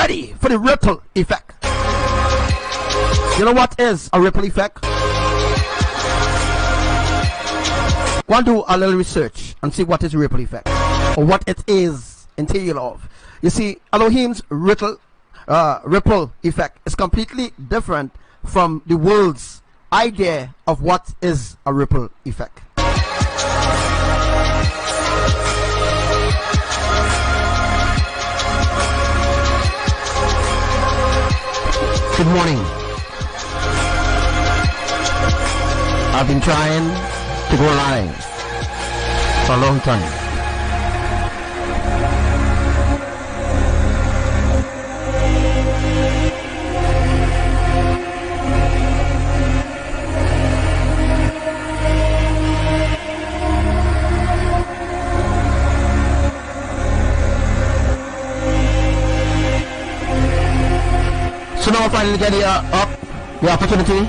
ready for the ripple effect. You know what is a ripple effect? Go and do a little research and see what is ripple effect, or what it is entail of. You see, Elohim's ripple effect is completely different from the world's idea of what is a ripple effect. Good morning. I've been trying to go live for a long time. So now I finally get the opportunity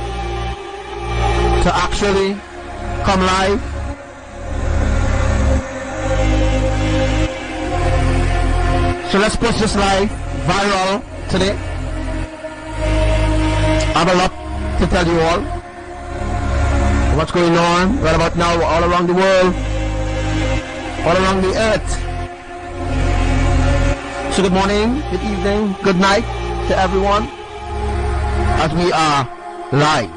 to actually come live. So let's push this live viral today. I have a lot to tell you all. What's going on right about now all around the world, all around the earth. So good morning, good evening, good night to everyone, as we are live.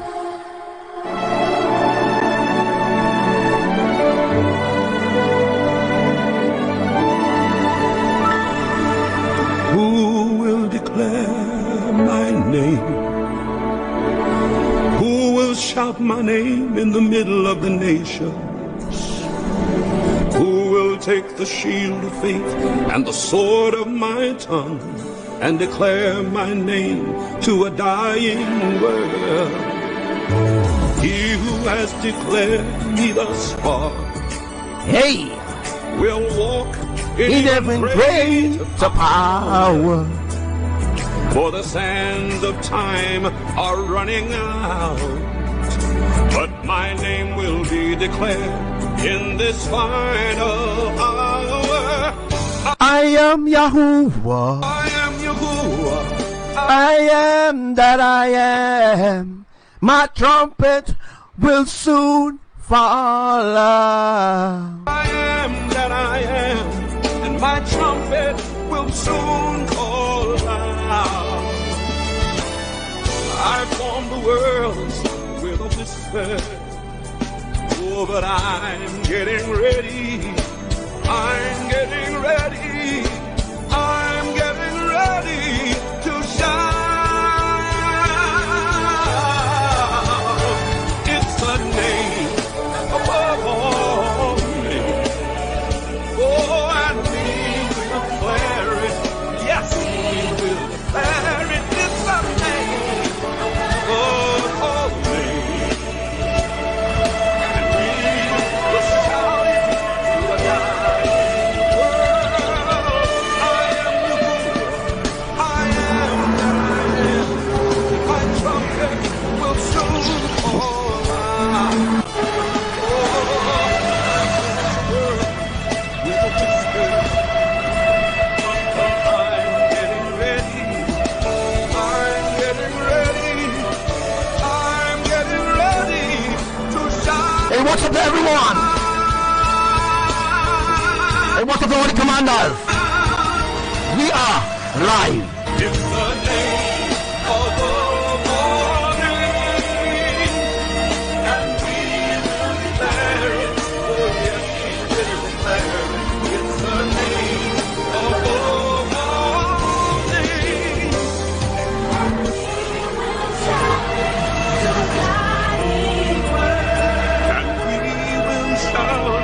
Who will declare my name? Who will shout my name in the middle of the nations? Who will take the shield of faith and the sword of my tongue and declare my name to a dying world? He who has declared me thus far, Hey, will walk in every great power. For the sands of time are running out, but my name will be declared in this final hour. I am Yahuwah. I am Yahuwah. I am that I am. My trumpet will soon fall out. I am that I am, and my trumpet will soon call out. I formed the worlds with a whisper. Oh, but I'm getting ready. I'm getting ready. I'm getting ready to shine. It's the name above all names. Oh, and we will declare it. Yes, we will declare it. It's the name above all names. And we will shout it to the dying world. I am Yahuwah. I am that I am. My trumpet will soon call out. With a whisper, I'm getting ready. I'm getting ready. I'm getting ready to shine. Hey, what's up to everyone? Hey, what's up to all the commanders? We are live. It's the name of all names, and we will declare it. Oh yes, we will declare it. It's the name of all names. And we will shout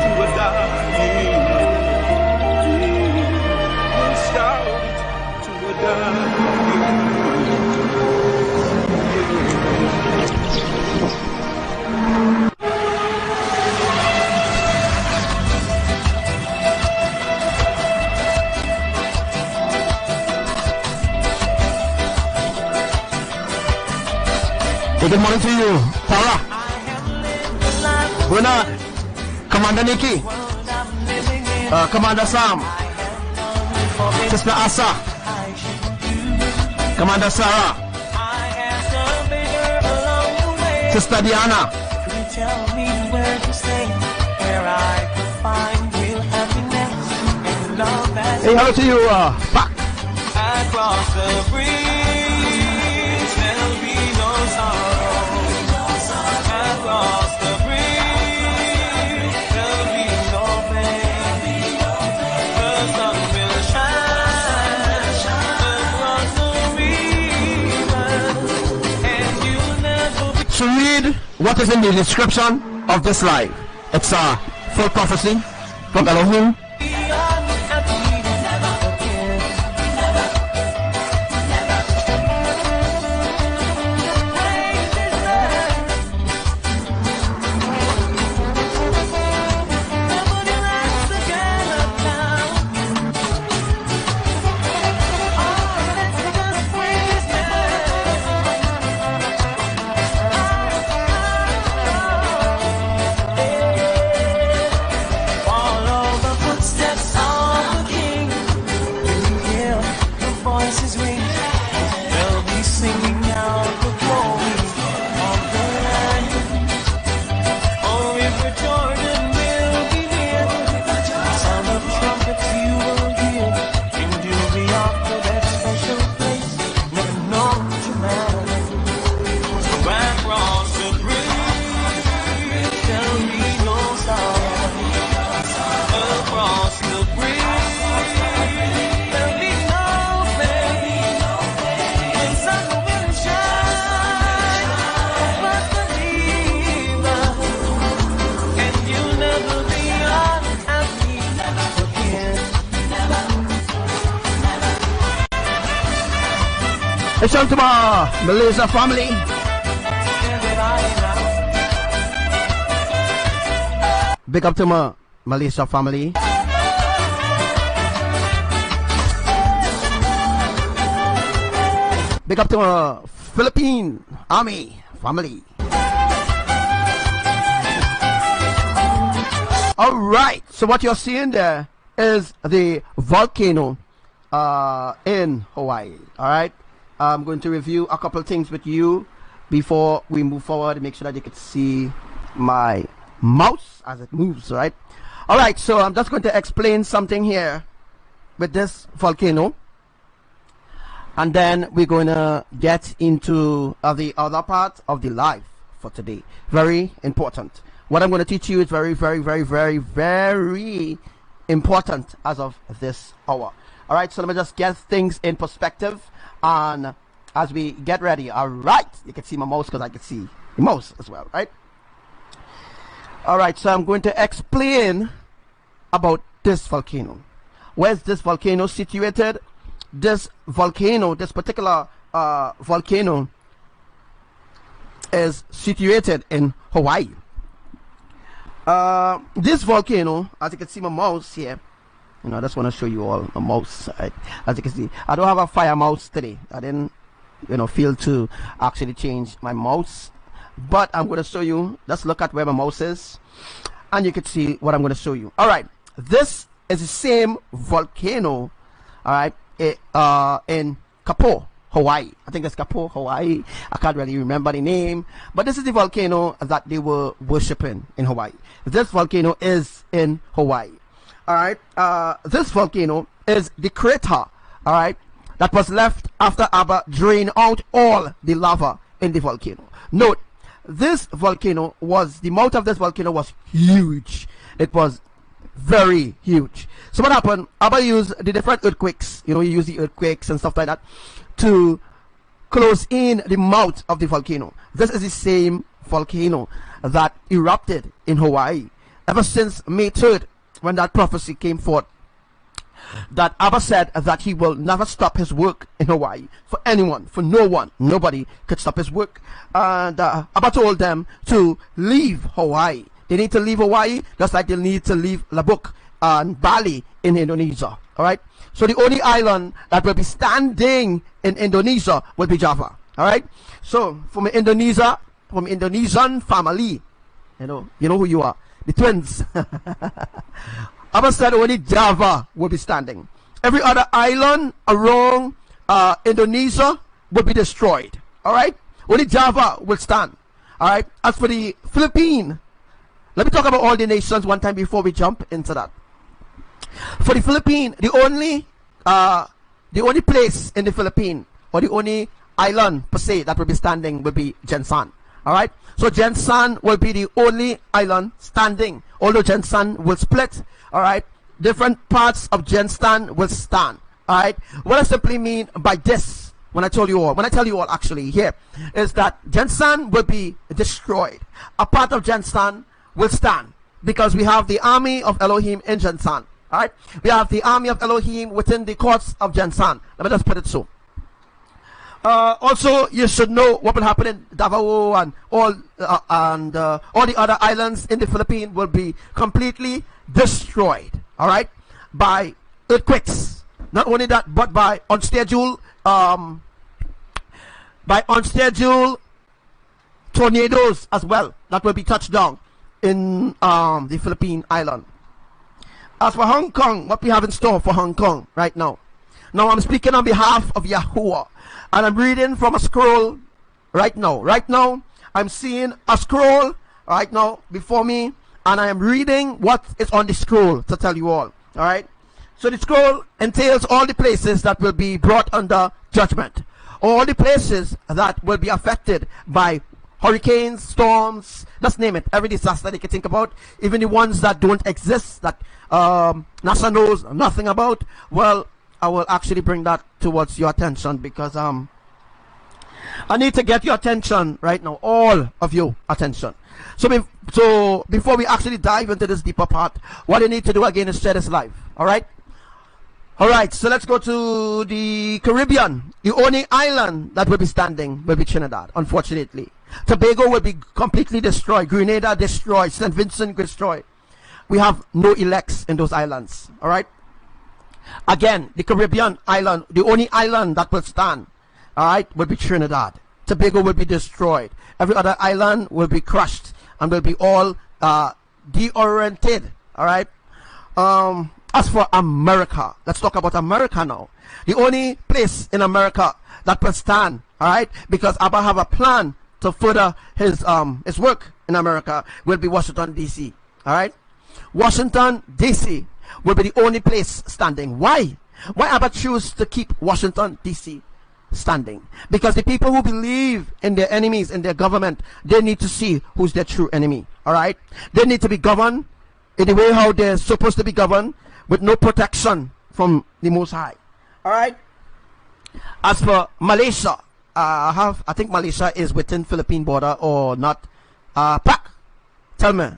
to a dying world. We will shout to a dying Hey, good morning to you, Tara. Bernard, Commander Nikki, Commander Sam, Sister Asa, Commander Sarah, Sister Diana. Tell me where to stay, where I could find real happiness and love that. Hey, hello to you, Pac. Across the bridge, there'll be no sorrow. Across the bridge, there'll be no pain. The sun will shine across the river, and you'll never be. So read what is in the description of this life. It's a full prophecy from Elohim. It's on to my Malaysia family. Big up to my Malaysia family. Big up to my Philippine Army family. Alright, so what you're seeing there is the volcano in Hawaii. Alright, I'm going to review a couple of things with you before we move forward and make sure that you can see my mouse as it moves, right? Alright, so I'm just going to explain something here with this volcano, and then we're going to get into the other part of the life for today. Very important. What I'm going to teach you is very, very, very, very, very important as of this hour. Alright, so let me just get things in perspective, and as we get ready, alright, you can see my mouse because I can see the mouse as well, right? Alright, so I'm going to explain about this volcano. Where's this volcano situated? This volcano, this particular volcano is situated in Hawaii. This volcano, as you can see my mouse here, you know, I just want to show you all a mouse, right? As you can see, I don't have a fire mouse today. I didn't, you know, feel to actually change my mouse, but I'm going to show you. Let's look at where my mouse is, and you can see what I'm going to show you. All right, this is the same volcano, all right, in Kapo, Hawaii. I think it's Kapo, Hawaii. I can't really remember the name, but this is the volcano that they were worshiping in Hawaii. This volcano is in Hawaii. All right, this volcano is the crater, all right, that was left after Abba drained out all the lava in the volcano. Note, this volcano was, the mouth of this volcano was huge. It was very huge. So what happened? Abba used the different earthquakes, you know, he used the earthquakes and stuff like that to close in the mouth of the volcano. This is the same volcano that erupted in Hawaii ever since May 3rd, when that prophecy came forth, that Abba said that he will never stop his work in Hawaii for anyone, for no one, nobody could stop his work. And Abba told them to leave Hawaii. They need to leave Hawaii just like they need to leave Lombok and Bali in Indonesia. All right, so the only island that will be standing in Indonesia will be Java. All right, so from Indonesia, from Indonesian family, you know who you are, the twins. Abba said only Java will be standing. Every other island around Indonesia will be destroyed. All right, only Java will stand. All right. As for the Philippines, let me talk about all the nations one time before we jump into that. For the Philippines, the only place in the Philippines, or the only island per se that will be standing, will be Jensan. All right. So Jensan will be the only island standing, although Jensan will split. All right. Different parts of Jensan will stand. All right. What I simply mean by this, when I tell you all actually here, is that Jensan will be destroyed. A part of Jensan will stand, because we have the army of Elohim in Jensan. All right. We have the army of Elohim within the courts of Jensan. Let me just put it so. Also, you should know what will happen in Davao and all the other islands in the Philippines will be completely destroyed. All right, by earthquakes. Not only that, but by unscheduled tornadoes as well that will be touched down in the Philippine island. As for Hong Kong, what we have in store for Hong Kong right now. Now I'm speaking on behalf of Yahuwah, and I'm reading from a scroll right now. Right now, I'm seeing a scroll right now before me, and I am reading what is on the scroll to tell you all. All right. So the scroll entails all the places that will be brought under judgment, all the places that will be affected by hurricanes, storms, let's name it, every disaster you can think about, even the ones that don't exist, that NASA knows nothing about. Well, I will actually bring that towards your attention, because I need to get your attention right now, all of you attention. So before we actually dive into this deeper part, what you need to do again is share this live. All right. All right. So let's go to the Caribbean. The only island that will be standing will be Trinidad, unfortunately. Tobago will be completely destroyed. Grenada destroyed. St. Vincent destroyed. We have no elects in those islands. All right. Again, the Caribbean island, the only island that will stand, all right, will be Trinidad. Tobago will be destroyed. Every other island will be crushed and will be all deoriented. All right. As for America, let's talk about America now. The only place in America that will stand, all right, because Abba have a plan to further his work in America, will be Washington D.C. All right. Washington D.C. will be the only place standing. Why? Why Abba choose to keep Washington D.C. standing? Because the people who believe in their enemies, in their government, they need to see who's their true enemy. All right. They need to be governed in the way how they're supposed to be governed, with no protection from the Most High. All right. As for Malaysia, I think Malaysia is within Philippine border or not. Pak, tell me,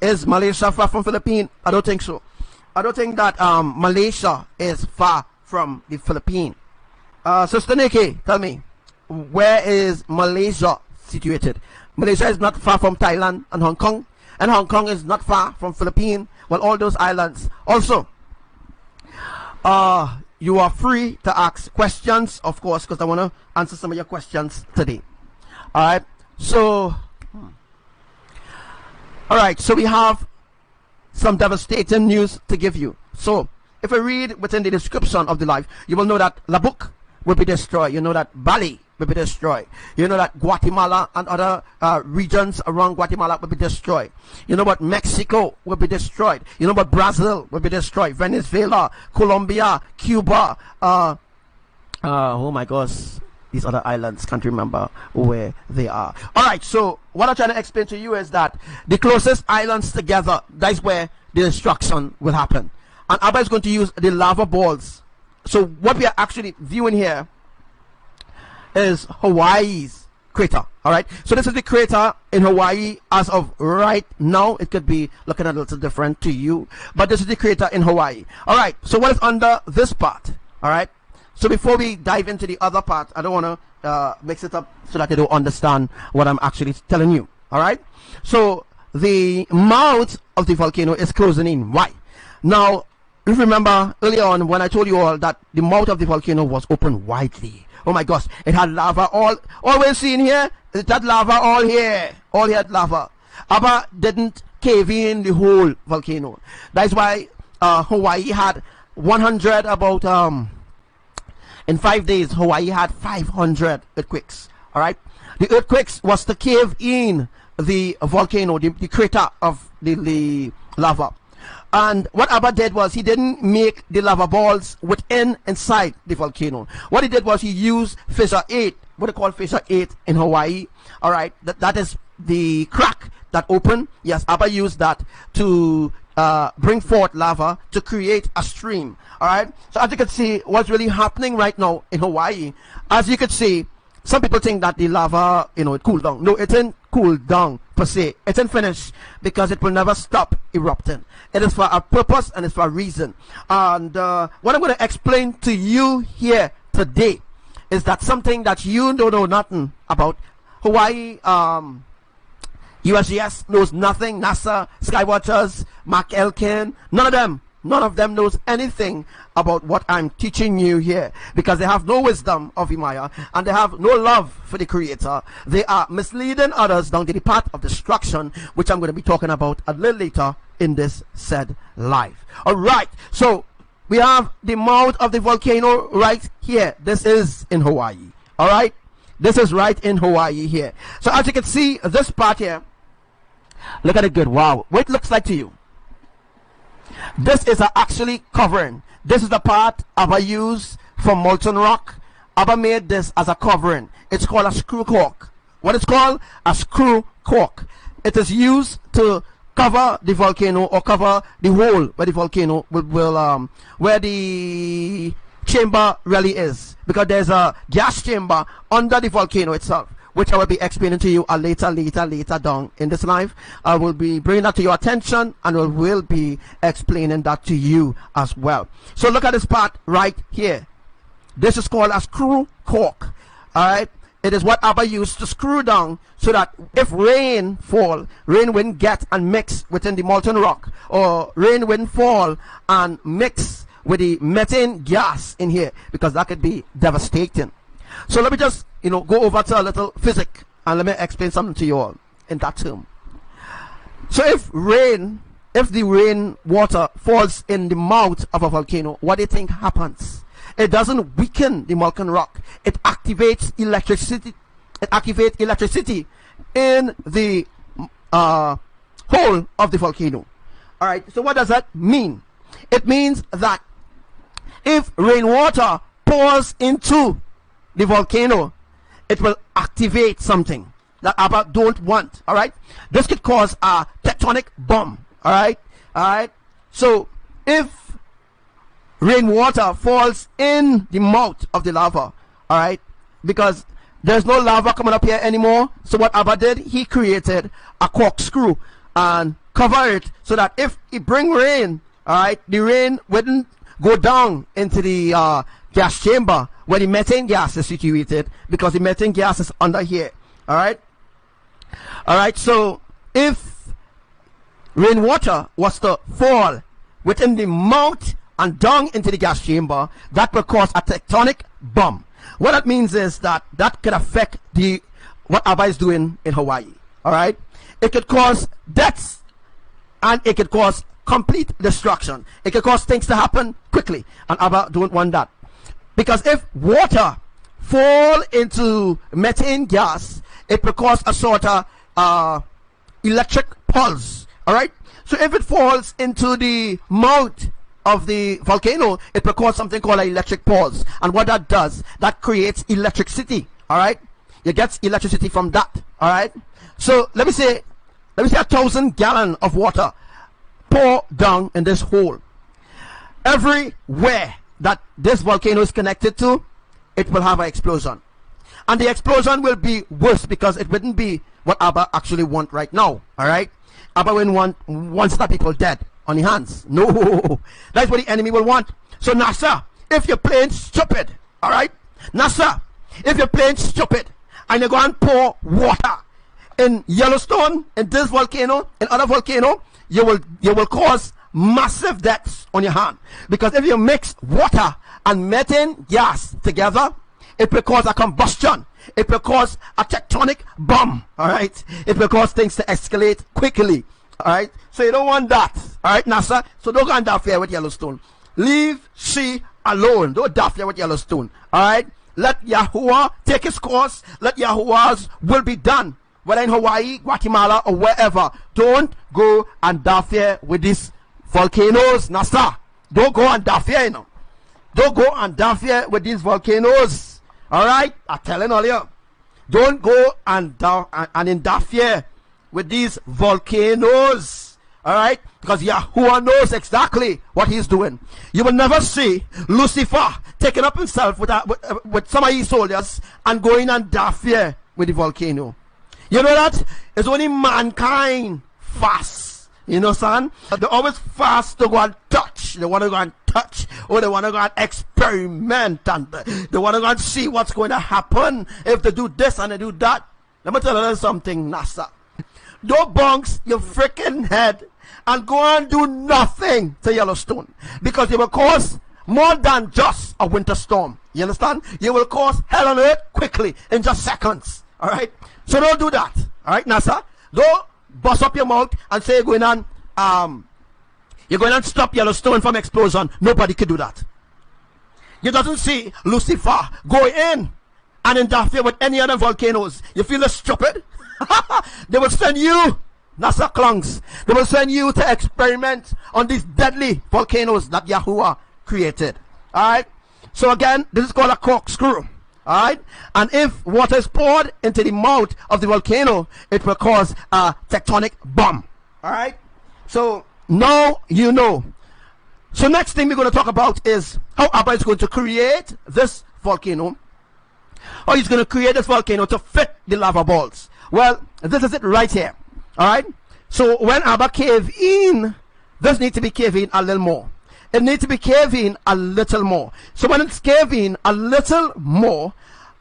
is Malaysia far from Philippines? I don't think so. I don't think that Malaysia is far from the Philippines. Sister Nikki, tell me, where is Malaysia situated? Malaysia is not far from Thailand and Hong Kong, and Hong Kong is not far from Philippines. Well, all those islands. Also, you are free to ask questions, of course, because I want to answer some of your questions today. All right. So, we have some devastating news to give you. So, if I read within the description of the life, you will know that Labuk will be destroyed. You know that Bali will be destroyed. You know that Guatemala and other regions around Guatemala will be destroyed. You know what, Mexico will be destroyed. You know what, Brazil will be destroyed. Venezuela, Colombia, Cuba. Oh my gosh, these other islands, can't remember where they are. All right, so what I'm trying to explain to you is that the closest islands together, that's where the destruction will happen. And Abba is going to use the lava balls. So what we are actually viewing here is Hawaii's crater. All right, so this is the crater in Hawaii as of right now. It could be looking a little different to you, but this is the crater in Hawaii. All right, so what is under this part? All right, so before we dive into the other part, I don't want to mix it up so that they don't understand what I'm actually telling you. All right, so the mouth of the volcano is closing in. Why? Now, you remember earlier on when I told you all that the mouth of the volcano was open widely. Oh my gosh, it had lava all we're seeing here, it had lava all here. All here had lava. Abba didn't cave in the whole volcano. That's why Hawaii had 100 about In 5 days, Hawaii had 500 earthquakes. All right. The earthquakes was to cave in the volcano, the crater of the lava. And what Abba did was he didn't make the lava balls inside the volcano. What he did was he used fissure 8, what they call fissure 8 in Hawaii. All right, that is the crack that opened. Yes, Abba used that to bring forth lava to create a stream. All right, so as you can see, what's really happening right now in Hawaii, as you can see, some people think that the lava, it cooled down. No, it didn't cool down per se. It didn't finish because it will never stop erupting. It is for a purpose and it's for a reason. And what I'm going to explain to you here today is that something that you don't know nothing about. Hawaii, USGS knows nothing. NASA, Skywatchers, Mark Elkin, none of them knows anything about what I'm teaching you here, because they have no wisdom of Imaya and they have no love for the Creator. They are misleading others down to the path of destruction, which I'm going to be talking about a little later in this said live. All right, so we have the mouth of the volcano right here. This is in Hawaii. All right, this is right in Hawaii here. So as you can see, this part here, look at it good. Wow, what it looks like to you. This is actually covering. This is the part Abba used for molten rock. Abba made this as a covering. It's called a screw cork. What is called a screw cork. It is used to cover the volcano, or cover the hole where the volcano will where the chamber really is, because there's a gas chamber under the volcano itself, which I will be explaining to you later down in this live. I will be bringing that to your attention and will be explaining that to you as well. So look at this part right here. This is called a screw cork. All right. It is what Abba used to screw down so that if rain fall, rain wouldn't get and mix within the molten rock, or rain wouldn't fall and mix with the methane gas in here, because that could be devastating. So let me just go over to a little physics and let me explain something to you all in that term. So if the rain water falls in the mouth of a volcano, what do you think happens? It doesn't weaken the molten rock. It activates electricity. It activates electricity in the hole of the volcano. All right. So what does that mean? It means that if rainwater pours into the volcano, it will activate something that Abba don't want. All right. This could cause a tectonic bomb. All right. All right. So if rainwater falls in the mouth of the lava, all right, because there's no lava coming up here anymore, so what Abba did, he created a corkscrew and cover it so that if it bring rain, all right, the rain wouldn't go down into the gas chamber where the methane gas is situated, because the methane gas is under here. All right. All right. So if rainwater was to fall within the mouth and down into the gas chamber, that will cause a tectonic bomb. What that means is that could affect what Abba is doing in Hawaii. All right. It could cause deaths, and it could cause complete destruction. It could cause things to happen quickly, and Abba don't want that. Because if water fall into methane gas, it will cause a sort of electric pulse. All right. So if it falls into the mouth of the volcano, it will cause something called an electric pulse. And what that does, that creates electricity. All right. You get electricity from that. All right. So let me say 1,000 gallons of water pour down in this hole. Everywhere that this volcano is connected to, it will have an explosion. And the explosion will be worse, because it wouldn't be what Abba actually want right now. All right. Abba wouldn't wants that people dead on the hands. No, that's what the enemy will want. So NASA, if you're playing stupid, all right, NASA, if you're playing stupid and you go and pour water in Yellowstone, in this volcano, in other volcano, you will cause massive deaths on your hand. Because if you mix water and methane gas together, it will cause a combustion. It will cause a tectonic bomb. All right. It will cause things to escalate quickly. All right. So you don't want that. All right, NASA. So don't go and interfere with Yellowstone. Leave she alone. Don't daffy with Yellowstone. Alright? Let Yahuwah take his course. Let Yahuwah's will be done. Whether in Hawaii, Guatemala, or wherever. Don't go and daffy with these volcanoes. Nasa. Don't go and daffy, you know. Don't go and daffy with these volcanoes. Alright? I'm telling all you. Don't go and daffy with these volcanoes. Alright? Because Yahuwah knows exactly what he's doing. You will never see Lucifer taking up himself with some of his soldiers and going and daffy with the volcano. You know that? It's only mankind fast. You know, son? They always fast to go and touch. They want to go and touch. Or they want to go and experiment. And they want to go and see what's going to happen if they do this and they do that. Let me tell you something, NASA. Don't bounce your freaking head and go and do nothing to Yellowstone. Because you will cause more than just a winter storm. You understand? You will cause hell on earth quickly in just seconds. Alright? So don't do that. Alright, NASA? Don't bust up your mouth and say you're going to stop Yellowstone from explosion. Nobody can do that. You doesn't see Lucifer go in and interfere with any other volcanoes. You feel stupid? They will send you, NASA clowns, they will send you to experiment on these deadly volcanoes that Yahuwah created. Alright? So again, this is called a corkscrew. Alright? And if water is poured into the mouth of the volcano, it will cause a tectonic bomb. Alright? So now you know. So next thing we're going to talk about is how Abba is going to create this volcano. How he's going to create this volcano to fit the lava balls. Well, this is it right here. Alright? So when Abba cave in, this needs to be caving a little more. It needs to be caving a little more. So when it's caving a little more,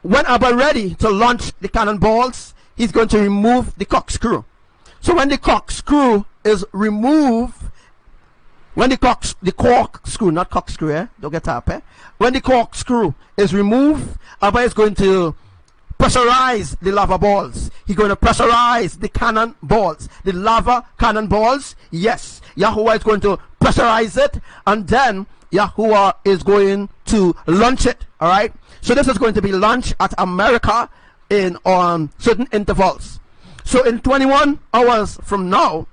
when Abba ready to launch the cannonballs, he's going to remove the corkscrew. So when the corkscrew is removed, when the corkscrew, not corkscrew, eh? Don't get up, eh? When the corkscrew is removed, Abba is going to pressurize the lava balls. He's going to pressurize the cannonballs. The lava cannonballs, yes. Yahuwah is going to pressurize it, and then Yahuwah is going to launch it. Alright? So this is going to be launched at America in certain intervals. So in 21 hours from now,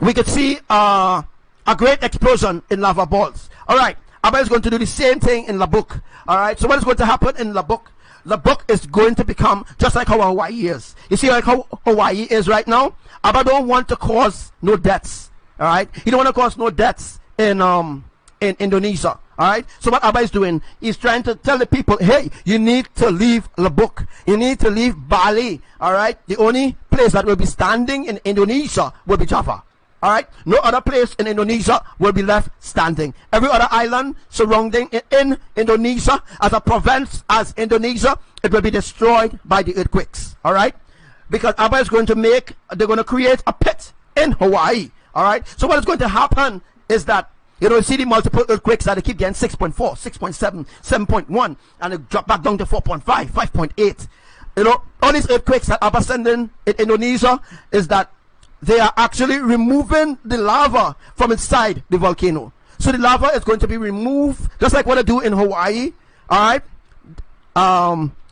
we could see a great explosion in lava balls. Alright, Abba is going to do the same thing in Labuk. Alright, so what is going to happen in Labuk? Labuk is going to become just like how Hawaii is. You see like how Hawaii is right now? Abba don't want to cause no deaths. Alright, he don't want to cause no deaths in Indonesia. Alright, so what Abba is doing, he's trying to tell the people, hey, you need to leave Labuk. You need to leave Bali. Alright, the only place that will be standing in Indonesia will be Java. Alright, no other place in Indonesia will be left standing. Every other island surrounding in Indonesia, as a province as Indonesia, it will be destroyed by the earthquakes. Alright, because Abba is going to they're going to create a pit in Hawaii. Alright, so what is going to happen is that, you know, you see the multiple earthquakes that they keep getting 6.4, 6.7, 7.1, and they drop back down to 4.5, 5.8. You know, all these earthquakes that Abba sending in Indonesia is that they are actually removing the lava from inside the volcano. So the lava is going to be removed, just like what they do in Hawaii. Alright?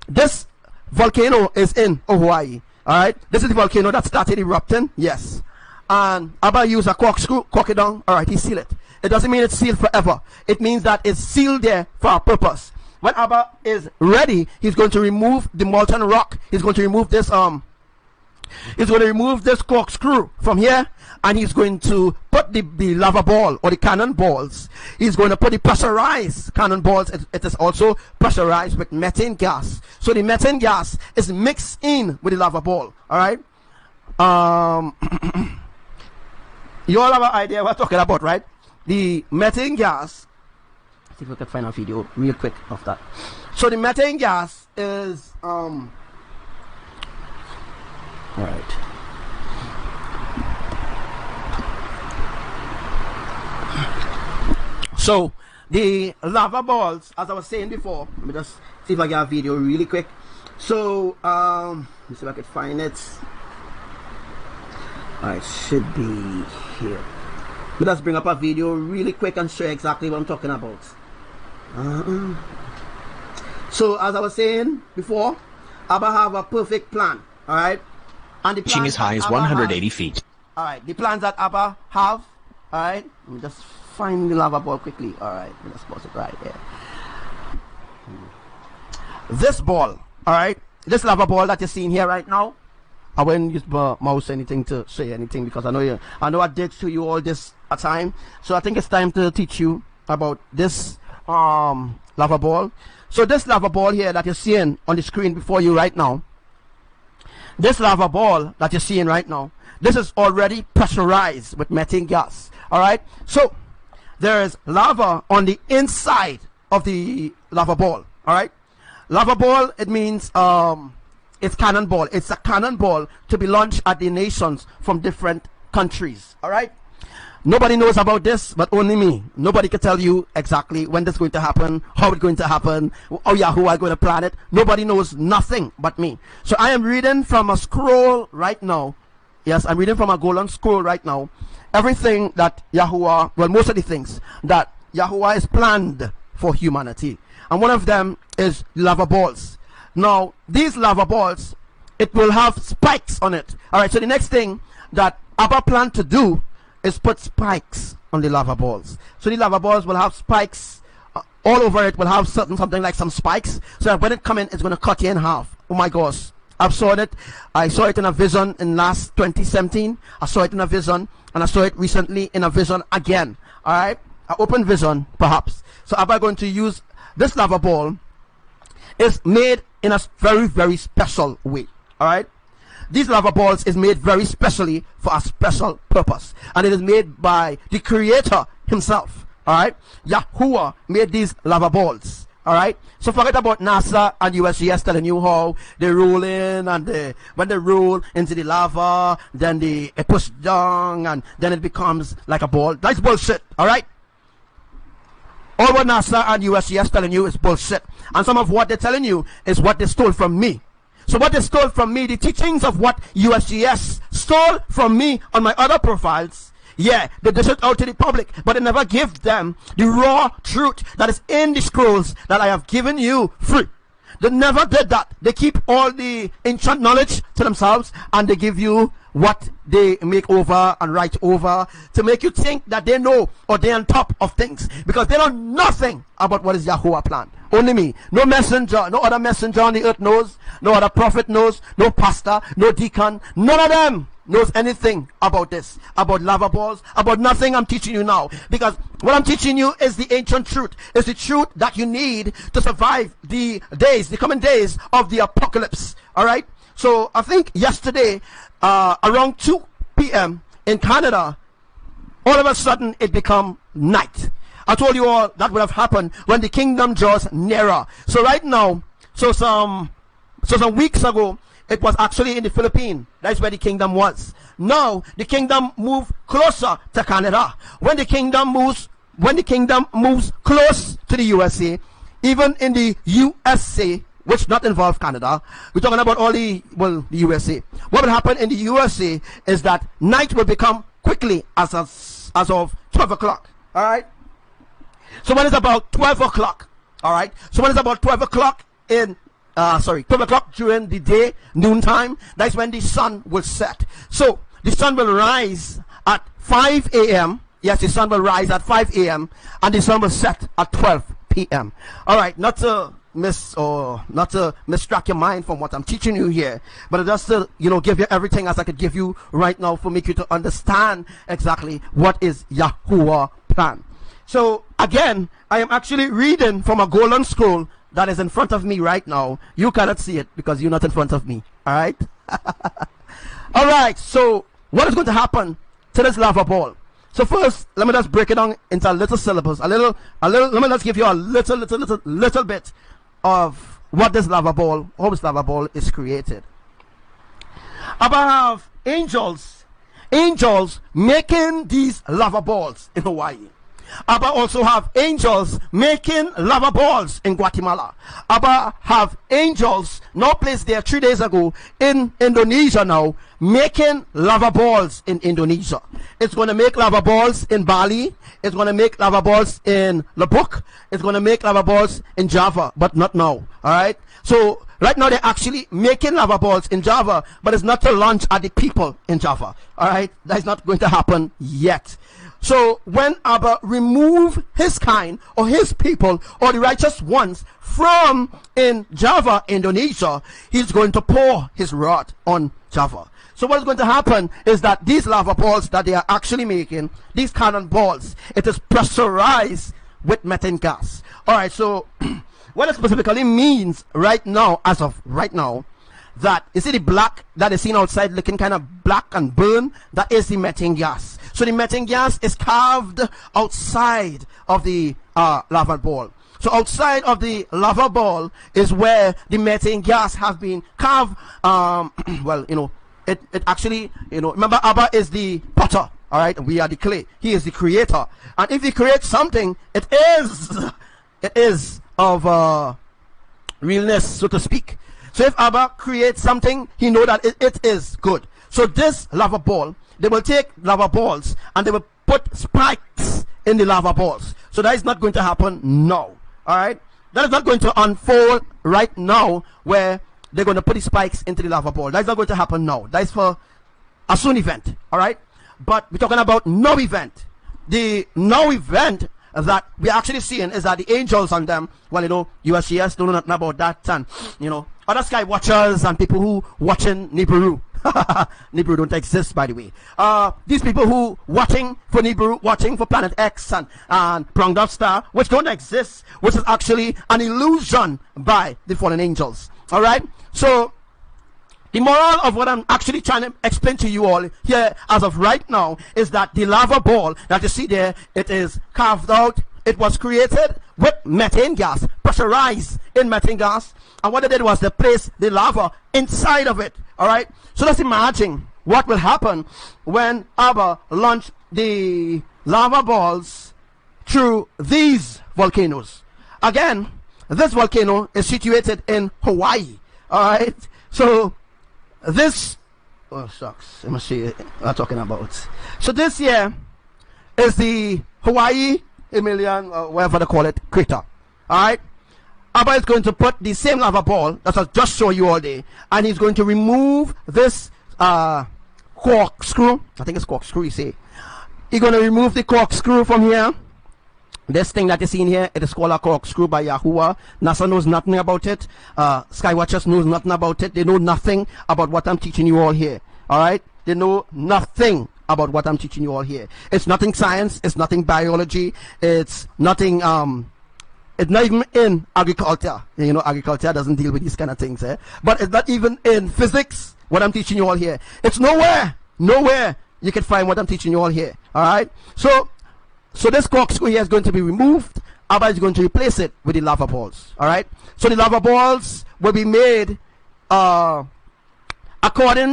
This volcano is in Hawaii. Alright? This is the volcano that started erupting. Yes. And Abba used a corkscrew, cork it down. Alright, he sealed it. It doesn't mean it's sealed forever. It means that it's sealed there for a purpose. When Abba is ready, he's going to remove the molten rock. He's going to remove this corkscrew from here, and he's going to put the lava ball or the cannonballs. He's going to put the pressurized cannonballs. It is also pressurized with methane gas. So the methane gas is mixed in with the lava ball. Alright? You all have an idea what I'm talking about, right? The methane gas. See if we can find a video real quick of that. So the methane gas is Right. So the lava balls, as I was saying before, let me just see if I get a video really quick. So let me see if I can find it. It should be here. Let us bring up a video really quick and show you exactly what I'm talking about. So as I was saying before, Abba have a perfect plan, all right? And the reaching as high as 180 feet. All right, the plans that Abba have, all right? Let me just find the lava ball quickly. All right, let me just pause it right there. This ball, all right? This lava ball that you're seeing here right now, I wouldn't use mouse anything to say anything because I know I did show you all this a time. So I think it's time to teach you about this lava ball. So this lava ball here that you're seeing on the screen before you right now, this lava ball that you're seeing right now, this is already pressurized with methane gas. All right. So there is lava on the inside of the lava ball. All right. Lava ball, it means it's cannonball. It's a cannonball to be launched at the nations from different countries. All right. Nobody knows about this, but only me. Nobody can tell you exactly when this is going to happen, how it's going to happen, oh yeah, who are going to plan it. Nobody knows nothing but me. So I am reading from a scroll right now. Yes, I'm reading from a golden scroll right now. Everything that Yahuwah, well, most of the things that Yahuwah is planned for humanity. And one of them is lava balls. Now, these lava balls, it will have spikes on it. All right, so the next thing that Abba planned to do is put spikes on the lava balls. So the lava balls will have spikes all over it, will have something like some spikes. So that when it comes in, it's going to cut you in half. Oh my gosh. I saw it in a vision in last 2017. I saw it in a vision, and I saw it recently in a vision again. All right, an open vision perhaps. So Abba going to use this lava ball. Is made in a very, very special way. All right, these lava balls is made very specially for a special purpose, and it is made by the Creator Himself. All right, Yahuwah made these lava balls. All right, so forget about NASA and USGS telling you how they roll in, and when they roll into the lava, then they push down, and then it becomes like a ball. That's bullshit. All right. All what NASA and USGS telling you is bullshit. And some of what they're telling you is what they stole from me. So what they stole from me, the teachings of what USGS stole from me on my other profiles, yeah, they dish it out to the public, but they never give them the raw truth that is in the scrolls that I have given you free. They never did that. They keep all the ancient knowledge to themselves, and they give you what they make over and write over to make you think that they know or they're on top of things, because they know nothing about what is Yahuwah plan. Only me. No messenger, no other messenger on the earth knows, no other prophet knows, no pastor, no deacon, none of them knows anything about this, about lava balls, about nothing I'm teaching you now. Because what I'm teaching you is the ancient truth. It's the truth that you need to survive the days, the coming days of the apocalypse. All right. So I think yesterday, around 2 p.m. in Canada, all of a sudden it become night. I told you all that would have happened when the kingdom draws nearer. So right now, so some weeks ago, it was actually in the Philippines. That's where the kingdom was. Now the kingdom moved closer to Canada. When the kingdom moves close to the USA, even in the USA, which not involve Canada, we're talking about all the USA. What will happen in the USA is that night will become quickly as of 12 o'clock. All right. So when it's about 12 o'clock, all right. So when it's about 12 o'clock 12 o'clock during the day, noontime, that's when the sun will set. So the sun will rise at 5 a.m. Yes, the sun will rise at 5 a.m. and the sun will set at 12 p.m. All right, not to distract your mind from what I'm teaching you here, but just to give you everything as I could give you right now for make you to understand exactly what is Yahuwah plan. So again, I am actually reading from a golden scroll that is in front of me right now. You cannot see it because you're not in front of me. All right. All right. So what is going to happen to this lava ball? So first, let me just break it down into a little syllabus. Let me just give you a little bit of what this lava ball, how this lava ball is created. I have angels making these lava balls in Hawaii. ABBA also have angels making lava balls in Guatemala. ABBA have angels now placed there 3 days ago in Indonesia now, making lava balls in Indonesia. It's going to make lava balls in Bali. It's going to make lava balls in Lombok. It's going to make lava balls in Java, but not now. All right. So right now they're actually making lava balls in Java, but it's not to launch at the people in Java. All right. That's not going to happen yet. So when Abba remove his kind or his people or the righteous ones from in Java, Indonesia, he's going to pour his wrath on Java. So what is going to happen is that these lava balls that they are actually making, these cannon balls, it is pressurized with methane gas. Alright, so what it specifically means right now, as of right now, that you see the black that is seen outside looking kind of black and burn, that is the methane gas. So the methane gas is carved outside of the lava ball. So outside of the lava ball is where the methane gas has been carved. Well, you know, it actually, you know, remember Abba is the potter, all right, and we are the clay. He is the creator, and if he creates something, it is of realness, so to speak. So if Abba creates something, he know that it is good. So this lava ball, they will take lava balls and they will put spikes in the lava balls. So that is not going to happen now. All right, that is not going to unfold right now, where they're going to put the spikes into the lava ball. That is not going to happen now. That is for a soon event. All right, but we're talking about no event. The no event that we're actually seeing is that the angels and them, well, you know, USGS don't know nothing about that, and you know, other sky watchers and people who watching Nibiru. Nibiru don't exist, by the way. These people who watching for Nibiru, watching for Planet X and Pronged Out Star, which don't exist, which is actually an illusion by the fallen angels. All right. So the moral of what I'm actually trying to explain to you all here as of right now is that the lava ball that you see there, it is carved out. It was created with methane gas, pressurized in methane gas, and what they did was they placed the lava inside of it. All right. So let's imagine what will happen when Abba launched the lava balls through these volcanoes. Again, this volcano is situated in Hawaii. All right. So this, oh shucks, let me see what I'm talking about. So this here is the Hawaii whatever they call it, crater. All right. Abba is going to put the same lava ball that I just showed you all day, and he's going to remove this corkscrew. I think it's corkscrew, you say. He's going to remove the corkscrew from here. This thing that you see in here, it is called a corkscrew by Yahuwah. NASA knows nothing about it. Skywatchers knows nothing about it. They know nothing about what I'm teaching you all here. All right? They know nothing about what I'm teaching you all here. It's nothing science. It's nothing biology. It's nothing it's not even in agriculture. You know, agriculture doesn't deal with these kind of things, eh? But it's not even in physics, what I'm teaching you all here. It's nowhere you can find what I'm teaching you all here. All right? So this corkscrew here is going to be removed. Abba is going to replace it with the lava balls. All right? So the lava balls will be made according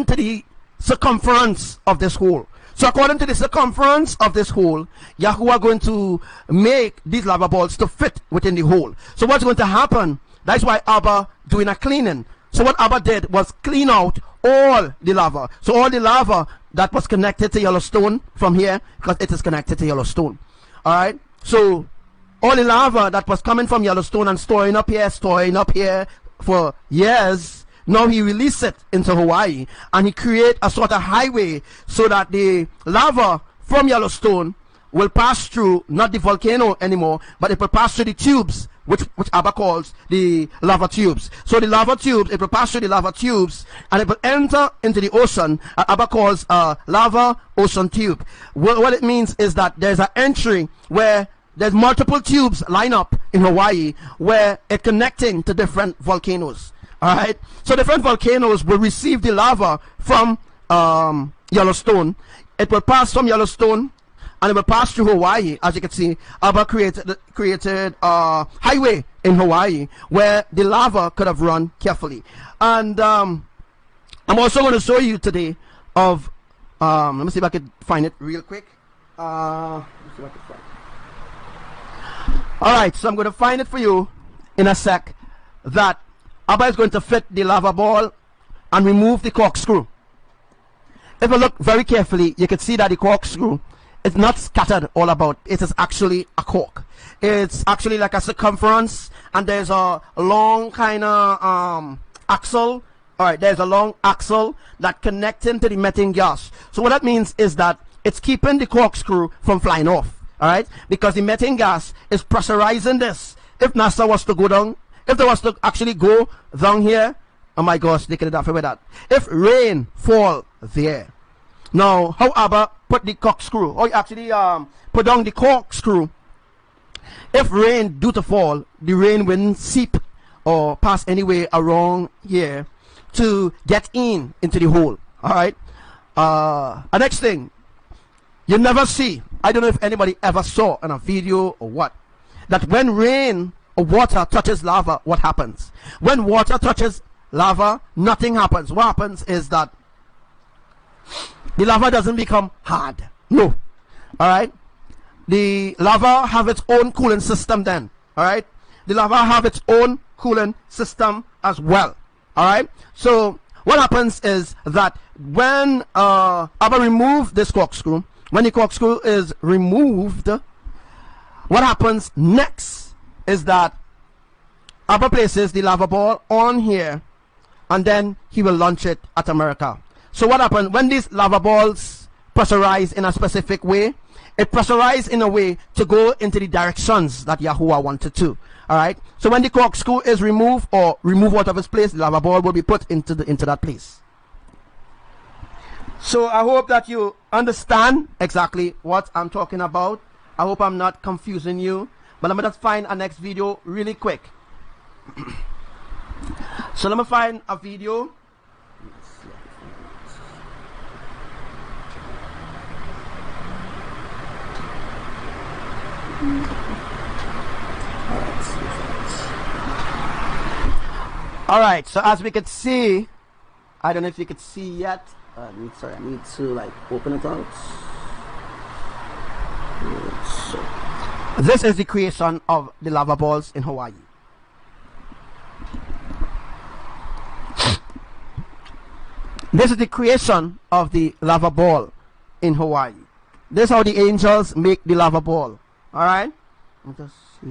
to the circumference of this hole. So according to the circumference of this hole, Yahuwah going to make these lava balls to fit within the hole. So what's going to happen? That's why Abba doing a cleaning. So what Abba did was clean out all the lava. So all the lava that was connected to Yellowstone from here, because it is connected to Yellowstone. All right. So all the lava that was coming from Yellowstone and storing up here for years, now he released it into Hawaii, and he create a sort of highway so that the lava from Yellowstone will pass through not the volcano anymore, but it will pass through the tubes, which Abba calls the lava tubes. So the lava tubes, it will pass through the lava tubes, and it will enter into the ocean. Abba calls lava ocean tube. What it means is that there's an entry where there's multiple tubes line up in Hawaii, where it connecting to different volcanoes. All right. So different volcanoes will receive the lava from Yellowstone. It will pass from Yellowstone, and it will pass through Hawaii. As you can see, Abba created a highway in Hawaii where the lava could have run carefully. And I'm also going to show you today of let me see if I can find it real quick. Let me see if I can find it. Alright, so I'm going to find it for you in a sec. That Abba is going to fit the lava ball and remove the corkscrew. If you look very carefully, you can see that the corkscrew is not scattered all about. It is actually a cork. It's actually like a circumference, and there's a long kind of axle. Alright, there's a long axle that connects into the methane gas. So what that means is that it's keeping the corkscrew from flying off. Alright, because the methane gas is pressurizing this. If NASA was to go down, if they was to actually go down here, oh my gosh, they could have done with that. If rain fall there, now how Abba put the corkscrew, or actually put down the corkscrew. If rain do to fall, the rain wouldn't seep or pass anyway around here to get into the hole. Alright. The next thing, you never see, I don't know if anybody ever saw in a video or what, that when rain or water touches lava, what happens? When water touches lava, nothing happens. What happens is that the lava doesn't become hard. No. Alright. The lava have its own cooling system then. Alright. The lava have its own cooling system as well. Alright. So what happens is that when Abba remove this corkscrew, when the corkscrew is removed, what happens next is that Abba places the lava ball on here, and then he will launch it at America. So what happens when these lava balls pressurize in a specific way? It pressurizes in a way to go into the directions that Yahuwah wanted to. Alright. So when the corkscrew is removed or removed out of its place, the lava ball will be put into that place. So I hope that you understand exactly what I'm talking about. I hope I'm not confusing you. But let me just find a next video really quick. So let me find a video. Alright, so as we can see, I don't know if you could see yet. I need to like open it out. So, this is the creation of the lava balls in Hawaii. This is the creation of the lava ball in Hawaii. This is how the angels make the lava ball. Alright? Just see.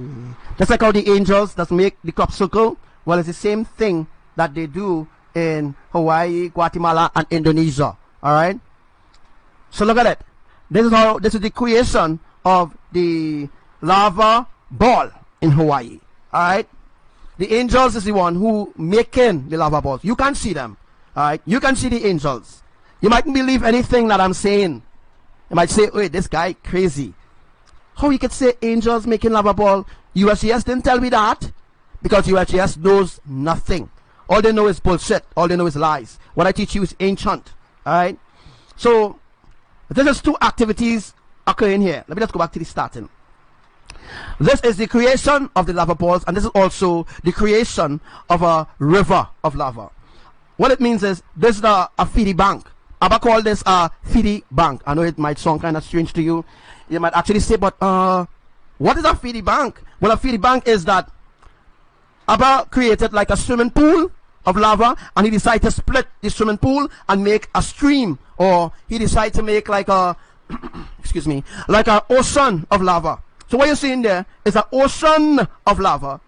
Just like how the angels that make the crop circle. Well, it's the same thing that they do in Hawaii, Guatemala, and Indonesia. Alright? So look at it. This is the creation of the lava ball in Hawaii. Alright? The angels is the one who making the lava balls. You can't see them. Alright? You can see the angels. You mightn't believe anything that I'm saying. You might say, wait, this guy crazy. How you could say angels making lava ball? USGS didn't tell me that. Because USGS knows nothing. All they know is bullshit. All they know is lies. What I teach you is ancient. Alright? So, this is two activities occurring here. Let me just go back to the starting. This is the creation of the lava balls, and this is also the creation of a river of lava. What it means is, this is a feedie bank. Abba call this a feedie bank. I know it might sound kind of strange to you. You might actually say, but what is a feedie bank? Well, a feedie bank is that Abba created like a swimming pool of lava, and he decided to split the swimming pool and make a stream, or he decided to make like a excuse me, like an ocean of lava. So what you're seeing there is an ocean of lava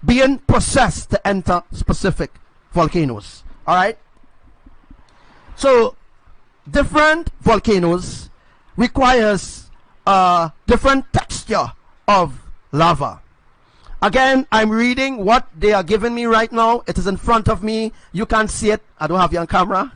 being processed to enter specific volcanoes. Alright? So different volcanoes requires a different texture of lava. Again, I'm reading what they are giving me right now. It is in front of me. You can't see it. I don't have you on camera.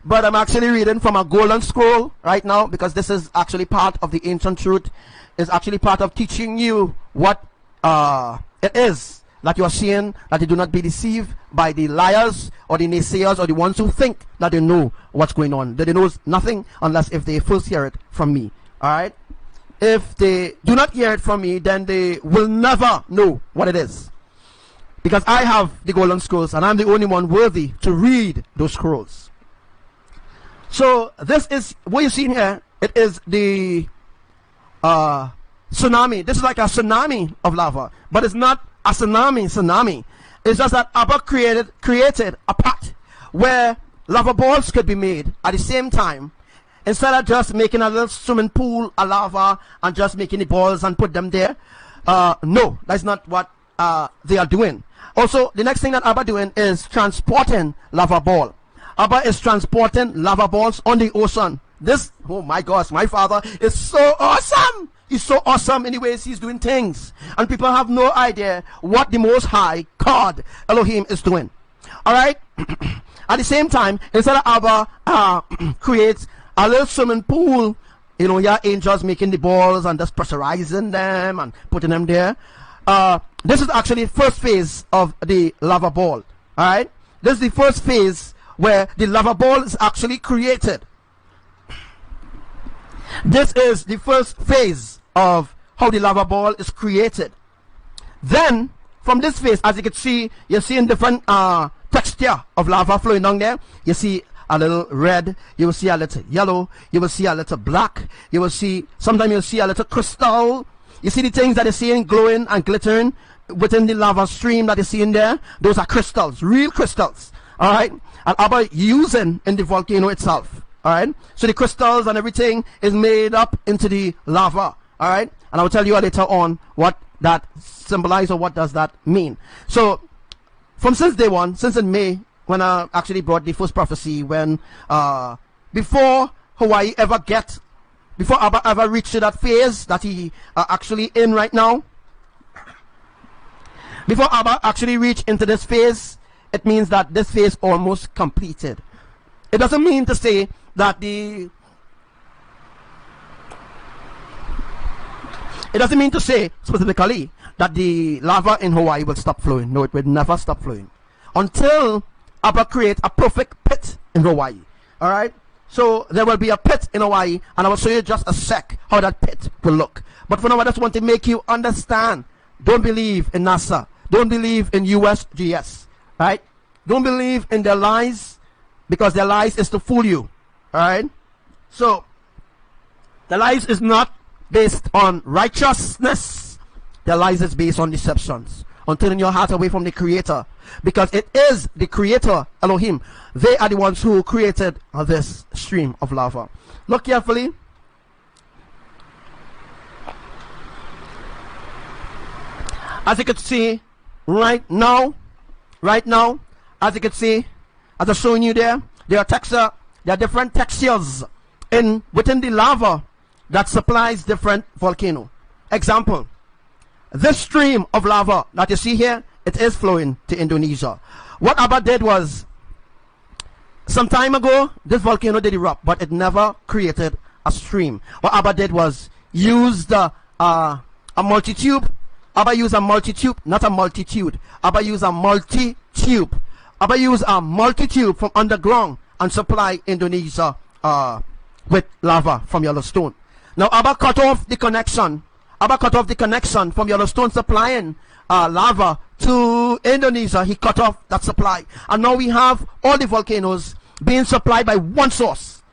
But I'm actually reading from a golden scroll right now, because this is actually part of the ancient truth. It's actually part of teaching you what it is that you are seeing, that you do not be deceived by the liars or the naysayers or the ones who think that they know what's going on. They know nothing unless if they first hear it from me. Alright? If they do not hear it from me, then they will never know what it is. Because I have the golden scrolls, and I'm the only one worthy to read those scrolls. So this is what you see here. It is the tsunami. This is like a tsunami of lava, but it's not a tsunami. It's just that ABBA created a pot where lava balls could be made at the same time. Instead of just making a little swimming pool of lava and just making the balls and put them there. No, that's not what they are doing. Also, the next thing that ABBA doing is transporting lava ball. ABBA is transporting lava balls on the ocean. This, oh my gosh, my father is so awesome. He's so awesome in the ways he's doing things. And people have no idea what the Most High God, Elohim, is doing. Alright? At the same time, instead of ABBA creates a little swimming pool, you know, your angels making the balls and just pressurizing them and putting them there. This is actually the first phase of the lava ball. Alright? This is the first phase where the lava ball is actually created. This is the first phase of how the lava ball is created. Then, from this phase, as you can see, you're seeing different texture of lava flowing down there. You see a little red, you will see a little yellow, you will see a little black, you will see, sometimes you'll see a little crystal. You see the things that you're seeing glowing and glittering within the lava stream that you're seeing there? Those are crystals, real crystals. Alright? And ABBA using in the volcano itself. Alright? So the crystals and everything is made up into the lava. Alright? And I will tell you later on what that symbolizes or what does that mean. So, from since day one, since in May, when I actually brought the first prophecy, when before Hawaii before ABBA ever reached to that phase that he actually in right now, before ABBA actually reached into this phase, it means that this phase almost completed. It doesn't mean to say that it doesn't mean to say specifically that the lava in Hawaii will stop flowing. No, it will never stop flowing until ABBA create a perfect pit in Hawaii. Alright? So there will be a pit in Hawaii, and I will show you just a sec how that pit will look. But for now, I just want to make you understand. Don't believe in NASA. Don't believe in USGS. Right? Don't believe in their lies, because their lies is to fool you. Alright? So the lies is not based on righteousness. Their lies is based on deceptions, on turning your heart away from the Creator, because it is the Creator, Elohim. They are the ones who created this stream of lava. Look carefully. As you can see right now, as you can see, as I'm showing you there are different textures within the lava that supplies different volcano. Example, this stream of lava that you see here, it is flowing to Indonesia. What ABBA did was, some time ago, this volcano did erupt, but it never created a stream. What ABBA did was used a multi-tube. ABBA used a multi-tube, not a multitude. ABBA used a multi-tube. ABBA used a multi-tube from underground and supply Indonesia with lava from Yellowstone. Now ABBA cut off the connection. ABBA cut off the connection from Yellowstone supplying lava to Indonesia. He cut off that supply. And now we have all the volcanoes being supplied by one source,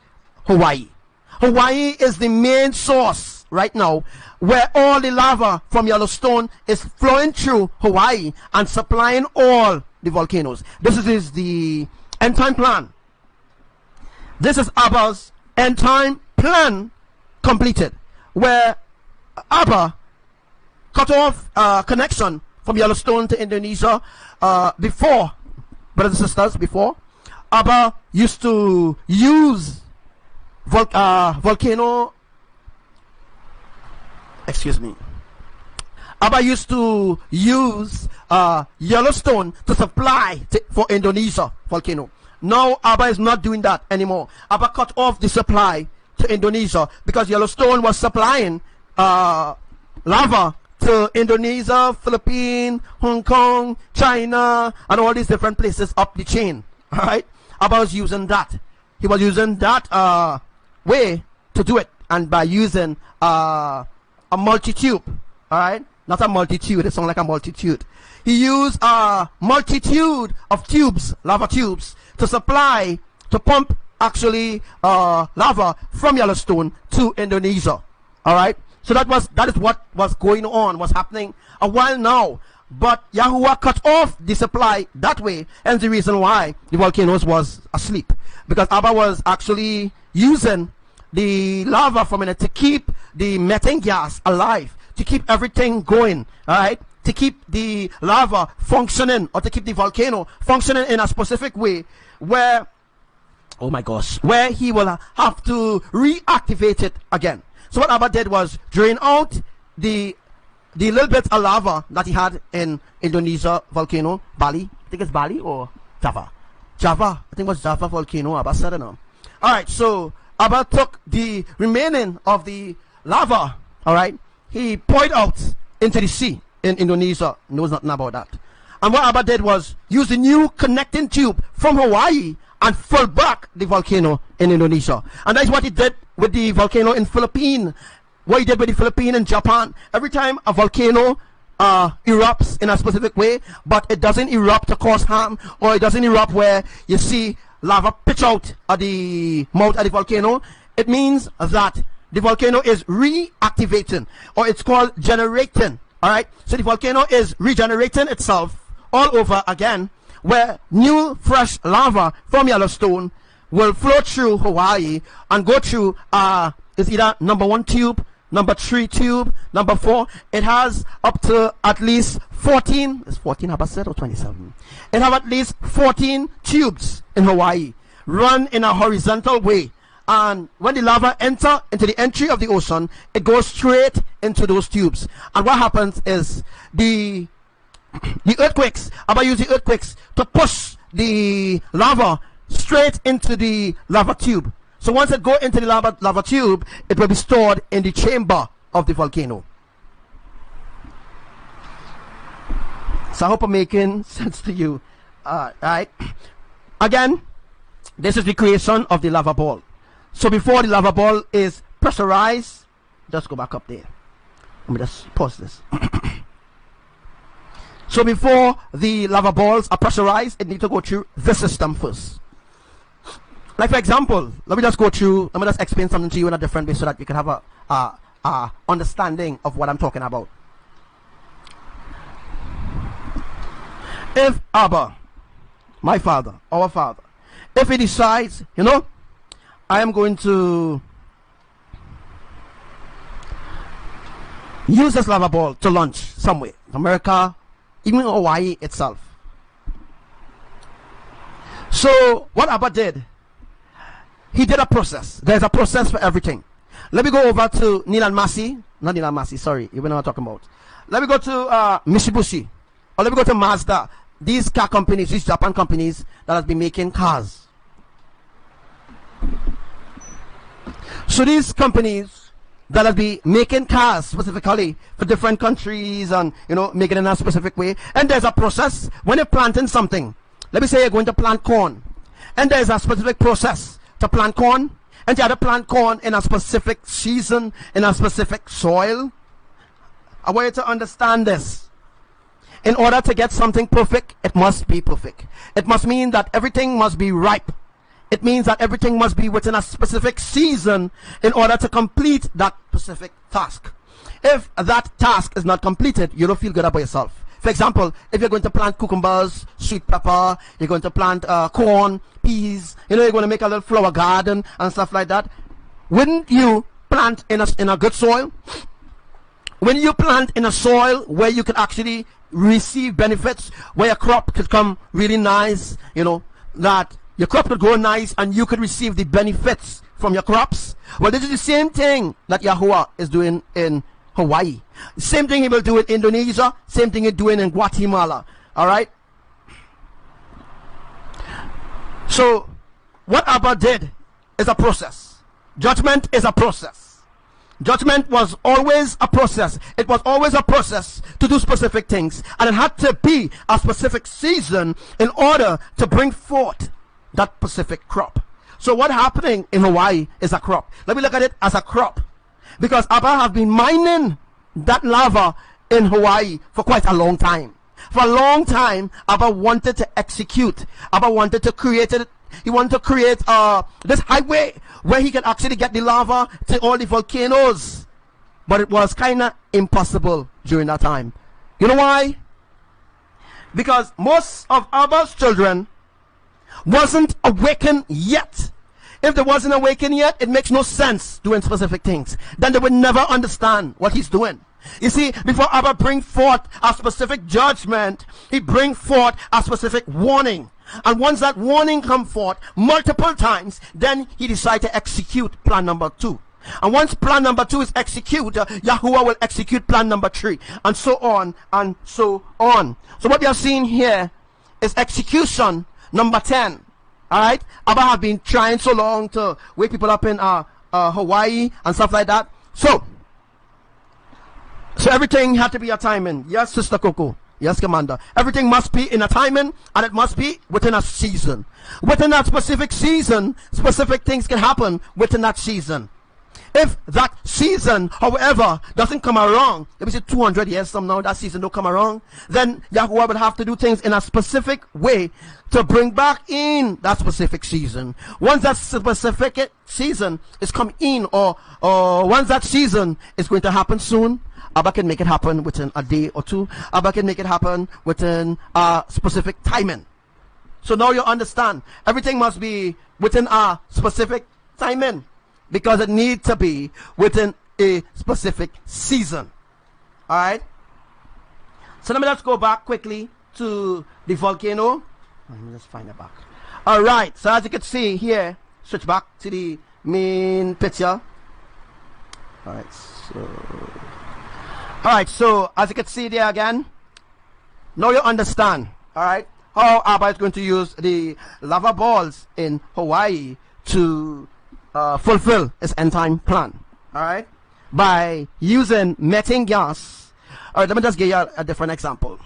Hawaii. Hawaii is the main source right now, where all the lava from Yellowstone is flowing through Hawaii and supplying all the volcanoes. This is the end time plan. This is ABBA's end time plan completed, where ABBA cut off connection from Yellowstone to Indonesia before, brothers and sisters, before ABBA used to use volcano, excuse me, ABBA used to use Yellowstone to supply for Indonesia volcano. Now ABBA is not doing that anymore. ABBA cut off the supply to Indonesia because Yellowstone was supplying lava to Indonesia, Philippines, Hong Kong, China, and all these different places up the chain. Alright? ABBA was using that. He was using that way to do it, and by using a multi-tube. Alright? Not a multitude, it sounds like a multitude. He used a multitude of tubes, lava tubes, to pump actually lava from Yellowstone to Indonesia. Alright? So that is what was going on, was happening a while now. But Yahuwah cut off the supply that way, and the reason why the volcanoes was asleep, because Abba was actually using the lava from it to keep the methane gas alive, to keep everything going, all right, to keep the lava functioning, or to keep the volcano functioning in a specific way where, oh my gosh, where he will have to reactivate it again. So what Abba did was drain out the little bit of lava that he had in Indonesia volcano, Bali. I think it's Bali or Java. Java. I think it was Java volcano. Abba said it now. Alright, so Abba took the remaining of the lava, alright, he poured out into the sea in Indonesia. Knows nothing about that. And what Abba did was use the new connecting tube from Hawaii and fill back the volcano in Indonesia. And that's what he did with the volcano in Philippines. What he did with the Philippines and Japan. Every time a volcano erupts in a specific way, but it doesn't erupt to cause harm, or it doesn't erupt where you see lava pitch out at the mouth of the volcano, it means that the volcano is reactivating, or it's called generating. Alright, so the volcano is regenerating itself all over again, where new fresh lava from Yellowstone will flow through Hawaii and go through it's either number 1 tube, number 3 tube, number 4. It has up to at least 14. Is 14 Abba said or 27? It have at least 14 tubes in Hawaii, run in a horizontal way. And when the lava enter into the entry of the ocean, it goes straight into those tubes. And what happens is the earthquakes, Abba use the earthquakes to push the lava straight into the lava tube. So once it go into the lava tube, it will be stored in the chamber of the volcano. So I hope I'm making sense to you. Right? Again, this is the creation of the lava ball. So before the lava ball is pressurized, just go back up there. Let me just pause this. So before the lava balls are pressurized, it needs to go through this system first. Like for example, let me just explain something to you in a different way so that you can have a understanding of what I'm talking about. If Abba, my father, our father, if he decides, you know, I am going to use this lava ball to launch somewhere, America, even Hawaii itself. So what Abba did, he did a process. There's a process for everything. Let me go over to Nilan Masi. Not Nilan Masi, sorry. You know what I'm talking about. Let me go to Mitsubishi. Or let me go to Mazda. These car companies, these Japan companies that has been making cars. So these companies that have been making cars specifically for different countries and, you know, making it in a specific way. And there's a process when you're planting something. Let me say you're going to plant corn. And there's a specific process to plant corn, and you have to plant corn in a specific season, in a specific soil. I want you to understand this. In order to get something perfect, it must be perfect. It must mean that everything must be ripe. It means that everything must be within a specific season in order to complete that specific task. If that task is not completed, you don't feel good about yourself. For example, if you're going to plant cucumbers, sweet pepper, you're going to plant corn, peas, you know, you're going to make a little flower garden and stuff like that. Wouldn't you plant in a good soil? When you plant in a soil where you can actually receive benefits, where your crop could come really nice, you know, that your crop could grow nice and you could receive the benefits from your crops. Well, this is the same thing that Yahuwah is doing in Hawaii. Same thing he will do in Indonesia. Same thing he's doing in Guatemala. Alright? So, what Abba did is a process. Judgment is a process. Judgment was always a process. It was always a process to do specific things. And it had to be a specific season in order to bring forth that specific crop. So what happening in Hawaii is a crop. Let me look at it as a crop. Because Abba have been mining that lava in Hawaii for quite a long time. For a long time, Abba wanted to execute. Abba wanted to create it. He wanted to create this highway where he can actually get the lava to all the volcanoes but it was kind of impossible during that time. You know why? Because most of Abba's children wasn't awakened yet. If they wasn't awakened yet, it makes no sense doing specific things. Then they would never understand what he's doing. You see, before Abba bring forth a specific judgment, he bring forth a specific warning. And once that warning come forth multiple times, then he decide to execute plan number 2. And once plan number 2 is executed, Yahuwah will execute plan number 3, and so on and so on. So what we are seeing here is execution number 10. Alright? Abba have been trying so long to wake people up in Hawaii and stuff like that. So everything had to be a timing. Yes, Sister Coco. Yes, Commander. Everything must be in a timing, and it must be within a season. Within that specific season, specific things can happen within that season. If that season, however, doesn't come around, let me say 200 years from now, that season don't come around, then Yahuwah will have to do things in a specific way to bring back in that specific season. Once that specific season is come in, or once that season is going to happen soon, Abba can make it happen within a day or two. Abba can make it happen within a specific timing. So now you understand, everything must be within a specific timing, because it needs to be within a specific season. Alright? So let me just go back quickly to the volcano. Let me just find it back. Alright, so as you can see here, switch back to the main picture. Alright, so as you can see there again, now you understand, alright, how Abba is going to use the lava balls in Hawaii to fulfill his end time plan. Alright, by using methane gas. Alright, let me just give you a different example.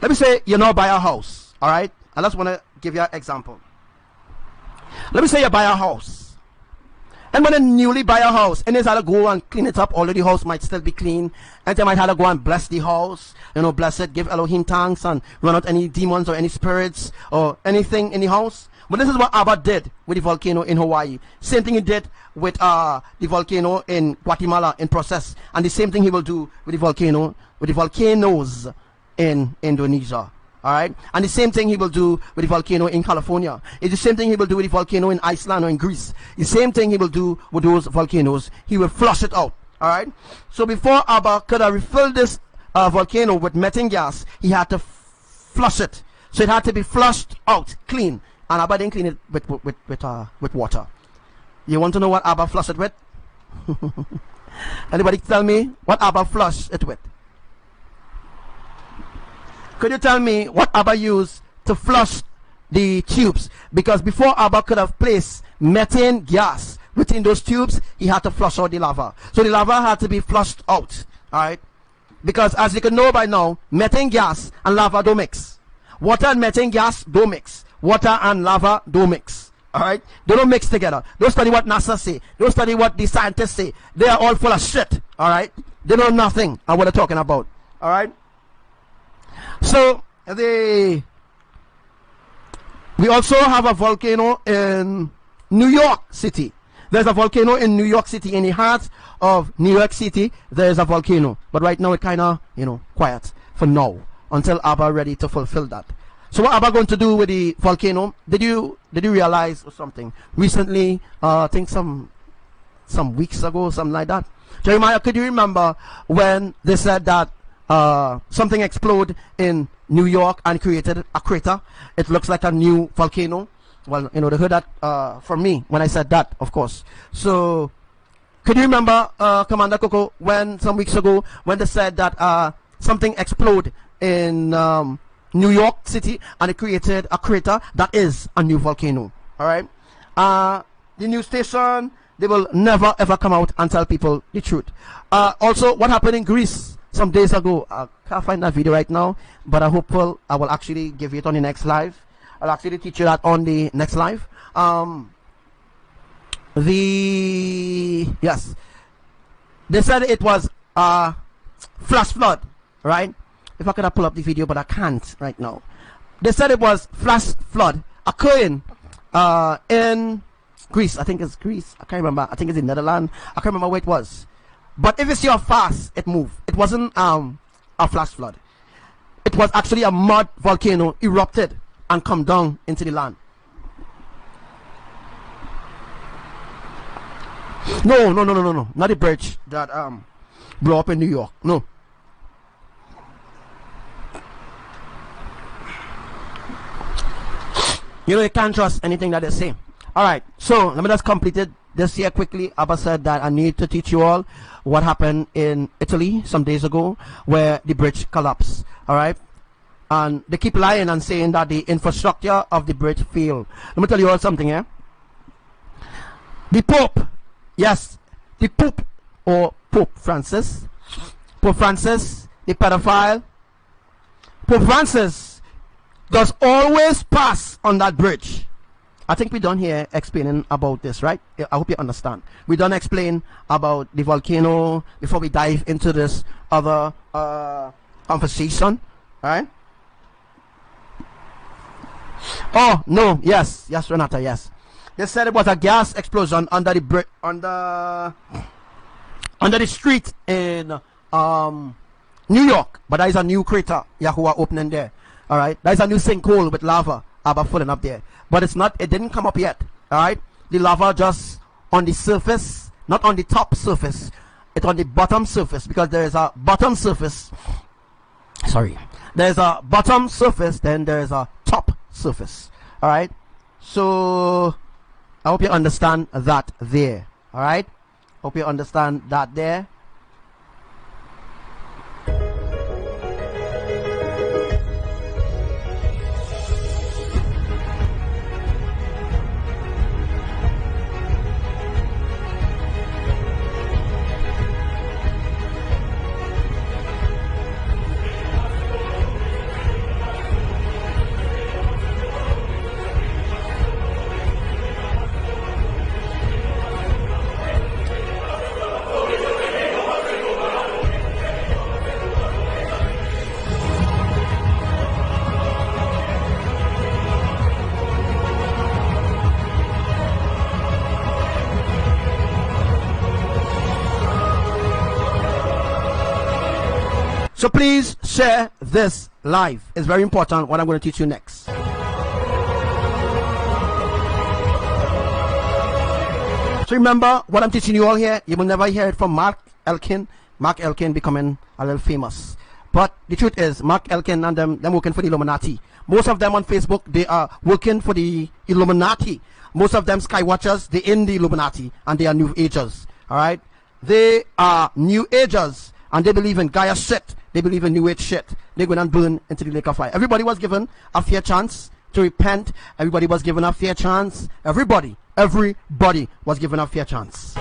Let me say you now buy a house. Alright, I just want to give you an example. Let me say you buy a house, and when you newly buy a house, and there's how to go and clean it up, although the house might still be clean, and they might have to go and bless the house, you know, bless it, give Elohim thanks, and run out any demons or any spirits or anything in the house. But this is what Abba did with the volcano in Hawaii. Same thing he did with the volcano in Guatemala in process, and the same thing he will do with the volcanoes in Indonesia. Alright, and the same thing he will do with the volcano in California. It's the same thing he will do with the volcano in Iceland or in Greece. The same thing he will do with those volcanoes. He will flush it out. Alright, so before Abba could have refilled this volcano with methane gas, he had to flush it. So it had to be flushed out clean, and Abba didn't clean it with water. You want to know what Abba flushed it with? Anybody tell me what Abba flushed it with? Could you tell me what Abba used to flush the tubes? Because before Abba could have placed methane gas within those tubes, he had to flush out the lava. So the lava had to be flushed out. Alright? Because as you can know by now, methane gas and lava don't mix. Water and methane gas don't mix. Water and lava don't mix. Alright? They don't mix together. Don't study what NASA say. Don't study what the scientists say. They are all full of shit. Alright? They know nothing of what they're talking about. Alright? So we also have a volcano in New York City. There's a volcano in New York City. In the heart of New York City, there's a volcano. But right now, it's kind of, quiet for now, until Abba ready to fulfill that. So what Abba going to do with the volcano? Did you realize or something? Recently, I think some weeks ago, something like that. Jeremiah, could you remember when they said that something exploded in New York and created a crater? It looks like a new volcano. Well, they heard that from me when I said that, of course. So, could you remember, Commander Coco, when some weeks ago, when they said that something exploded in New York City and it created a crater? That is a new volcano. Alright? The news station, they will never ever come out and tell people the truth. Also, what happened in Greece some days ago? I can't find that video right now, but I hope I will actually give it on the next live. I'll actually teach you that on the next live. Yes, they said it was flash flood, right? If I could pull up the video, but I can't right now. They said it was flash flood occurring in Greece. I think it's Greece. I can't remember. I think it's in Netherlands. I can't remember where it was. But if you see how fast it moved, it wasn't a flash flood. It was actually a mud volcano erupted and come down into the land. No. Not the bridge that blew up in New York. No. You know, you can't trust anything that they say. Alright, so let me just complete it this here quickly. Abba said that I need to teach you all what happened in Italy some days ago where the bridge collapsed. Alright, and they keep lying and saying that the infrastructure of the bridge failed. Let me tell you all something here. The Pope, yes, the Pope or Pope Francis, the pedophile, Pope Francis does always pass on that bridge. I think we done here explaining about this, right? I hope you understand. We done explain about the volcano before we dive into this other conversation, right? Oh no, yes, Renata, yes. They said it was a gas explosion under the under the street in New York, but that is a new crater Yahuwah opening there. All right, that is a new sinkhole with lava filling up there, but it's not. It didn't come up yet. All right, the lava just on the surface, not on the top surface. It's on the bottom surface because there is a bottom surface. Sorry, there's a bottom surface, then there is a top surface. All right, so I hope you understand that there. All right, hope you understand that there. So please share this live. It's very important what I'm going to teach you next. So remember what I'm teaching you all here. You will never hear it from Mark Elkin. Mark Elkin becoming a little famous. But the truth is, Mark Elkin and them working for the Illuminati. Most of them on Facebook, they are working for the Illuminati. Most of them Skywatchers, they're in the Illuminati and they are New Agers. Alright? They are New Agers and they believe in Gaia shit. They believe in New Age shit. They're going to burn into the lake of fire. Everybody was given a fair chance to repent. Everybody was given a fair chance. Everybody was given a fair chance.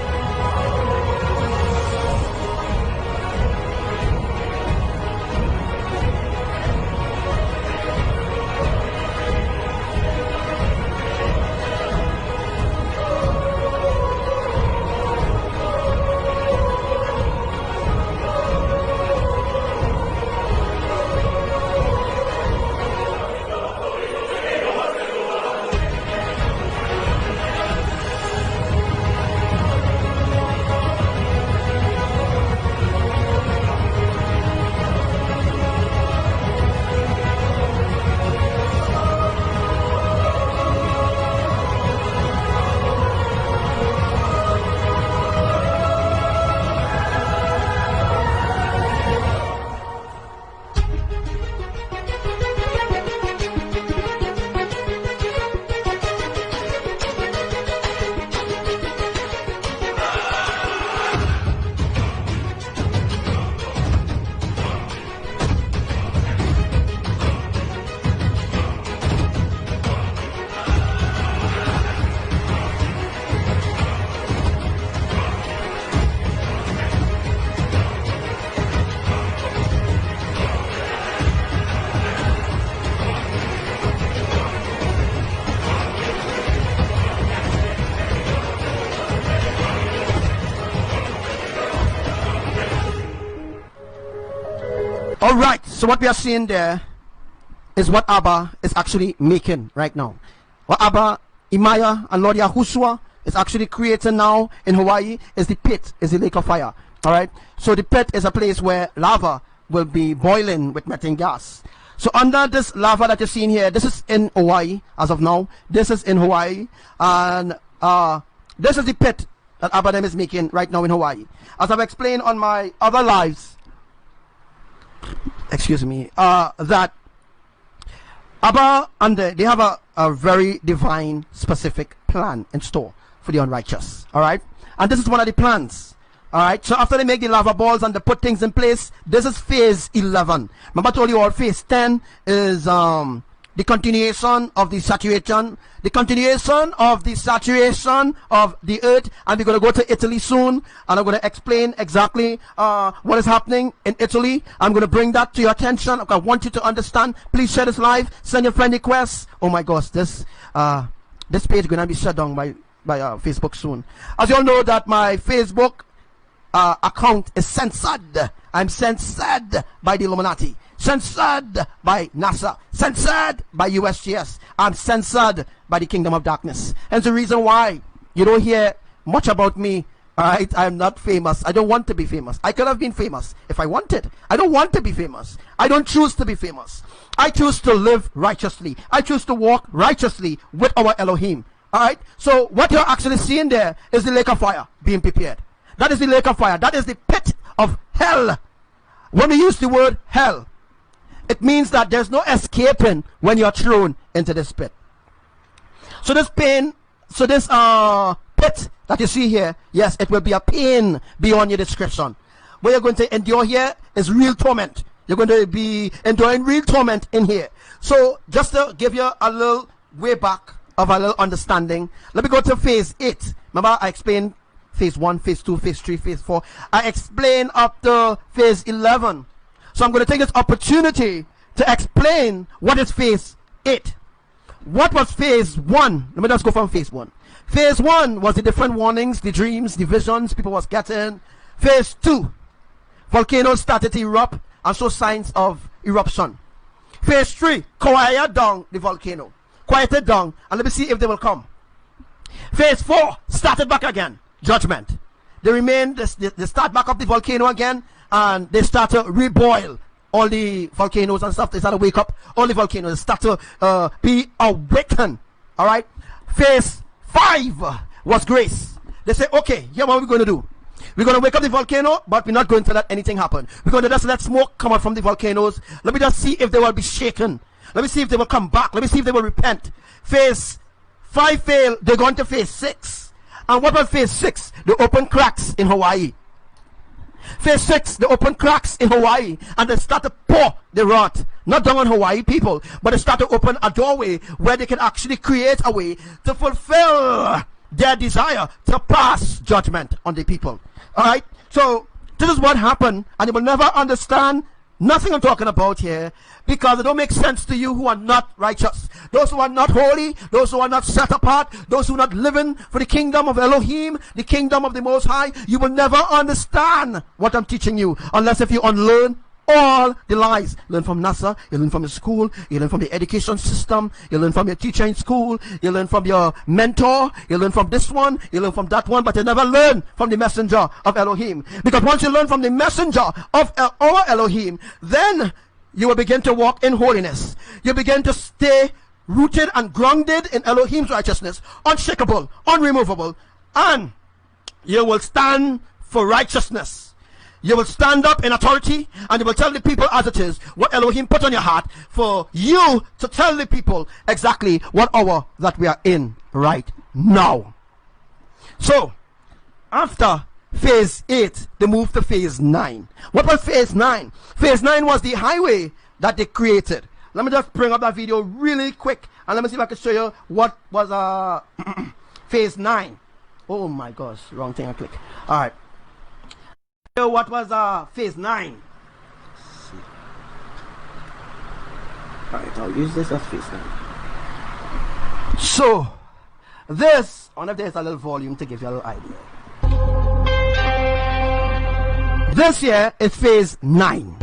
Alright, so what we are seeing there is what Abba is actually making right now. What Abba Imaya and Lord Yahushua is actually creating now in Hawaii is the pit, is the lake of fire. Alright, so the pit is a place where lava will be boiling with methane gas. So under this lava that you're seeing here, this is in Hawaii as of now. This is in Hawaii, and this is the pit that ABBADIEL is making right now in Hawaii. As I've explained on my other lives, excuse me, that Abba and they have a very divine, specific plan in store for the unrighteous. All right, and this is one of the plans. All right, so after they make the lava balls and they put things in place, this is phase 11. Remember I told you all phase 10 is the continuation of the saturation, of the earth, and we're going to go to Italy soon, and I'm going to explain exactly what is happening in Italy. I'm going to bring that to your attention. I want you to understand. Please share this live, send your friend requests. Oh my gosh, this page is going to be shut down by Facebook soon. As you all know that my Facebook account is censored. I'm censored by the Illuminati, censored by NASA, censored by USGS. I'm censored by the kingdom of darkness. And the reason why you don't hear much about me. Alright, I'm not famous. I don't want to be famous. I could have been famous if I wanted. I don't want to be famous. I don't choose to be famous. I choose to live righteously. I choose to walk righteously with our Elohim. Alright, so what you're actually seeing there is the lake of fire being prepared. That is the lake of fire. That is the pit of hell. When we use the word hell, it means that there's no escaping when you're thrown into this pit. So this pain, so this pit that you see here, yes, it will be a pain beyond your description. What you're going to endure here is real torment. You're going to be enduring real torment in here. So just to give you a little way back of a little understanding, let me go to phase 8. Remember I explained phase 1, phase 2, phase 3, phase 4. I explained up to phase 11. So I'm going to take this opportunity to explain what is phase 8. What was phase 1? Let me just go from phase 1. Phase 1 was the different warnings, the dreams, the visions people was getting. Phase 2, volcanoes started to erupt and show signs of eruption. Phase 3, quiet down the volcano. Quieted down, and let me see if they will come. Phase 4 started back again. Judgment. They remain, they start back up the volcano again, and they start to reboil all the volcanoes and stuff. They start to wake up all the volcanoes, start to be awakened. All right. Phase 5 was grace. They say, okay, here what we're going to do. We're going to wake up the volcano, but we're not going to let anything happen. We're going to just let smoke come out from the volcanoes. Let me just see if they will be shaken. Let me see if they will come back. Let me see if they will repent. Phase 5 failed. They're going to phase 6. And what was phase 6? The open cracks in Hawaii. Phase 6, the open cracks in Hawaii. And they start to pour the wrath. Not down on Hawaii people, but they start to open a doorway where they can actually create a way to fulfill their desire to pass judgment on the people. Alright? So, this is what happened. And you will never understand nothing I'm talking about here, because it don't make sense to you who are not righteous, those who are not holy, those who are not set apart, those who are not living for the kingdom of Elohim, the kingdom of the Most High. You will never understand what I'm teaching you unless if you unlearn all the lies. Learn from NASA, you learn from your school, you learn from the education system, you learn from your teacher in school, you learn from your mentor, you learn from this one, you learn from that one, but you never learn from the messenger of Elohim. Because once you learn from the messenger of our Elohim, then you will begin to walk in holiness. You begin to stay rooted and grounded in Elohim's righteousness, unshakable, unremovable, and you will stand for righteousness. You will stand up in authority, and you will tell the people as it is, what Elohim put on your heart, for you to tell the people exactly what hour that we are in right now. So, after phase 8, they moved to phase 9. What was phase 9? Phase 9 was the highway that they created. Let me just bring up that video really quick, and let me see if I can show you what was phase 9. Oh my gosh, wrong thing I click. Alright. What was phase 9? Alright, I'll use this as phase 9. So, this, I wonder if there's a little volume to give you a little idea. This here is phase 9.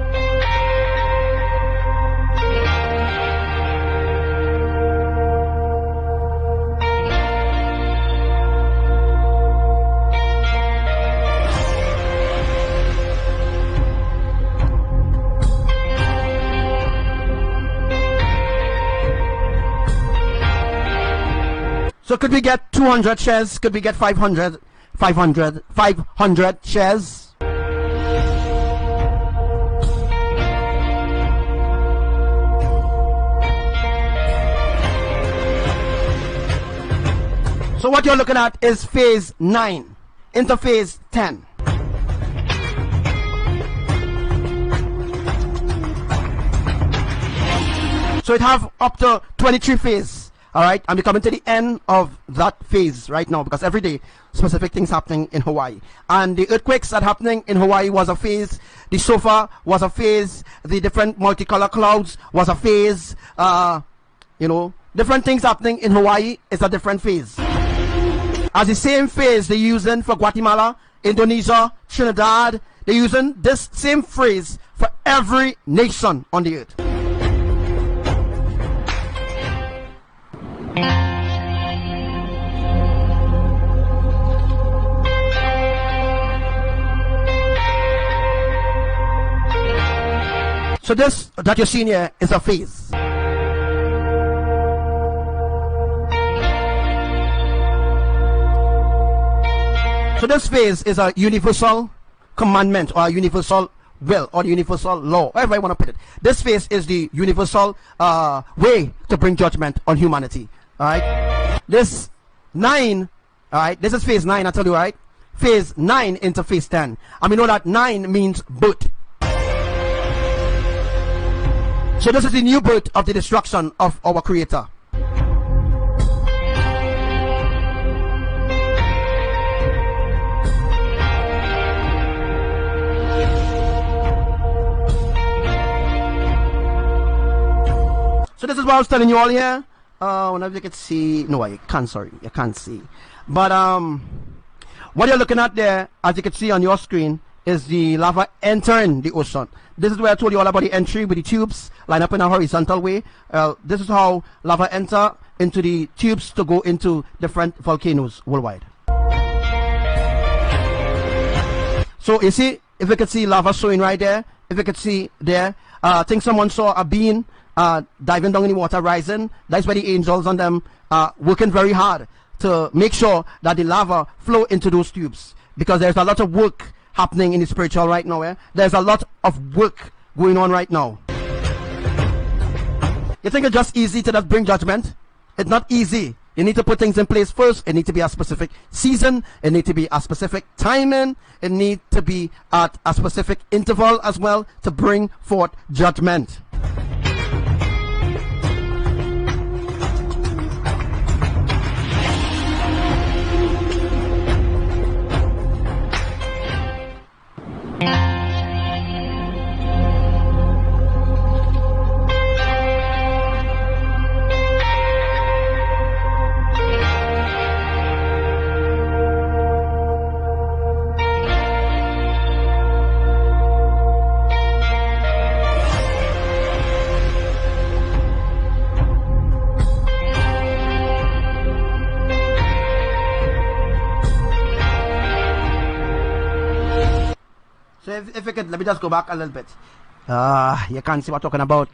So could we get 200 shares? Could we get 500 shares? So what you're looking at is phase 9 into phase 10. So it have up to 23 phases. Alright, and we're coming to the end of that phase right now, because every day specific things happening in Hawaii. And the earthquakes that happening in Hawaii was a phase, the sofa was a phase, the different multicolor clouds was a phase, you know, different things happening in Hawaii is a different phase. As the same phase they're using for Guatemala, Indonesia, Trinidad, they're using this same phrase for every nation on the earth. So this that you're seeing here is a phase. So this phase is a universal commandment or a universal will or the universal law, however you want to put it. This phase is the universal way to bring judgment on humanity. Alright. This 9, alright, this is phase 9, I tell you, right? Phase 9 into phase 10. And we know that 9 means birth. So this is the new birth of the destruction of our Creator. So this is what I was telling you all here. Whenever you can see, no, you can't. Sorry, you can't see. But what you're looking at there, as you can see on your screen, is the lava entering the ocean. This is where I told you all about the entry with the tubes line up in a horizontal way. This is how lava enter into the tubes to go into different volcanoes worldwide. So you see, if you could see lava showing right there, if you could see there, I think someone saw a being diving down in the water, rising. That's where the angels on them working very hard to make sure that the lava flow into those tubes, because there's a lot of work happening in the spiritual right now. There's a lot of work going on right now. You think it's just easy to just bring judgment? It's not easy. You need to put things in place first. It needs to be a specific season. It needs to be a specific timing. It needs to be at a specific interval as well to bring forth judgment. So if you could, let me just go back a little bit. You can't see what I'm talking about.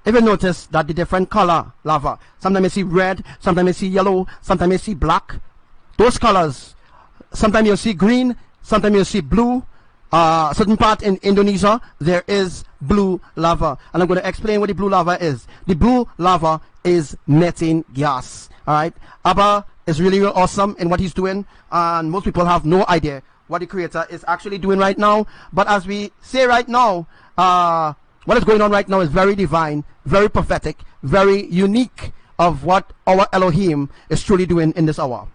If you notice that the different color lava, sometimes you see red, sometimes you see yellow, sometimes you see black. Those colors, sometimes you see green, sometimes you see blue. Certain part in Indonesia, there is blue lava. And I'm going to explain what the blue lava is. The blue lava is methane gas. Alright. Abba is really, really awesome in what he's doing. And most people have no idea what the Creator is actually doing right now. But as we say right now, what is going on right now is very divine, very prophetic, very unique of what our Elohim is truly doing in this hour.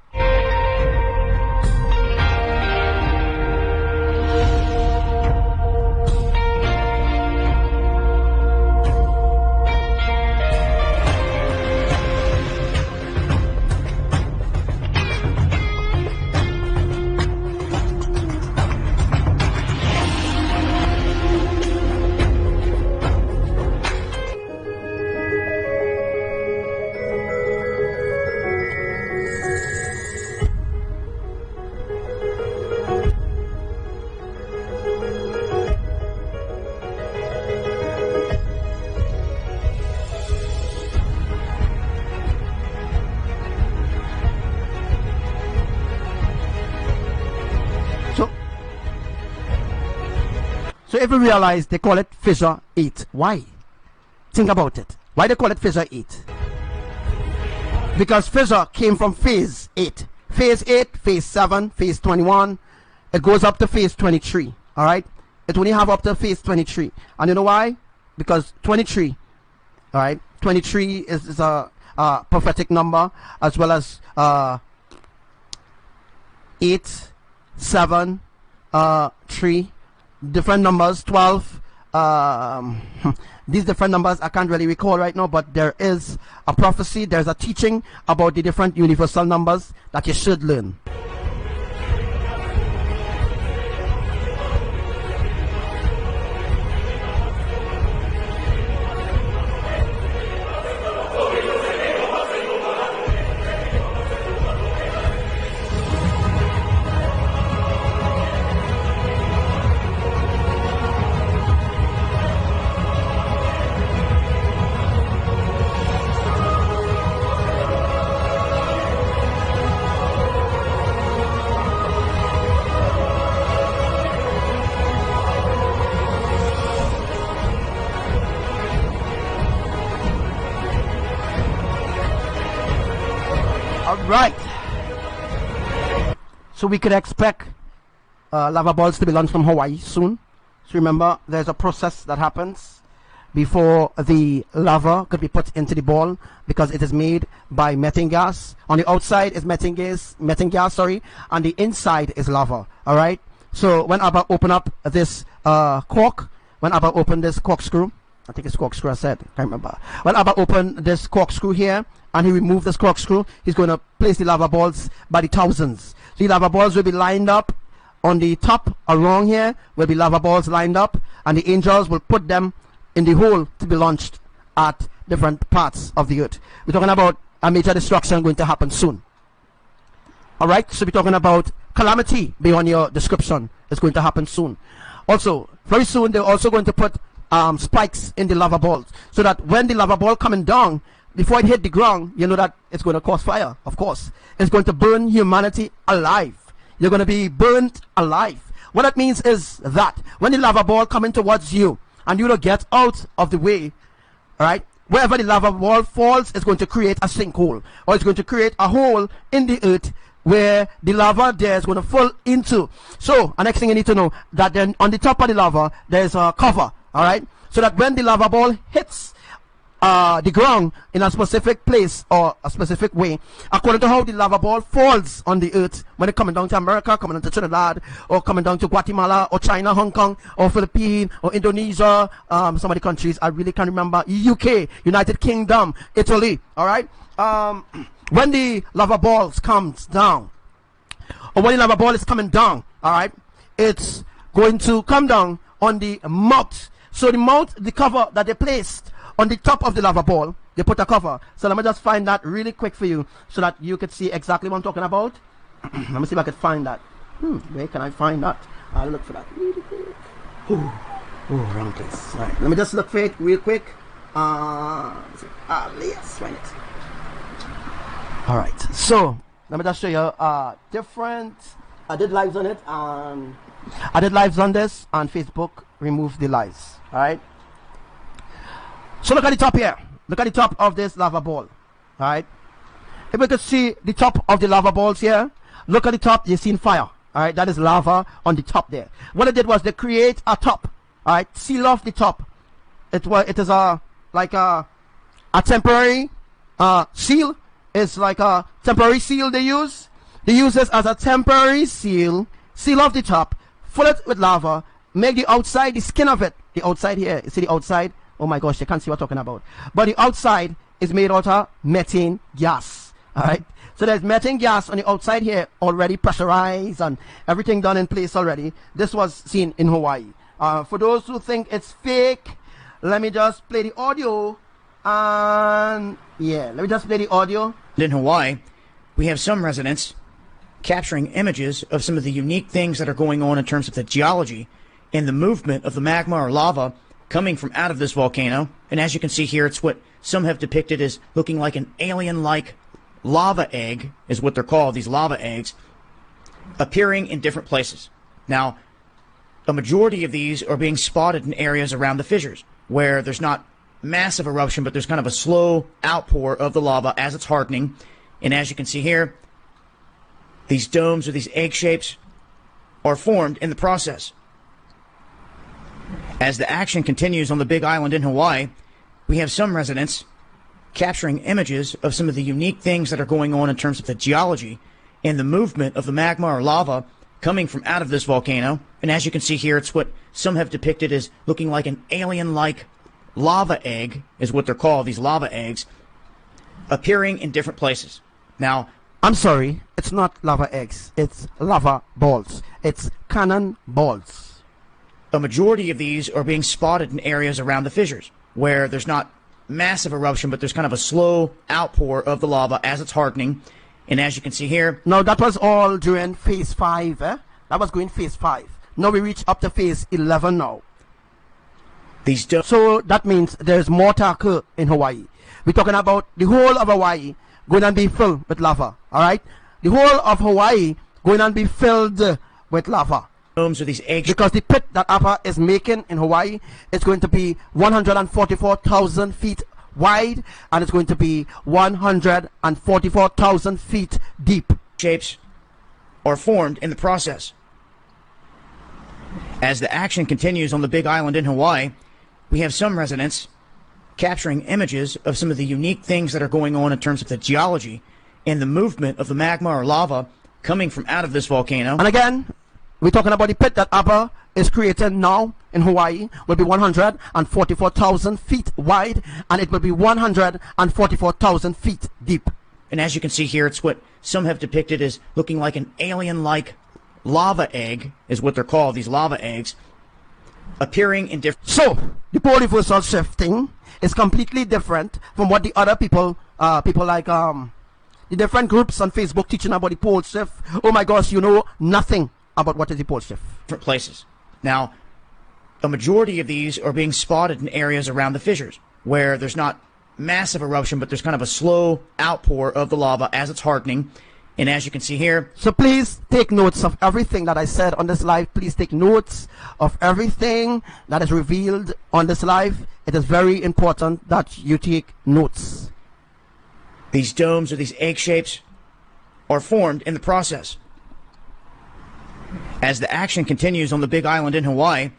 So if you realize they call it fissure 8, why? Think about it. Why they call it fissure 8? Because fissure came from phase 8. Phase 8, phase 7, phase 21. It goes up to phase 23. Alright? It only have up to phase 23. And you know why? Because 23, alright? 23 is a prophetic number, as well as 8, 7, 3, different numbers, 12. These different numbers I can't really recall right now, but there is a prophecy, there's a teaching about the different universal numbers that you should learn. Right. So we could expect lava balls to be launched from Hawaii soon. So remember, there's a process that happens before the lava could be put into the ball, because it is made by methane gas. On the outside is methane gas, and the inside is lava. All right. So when Abba open up this cork, when Abba open this corkscrew, I think it's corkscrew I said, can't remember. When Abba open this corkscrew here, and he removed this corkscrew, he's going to place the lava balls by the thousands. The lava balls will be lined up on the top along here, will be lava balls lined up, and the angels will put them in the hole to be launched at different parts of the earth. We're talking about a major destruction going to happen soon. Alright, so we're talking about calamity beyond your description is going to happen soon. Also, very soon they're also going to put spikes in the lava balls, so that when the lava ball coming down, before it hit the ground, you know that it's going to cause fire, of course. It's going to burn humanity alive. You're going to be burnt alive. What that means is that when the lava ball coming towards you, and you don't get out of the way, right? Wherever the lava ball falls, it's going to create a sinkhole, or it's going to create a hole in the earth where the lava there is going to fall into. So, the next thing you need to know, that then on the top of the lava, there's a cover, all right? So that when the lava ball hits the ground in a specific place or a specific way, according to how the lava ball falls on the earth, when it's coming down to America, coming down to Trinidad, or coming down to Guatemala, or China, Hong Kong, or Philippines, or Indonesia, some of the countries I really can't remember, UK, United Kingdom, Italy, alright? When the lava balls comes down, or when the lava ball is coming down, alright, it's going to come down on the mouth. So the mouth, the cover that they placed on the top of the lava ball, they put a cover. So let me just find that really quick for you, so that you could see exactly what I'm talking about. Let me see if I can find that. Where can I find that? I'll look for that really quick. Wrong place. All right, let me just look for it real quick. Let's find it. All right, so let me just show you different. I did lives on it, and I did lives on this, and Facebook removed the lives. All right. So look at the top here. Look at the top of this lava ball. Alright. If we could see the top of the lava balls here, look at the top, you've seen fire. Alright, that is lava on the top there. What they did was they create a top. Alright, seal off the top. It is like a temporary seal. It's like a temporary seal they use. They use this as a temporary seal. Seal off the top, fill it with lava, make the outside, the skin of it, the outside here, you see the outside? Oh my gosh, you can't see what I'm talking about. But the outside is made out of methane gas. Alright? So there's methane gas on the outside here, already pressurized and everything done in place already. This was seen in Hawaii. For those who think it's fake, let me just play the audio. And yeah, let me just play the audio. In Hawaii, we have some residents capturing images of some of the unique things that are going on in terms of the geology and the movement of the magma or lava coming from out of this volcano. And as you can see here, it's what some have depicted as looking like an alien-like lava egg, is what they're called, these lava eggs, appearing in different places. Now, a majority of these are being spotted in areas around the fissures, where there's not massive eruption, but there's kind of a slow outpour of the lava as it's hardening. And as you can see here, these domes or these egg shapes are formed in the process. As the action continues on the Big Island in Hawaii, we have some residents capturing images of some of the unique things that are going on in terms of the geology and the movement of the magma or lava coming from out of this volcano. And as you can see here, it's what some have depicted as looking like an alien-like lava egg, is what they're called, these lava eggs, appearing in different places. Now, I'm sorry, it's not lava eggs, it's lava balls. It's cannon balls. A majority of these are being spotted in areas around the fissures, where there's not massive eruption, but there's kind of a slow outpour of the lava as it's hardening. And as you can see here... Now, that was all during phase 5, eh? That was going phase 5. Now we reach up to phase 11 now. So that means there's more to occur in Hawaii. We're talking about the whole of Hawaii going to be filled with lava, all right? The whole of Hawaii going to be filled with lava. Domes or these eggs. Because the pit that ABBA is making in Hawaii is going to be 144,000 feet wide, and it's going to be 144,000 feet deep. Shapes are formed in the process. As the action continues on the Big Island in Hawaii, we have some residents capturing images of some of the unique things that are going on in terms of the geology and the movement of the magma or lava coming from out of this volcano. And again, we're talking about the pit that ABBA is creating now in Hawaii. Will be 144,000 feet wide, and it will be 144,000 feet deep. And as you can see here, it's what some have depicted as looking like an alien-like lava egg, is what they're called, these lava eggs, appearing in different... So, the pole reversal shifting is completely different from what the other people like the different groups on Facebook teaching about the pole shift. Oh my gosh, you know nothing about what is the pole shift. Different places. Now, a majority of these are being spotted in areas around the fissures, where there's not massive eruption, but there's kind of a slow outpour of the lava as it's hardening. And as you can see here... So please take notes of everything that I said on this live. Please take notes of everything that is revealed on this live. It is very important that you take notes. These domes or these egg shapes are formed in the process. As the action continues on the Big Island in Hawaii,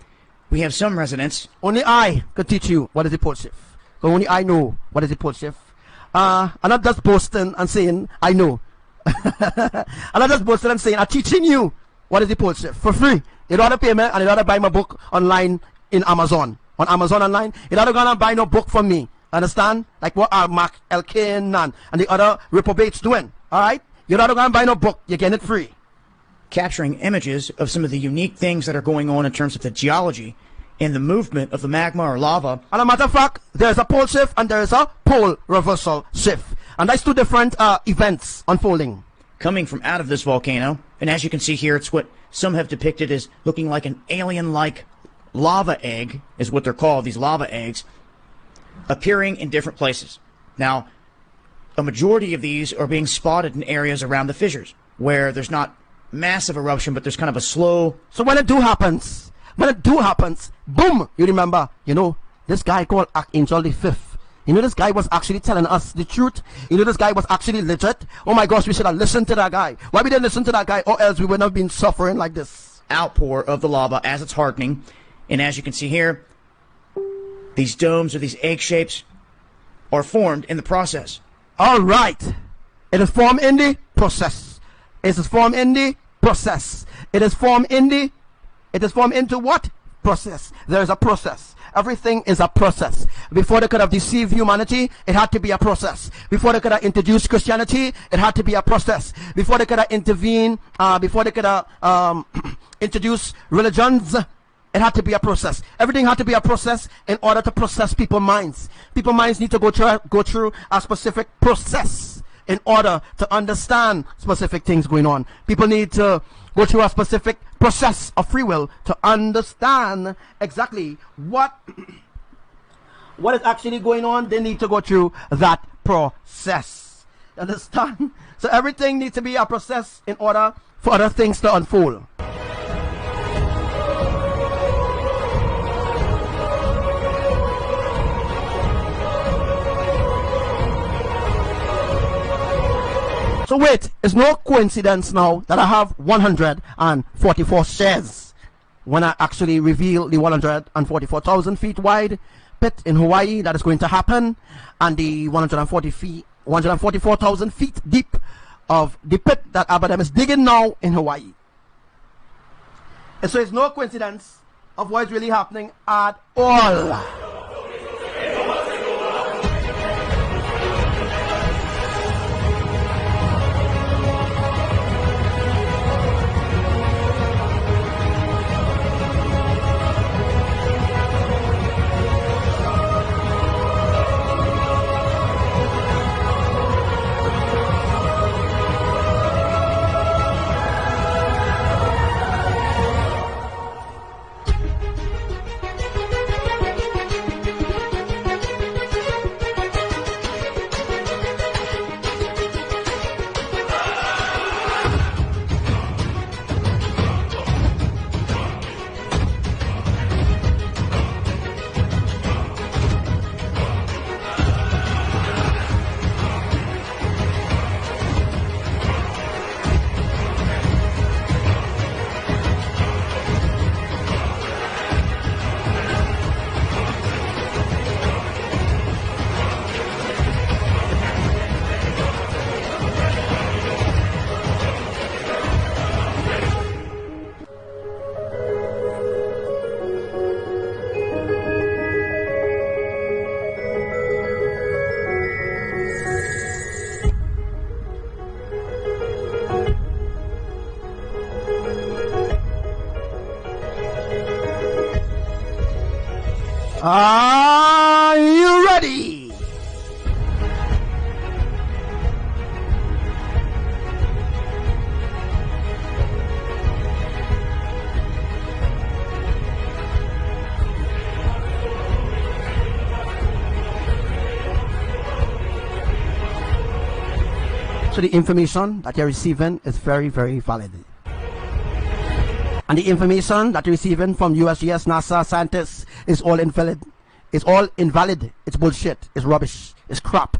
we have some residents... Only I could teach you what is the pole shift. So only I know what is the pole shift. I'm not just boasting and saying I know. I'm not just boasting and saying I'm teaching you what is the pole shift for free. You don't have to pay me, and you don't have to buy my book online in Amazon. On Amazon online, you don't have to go and buy no book from me. Understand? Like what Mark Elkin and the other reprobates doing. Alright? You don't have to go and buy no book. You're getting it free. Capturing images of some of the unique things that are going on in terms of the geology and the movement of the magma or lava. And a matter of fact, there's a pole shift and there's a pole reversal shift. And that's two different events unfolding. Coming from out of this volcano. And as you can see here, it's what some have depicted as looking like an alien-like lava egg, is what they're called, these lava eggs, appearing in different places. Now, a majority of these are being spotted in areas around the fissures, where there's not massive eruption, but there's kind of a slow... So when it happens, boom, you remember, you know, this guy called Archangel the Fifth. You know, this guy was actually telling us the truth. You know, this guy was actually legit. Oh my gosh, we should have listened to that guy. Why we didn't listen to that guy, or else we would not have been suffering like this. Outpour of the lava as it's hardening. And as you can see here, these domes or these egg shapes are formed in the process. All right. It is formed in the process. It is formed in the process. It is formed in the... It is formed into what? Process. There is a process. Everything is a process. Before they could have deceived humanity, it had to be a process. Before they could have introduced Christianity, it had to be a process. Before they could have intervened, before they could have introduced religions, it had to be a process. Everything had to be a process in order to process people's minds. People's minds need to go through a specific process in order to understand specific things going on. People need to go through a specific process of free will to understand exactly what is actually going on. They need to go through that process. Understand? So everything needs to be a process in order for other things to unfold. So wait, it's no coincidence now that I have 144 shares when I actually reveal the 144,000 feet wide pit in Hawaii that is going to happen, and the 144,000 feet deep of the pit that ABBADIEL is digging now in Hawaii. And so it's no coincidence of what is really happening at all. Are you ready? So the information that you're receiving is very, very valid. And the information that you're receiving from USGS, NASA, scientists is all invalid. It's all invalid. It's bullshit. It's rubbish. It's crap.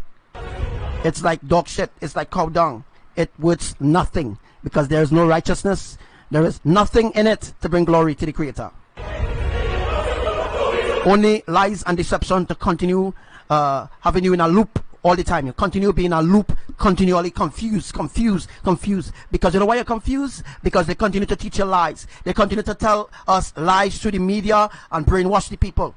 It's like dog shit. It's like cow dung. It worth nothing because there is no righteousness. There is nothing in it to bring glory to the Creator. Only lies and deception to continue having you in a loop all the time. You continue being a loop, continually confused. Because you know why you're confused? Because they continue to teach you lies. They continue to tell us lies through the media and brainwash the people.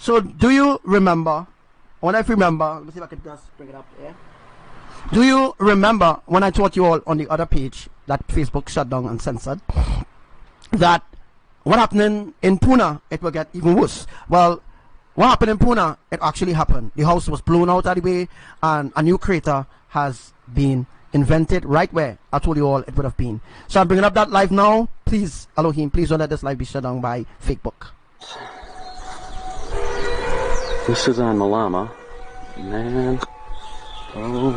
So do you remember, let me see if I can just bring it up here. Do you remember when I taught you all on the other page that Facebook shut down and censored, that what happened in Pune, it will get even worse? Well, what happened in Pune, it actually happened. The house was blown out of the way and a new crater has been invented right where I told you all it would have been. So I'm bringing up that live now. Please, Elohim, please don't let this live be shut down by Facebook. This is on Malama. Man. Oh,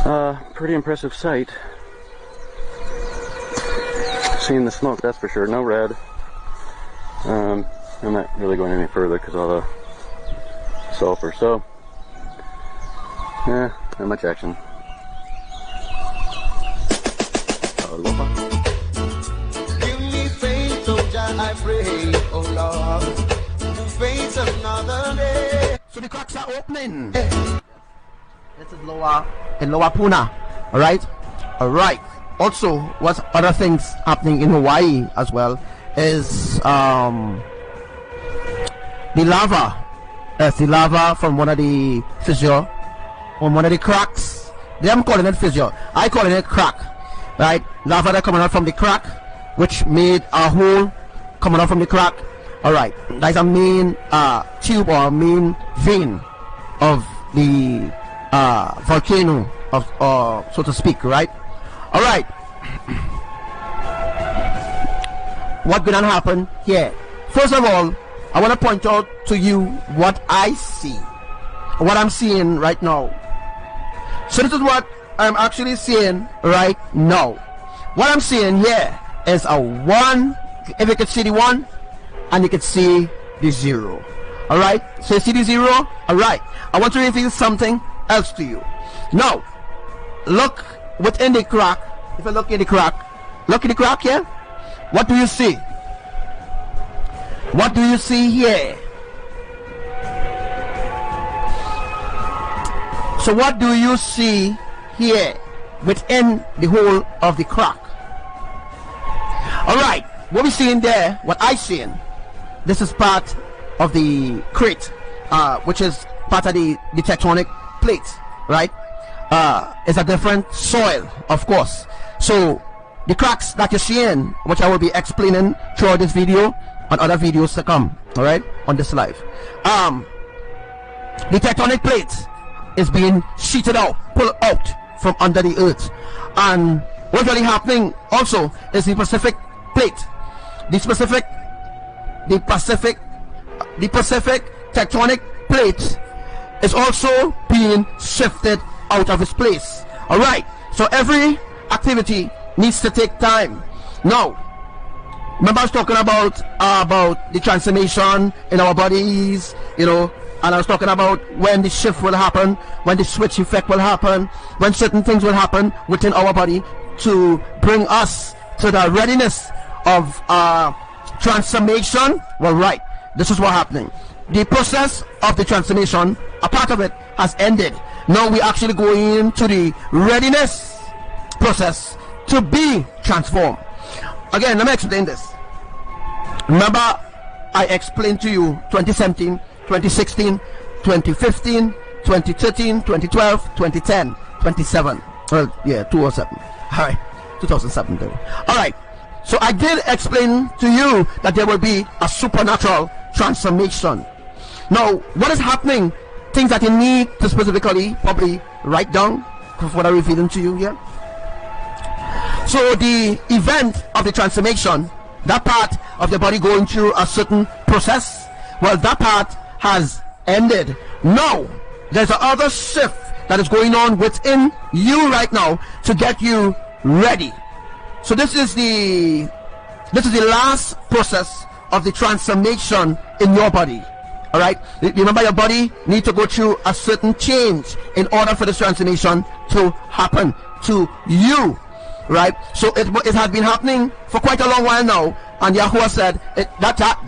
man. Pretty impressive sight. Seeing the smoke, that's for sure. No red. I'm not really going any further because of the sulfur. So, yeah, not much action. Give me faith, oh Jah, I pray, oh Lord, to face another day. So the cracks are opening. This is in Lower Pune. Alright. Also, what's other things happening in Hawaii as well is the lava. Yes, the lava from one of the fissure, from one of the cracks. They am calling it fissure. I calling it crack. Right, lava that coming out from the crack, which made a hole coming out from the crack. All right, that's a main tube or a main vein of the volcano, of so to speak, right? All right. What gonna happen here? First of all, I want to point out to you what I see, what I'm seeing right now. So this is what I'm actually seeing right now. What I'm seeing here is a 1. If you could see the 1, and you could see the 0. All right. So you see the 0. All right. I want to reveal something else to you. Now, look within the crack. If you look in the crack, look in the crack here. What do you see? What do you see here? So what do you see here within the hole of the crack? All right, what we seeing there, what I seeing, this is part of the crate, which is part of the tectonic plate, right? It's a different soil, of course. So the cracks that you're seeing, which I will be explaining throughout this video and other videos to come, all right, on this live. The tectonic plate is being sheeted out, pulled out from under the earth, and what's really happening also is the Pacific plate, the Pacific tectonic plate is also being shifted out of its place. All right, so every activity needs to take time. Now, remember I was talking about the transformation in our bodies, you know, and I was talking about when the shift will happen, when the switch effect will happen, when certain things will happen within our body to bring us to the readiness of transformation. Well, right, this is what's happening. The process of the transformation, a part of it has ended. Now we actually go into the readiness process to be transformed. Again, let me explain this. Remember, I explained to you 2017, 2016, 2015, 2013, 2012, 2010, 2007. Well, yeah, 2007. All right, 2007. All right. So I did explain to you that there will be a supernatural transformation. Now, what is happening? Things that you need to specifically probably write down for what I'm revealing to you here. So the event of the transformation, that part of the body going through a certain process, well, that part has ended. Now there's another shift that is going on within you right now to get you ready. So this is the last process of the transformation in your body. All right, remember, your body needs to go through a certain change in order for this transformation to happen to you, right? So it has been happening for quite a long while now, and Yahuwah said that part,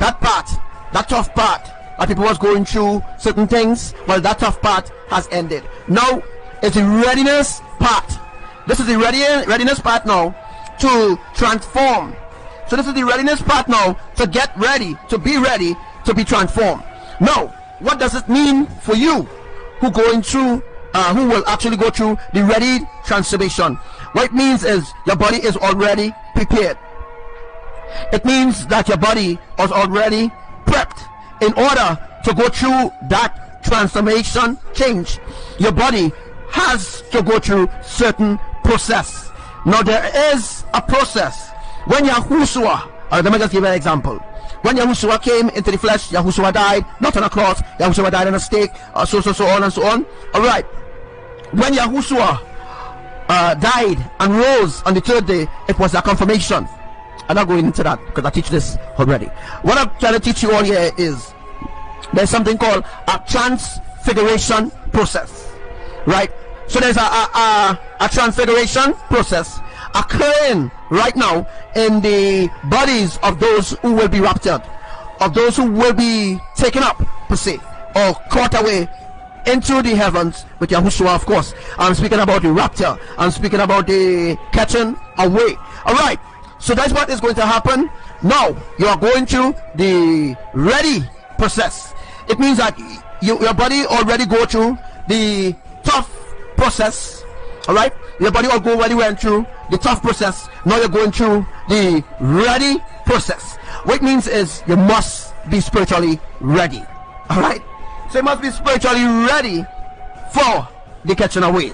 that tough part, that people was going through certain things, well, that tough part has ended. Now it's the readiness part. This is the readiness part now to transform. So this is the readiness part now to get ready, to be transformed. Now, what does it mean for you who will actually go through the ready transformation? What it means is your body is already prepared. It means that your body is already prepped in order to go through that transformation change. Your body has to go through certain process. Now there is a process. When Yahushua, let me just give you an example. When Yahushua came into the flesh, Yahushua died, not on a cross, Yahushua died on a stake, so on and so on. Alright. When Yahushua died and rose on the third day, it was a confirmation. I'm not going into that because I teach this already. What I'm trying to teach you all here is there's something called a transfiguration process. Right? So there's a transfiguration process occurring right now in the bodies of those who will be raptured, of those who will be taken up, per se, or caught away into the heavens with Yahushua, of course. I'm speaking about the rapture. I'm speaking about the catching away. Alright, so that's what is going to happen. Now, you are going through the ready process. It means that your body already go through the tough process. Alright, your body already went through the tough process. Now you're going through the ready process. What it means is you must be spiritually ready. Alright, So you must be spiritually ready for the catching away.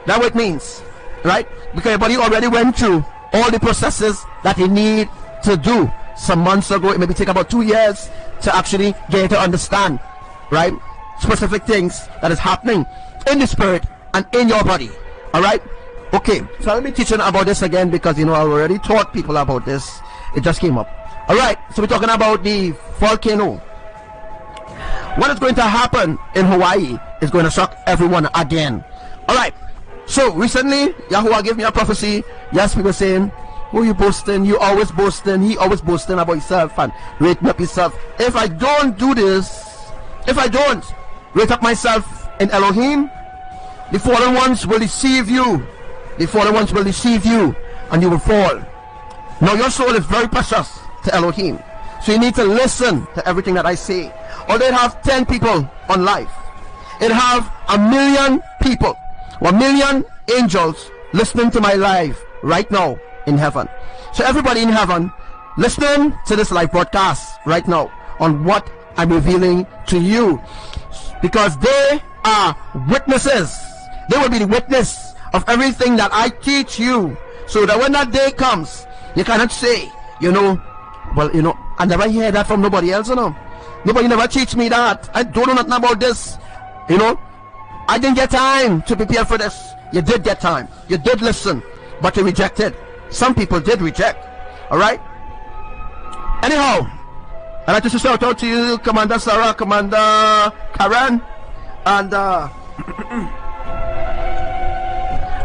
That's what it means, right? Because your body already went through all the processes that you need to do. Some months ago, it maybe take about 2 years to actually get to understand, right, specific things that is happening in the spirit and in your body. All right, okay, so I'll be teaching about this again because I already taught people about this. It just came up. All right, so we're talking about the volcano. What is going to happen in Hawaii is going to shock everyone again. All right, so recently Yahuwah gave me a prophecy. Yes, people saying, who you boasting? You always boasting. He always boasting about himself and rating up himself. If I don't do this, if I don't rate up myself in Elohim, the fallen ones will deceive you. The fallen ones will deceive you and you will fall. Now your soul is very precious to Elohim, so you need to listen to everything that I say. Although it have 10 people on life, it have 1 million people, 1 million angels listening to my live right now in heaven. So everybody in heaven listening to this live broadcast right now on what I'm revealing to you, because they are witnesses. They will be the witness of everything that I teach you, so that when that day comes, you cannot say, well, I never hear that from nobody else, Nobody never teach me that. I don't know nothing about this. I didn't get time to prepare for this. You did get time. You did listen, but you rejected. Some people did reject. All right. Anyhow, I'd like to shout out to you, Commander Sarah, Commander Karen, and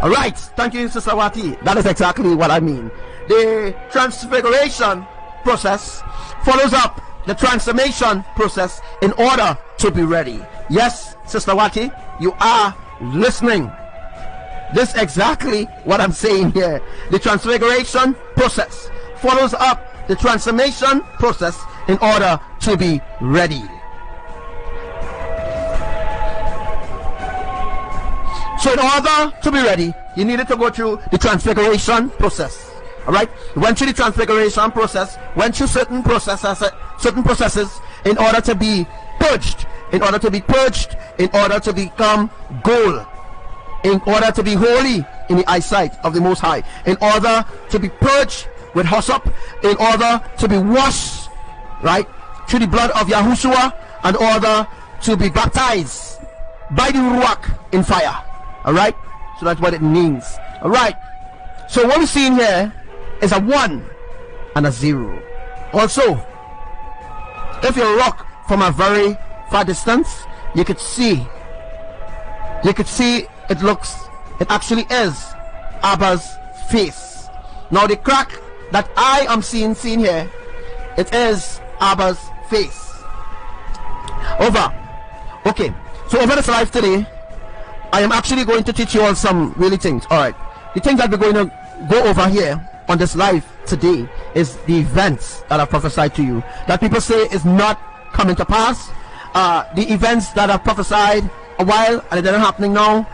all right. Thank you, Sister Wati. That is exactly what I mean. The transfiguration process follows up the transformation process in order to be ready. Yes, Sister Wati, you are listening. This is exactly what I'm saying here. The transfiguration process follows up the transformation process in order to be ready. So in order to be ready, you needed to go through the transfiguration process. All right, went through the transfiguration process, went through certain processes in order to be purged, in order to become gold, in order to be holy in the eyesight of the Most High, in order to be purged with hyssop, in order to be washed, right, through the blood of Yahushua, in order to be baptized by the Ruach in fire. All right, so that's what it means. All right, so what we're seeing here is a 1 and a 0. Also, if you look from a very far distance, you could see it actually is Abba's face. Now the crack that I am seeing here, it is Abba's face. Over. Okay, so over this live today, I am actually going to teach you all some really things. All right, the things that we're going to go over here on this live today is the events that are prophesied to you that people say is not coming to pass. The events that are prophesied a while and they're not happening now.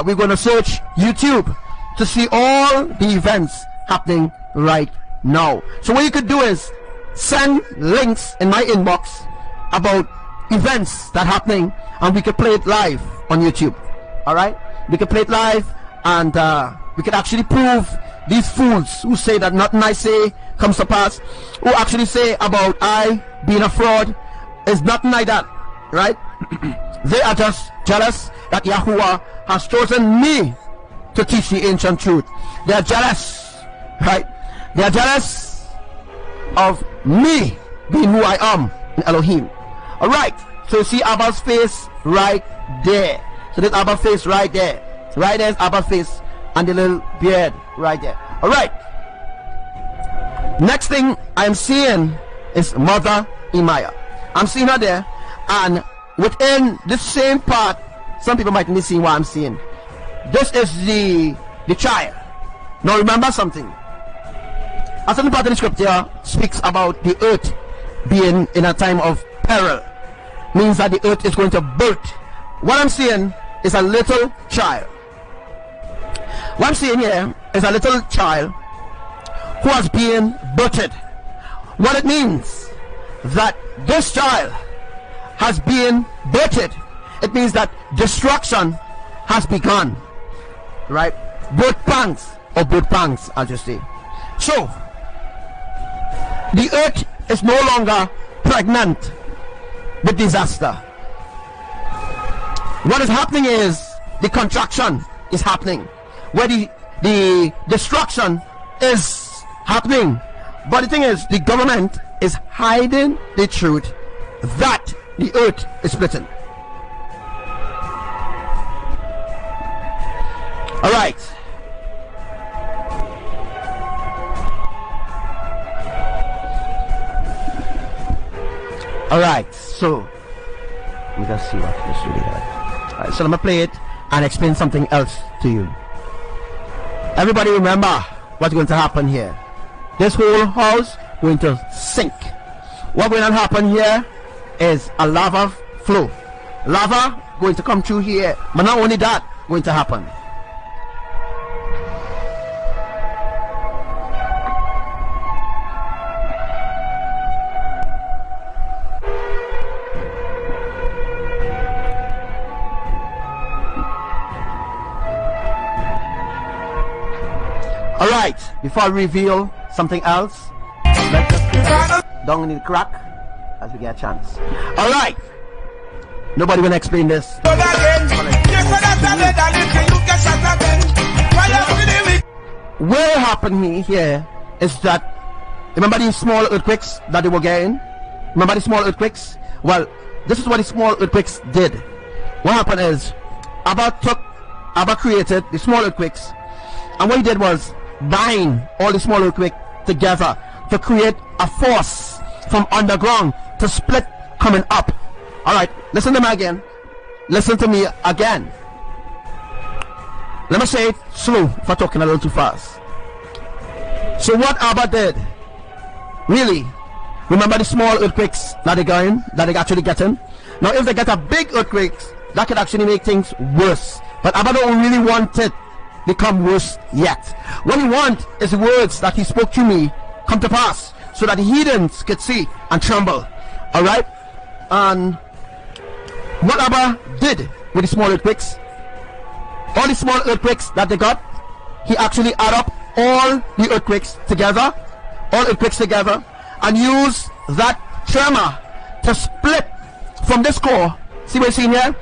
We're going to search YouTube to see all the events happening right now. So what you could do is send links in my inbox about events that are happening, and we could play it live on YouTube. All right, we could play it live, and we could actually prove these fools who say that nothing I say comes to pass, who actually say about I being a fraud, is nothing like that, right? They are just jealous that Yahuwah has chosen me to teach the ancient truth. They are jealous, right? They are jealous of me being who I am in Elohim. All right, so you see Abba's face right there. So there's Abba's face right there. Right there is Abba's face and the little beard right there. All right, next thing I'm seeing is Mother Imaya. I'm seeing her there, and within this same part, some people might be seeing what I'm seeing. This is the child. Now remember something. A certain part of the scripture speaks about the earth being in a time of peril, means that the earth is going to burst. What I'm seeing is a little child. What I'm seeing here is a little child who has been birthed. What it means that this child has been birthed, it means that destruction has begun, right? Both pangs, or both pangs, I'll just say. So the earth is no longer pregnant with disaster. What is happening is the contraction is happening, where the destruction is happening. But the thing is, the government is hiding the truth that the earth is splitting. All right. All right. So let me just see what this really had. All right, so I'm gonna play it and explain something else to you. Everybody remember what's going to happen here. This whole house going to sink. What's going to happen here is a lava flow. Lava going to come through here, but not only that going to happen. Alright, before I reveal something else, let's just put that down in the crack as we get a chance. Alright, nobody will explain this. What happened here is that, remember these small earthquakes that they were getting? Remember the small earthquakes? Well, this is what the small earthquakes did. What happened is, Abba created the small earthquakes, and what he did was bind all the small earthquakes together to create a force from underground to split coming up. Alright, listen to me again. Listen to me again. Let me say it slow if I'm talking a little too fast. So what Abba did, really, remember the small earthquakes that they actually getting? Now if they get a big earthquake, that could actually make things worse. But Abba don't really want it become worse yet. What he wants is the words that he spoke to me come to pass, so that the heathens could see and tremble. Alright? And what Abba did with the small earthquakes, all the small earthquakes that they got, he actually add up all the earthquakes together, and use that tremor to split from this core. See what you see here?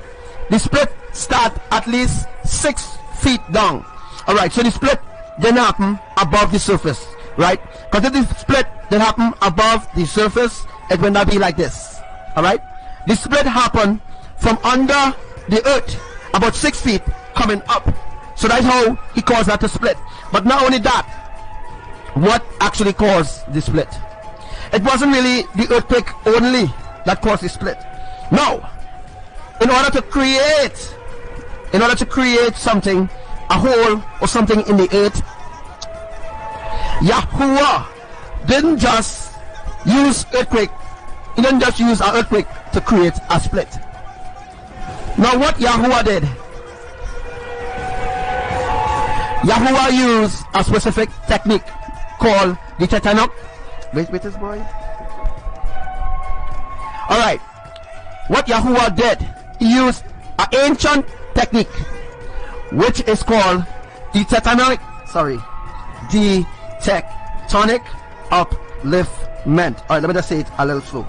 The split start at least 6 feet down. Alright, so the split didn't happen above the surface, right? Because if the split didn't happen above the surface, it will not be like this. Alright? The split happened from under the earth, about 6 feet coming up. So that's how he caused that to split. But not only that, what actually caused the split? It wasn't really the earthquake only that caused the split. No. In order to create something, a hole or something in the earth, Yahuwah didn't just use earthquake. He didn't just use an earthquake to create a split. Now what Yahuwah did, Yahuwah used a specific technique called the tectonic. Wait this boy. Alright, what Yahuwah did, he used an ancient technique which is called the tectonic upliftment. Alright, let me just say it a little slow.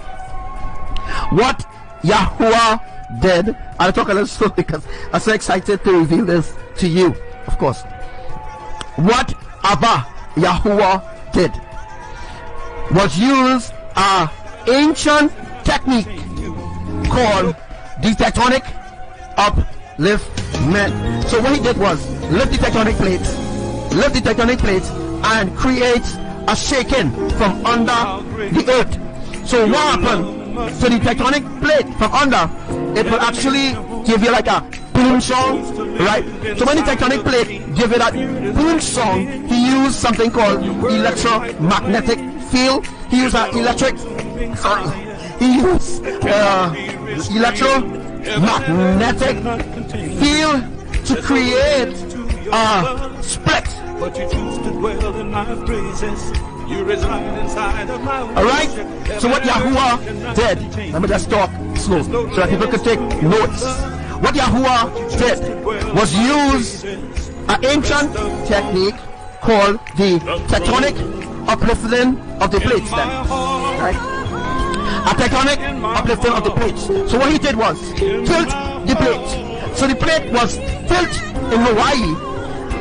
What Yahuwah did, I'll talk a little slow because I'm so excited to reveal this to you, of course. What Abba Yahuwah did was use an ancient technique called the tectonic upliftment. So what he did was lift the tectonic plates and create a shaking from under the earth. So what happened to the tectonic plate from under? It will actually give you like a boom song, right? So when the tectonic plate give it that boom song, he used something called electromagnetic field. He used an electromagnetic field to create a split. But you choose to dwell in my praises. You reside inside of my. Alright, so what Yahuwah did, let me just talk slow so that people could take notes. What Yahuwah did was use an ancient technique called the tectonic uplifting of the plates then, right? A tectonic uplifting of the plates. So what he did was tilt the plate. So the plate was tilt in Hawaii,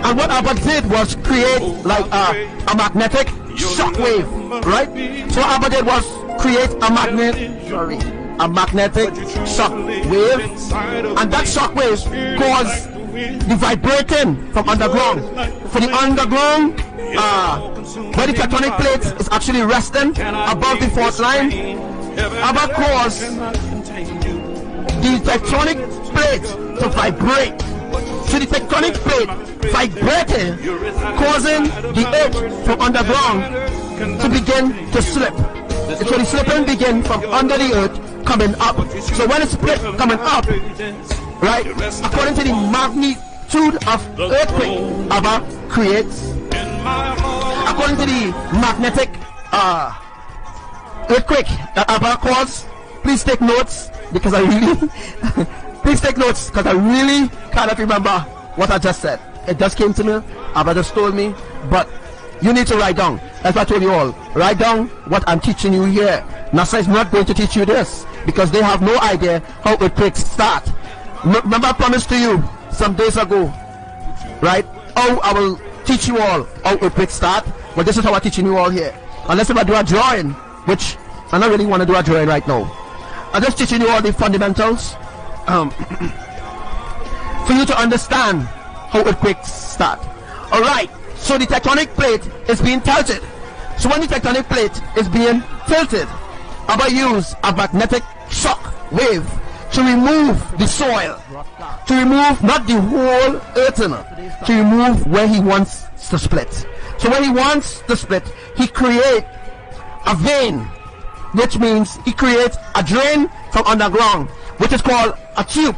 and what Abba did was create like a magnetic shock wave, right? So what Abba did was create a magnetic shock wave, and that shock wave caused the vibrating from underground. For the underground, where the tectonic plate is actually resting above the fault line, Abba caused the tectonic plate to vibrate. So the tectonic plate vibrating, causing the earth from underground to begin to slip. So the slipping begin from under the earth coming up. So when it's split coming up, right, according to the magnitude of earthquake Abba creates, according to the magnetic earthquake that Abba caused, please take notes because I really please take notes because I really cannot remember what I just said. It just came to me, Abba just told me, but you need to write down. That's what I told you all. Write down what I'm teaching you here. NASA is not going to teach you this because they have no idea how earthquakes start. Remember I promised to you some days ago, right? Oh, I will teach you all how earthquakes start. Well, this is how I'm teaching you all here. Unless if I do a drawing, which I don't really want to do a drawing right now. I'm just teaching you all the fundamentals for you to understand how earthquakes start. Alright, so the tectonic plate is being tilted. So when the tectonic plate is being tilted, Abba use a magnetic shock wave to remove the soil, to remove not the whole earth, to remove where he wants to split. So when he wants to split, he creates a vein, which means he creates a drain from underground, which is called a tube.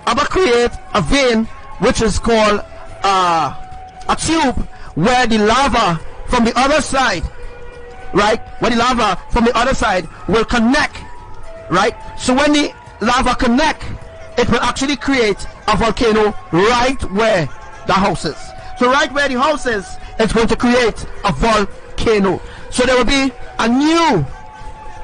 Abba creates a vein, which is called a tube, where the lava from the other side, right, where the lava from the other side will connect, right? So when the lava connect, it will actually create a volcano right where the house is. So right where the house is, it's going to create a volcano. So there will be a new,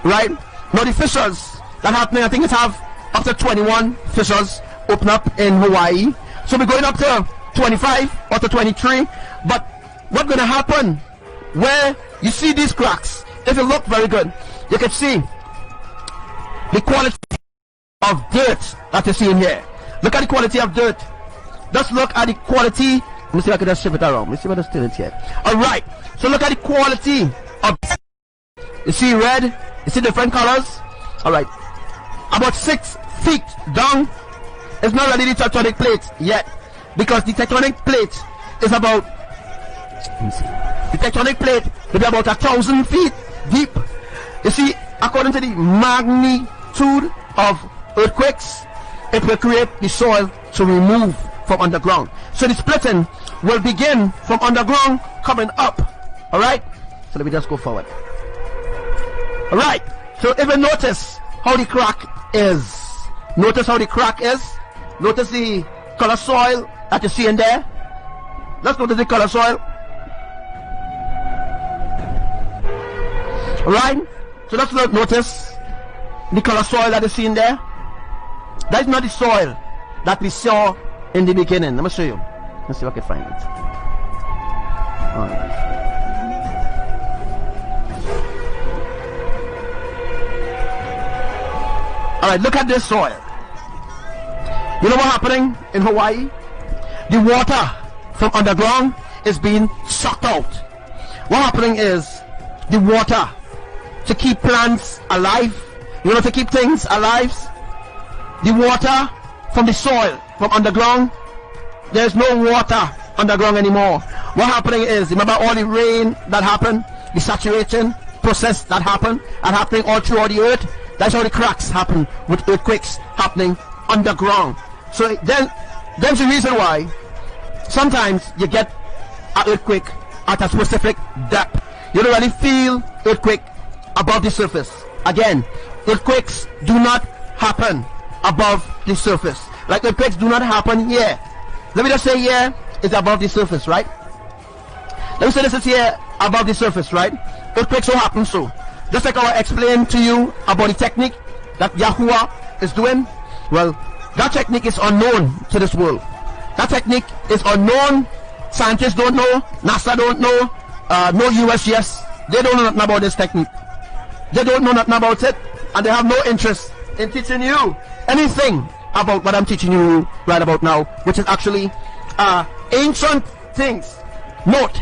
right, now the fissures that happening, I think it have up to 21 fissures open up in Hawaii. So we're going up to 25 or to 23. But what's going to happen where you see these cracks, if you look very good, you can see the quality of dirt that you see in here. Look at the quality of dirt. Just look at the quality. Let me see if I can just shift it around. Let me see what the still is here. Alright, so look at the quality of, you see red, you see different colors. Alright, about 6 feet down. It's not really the tectonic plate yet, because the tectonic plate is about, the tectonic plate will be about 1,000 feet deep. You see, according to the magnitude of earthquakes, it will create the soil to remove from underground. So the splitting will begin from underground coming up. Alright, so let me just go forward. Alright, so if you notice how the crack is, notice how the crack is, notice the color soil that you see in there. Let's notice the color soil. Alright, so let's notice the color soil that you see in there. That is not the soil that we saw in the beginning. Let me show you. Let's see if I can find it. Alright. Alright, look at this soil. You know what's happening in Hawaii? The water from underground is being sucked out. What's happening is the water to keep plants alive, you know, to keep things alive, the water from the soil from underground, there's no water underground anymore. What's happening is, remember all the rain that happened, the saturation process that happened, and happening all throughout the earth. That's how the cracks happen with earthquakes happening underground. So then there's a reason why sometimes you get an earthquake at a specific depth. You don't really feel earthquake above the surface. Again, earthquakes do not happen above the surface. Like earthquakes do not happen here. Let me just say here is above the surface, right? Let me say this is here above the surface, right? Earthquakes don't happen so. Just like I explained to you about the technique that Yahuwah is doing. Well, that technique is unknown to this world. That technique is unknown. Scientists don't know. NASA don't know. No USGS. They don't know nothing about this technique. They don't know nothing about it. And they have no interest in teaching you anything about what I'm teaching you right about now, which is actually ancient things. Note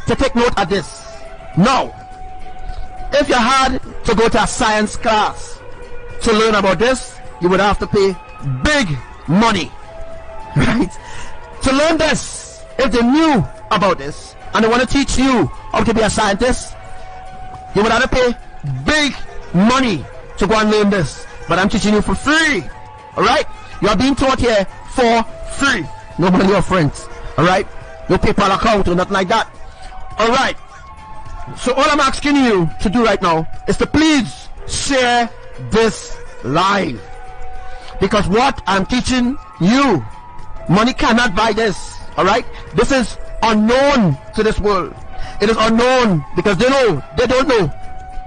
to take note of this. Now, if you had to go to a science class to learn about this, you would have to pay big money, right? To learn this, if they knew about this and they want to teach you how to be a scientist, you would have to pay big money to go and learn this. But I'm teaching you for free, alright? You are being taught here for free. No money or friends, alright? No PayPal account or nothing like that. Alright. So all I'm asking you to do right now is to please share this live. Because what I'm teaching you, money cannot buy this, alright? This is unknown to this world. It is unknown because they don't know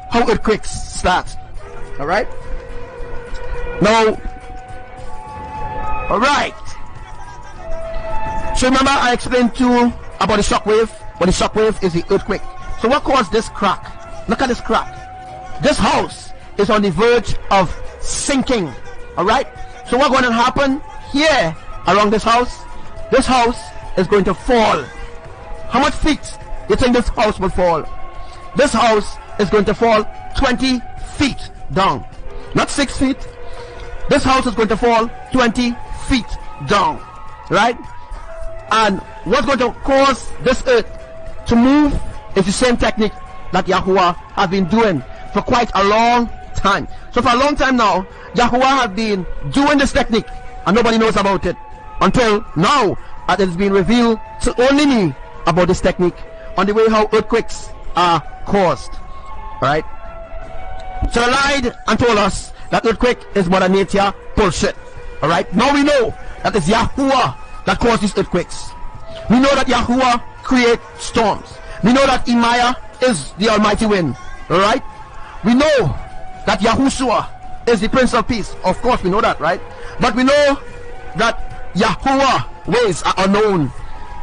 how earthquakes start, alright? Now, alright. So remember I explained to you about the shock wave. Well, the shock wave is the earthquake. So what caused this crack? Look at this crack. This house is on the verge of sinking, alright? So what's going to happen here around this house? This house is going to fall. How much feet do you think this house will fall? This house is going to fall 20 feet down. Not 6 feet. This house is going to fall 20 feet down, right? And what's going to cause this earth to move is the same technique that Yahuwah has been doing for quite a long time. So for a long time now, Yahuwah has been doing this technique and nobody knows about it until now that it has been revealed to only me about this technique on the way how earthquakes are caused, right? So they lied and told us that earthquake is Mother Nature bullshit, alright? Now we know that it's Yahuwah that caused these earthquakes. We know that Yahuwah creates storms. We know that Imaya is the almighty wind, alright? We know that Yahushua is the Prince of Peace. Of course we know that, right? But we know that Yahuwah ways are unknown,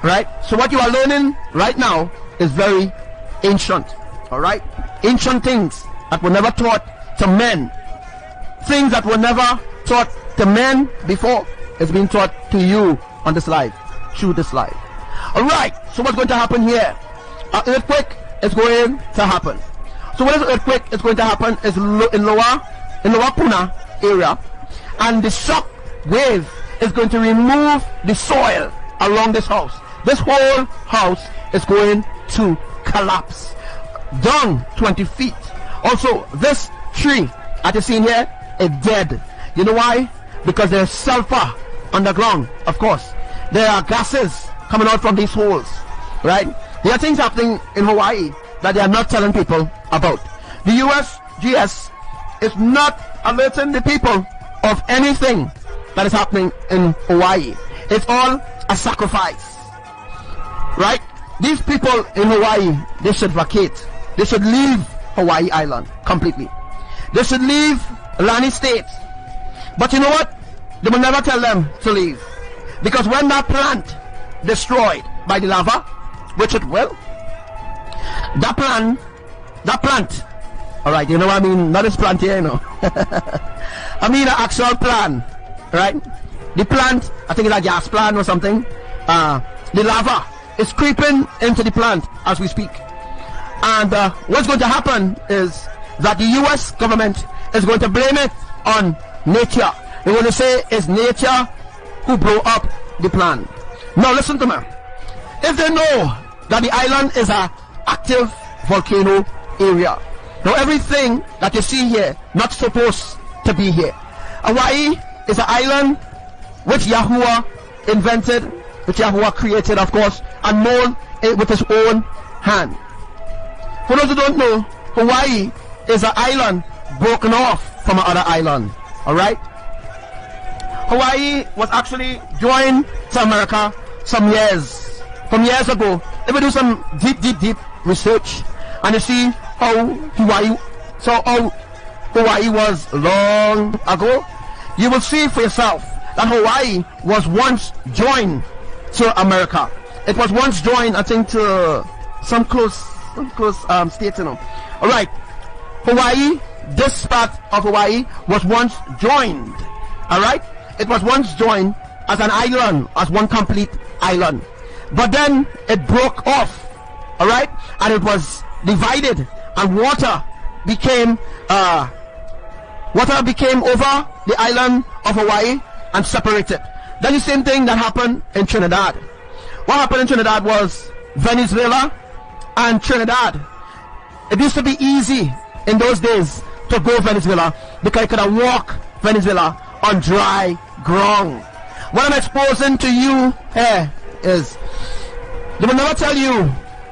right? So what you are learning right now is very ancient, alright? Ancient things that were never taught to men. Things that were never taught to men before is being taught to you on this live, through this live. Alright, so what's going to happen here? An earthquake is going to happen. So what is an earthquake is going to happen is in lower Pune area, and the shock wave is going to remove the soil along this house. This whole house is going to collapse down 20 feet. Also, this tree that you see here is dead. You know why? Because there's sulfur underground, of course. There are gases coming out from these holes, right? There are things happening in Hawaii that they are not telling people about. The USGS is not alerting the people of anything that is happening in Hawaii. It's all a sacrifice, right? These people in Hawaii, they should vacate. They should leave Hawaii Island completely. They should leave Lani State. But you know what? They will never tell them to leave. Because when that plant destroyed by the lava, which it will, that plant, alright, you know what I mean? Not this plant here, you know. I mean an actual plant, right? The plant, I think it's a gas plant or something. The lava is creeping into the plant as we speak. And what's going to happen is that the US government is going to blame it on nature. They're going to say it's nature who blew up the plant. Now listen to me. If they know that the island is an active volcano area, now everything that you see here not supposed to be here. Hawaii is an island which Yahuwah invented, which Yahuwah created, of course, and molded it with his own hand. For those who don't know, Hawaii is an island broken off from another island. Alright? Hawaii was actually joined to America some years ago. If we do some deep research and you see how Hawaii was long ago, you will see for yourself that Hawaii was once joined to America. It was once joined, I think, to some close states, you know. Alright, Hawaii, this part of Hawaii was once joined. Alright, it was once joined as an island, as one complete island. But then it broke off, alright, and it was divided, and water became over the island of Hawaii and separated. Then the same thing that happened in Trinidad. What happened in Trinidad was Venezuela and Trinidad. It used to be easy in those days to go Venezuela because you could have walked Venezuela on dry ground. What I'm exposing to you here is they will never tell you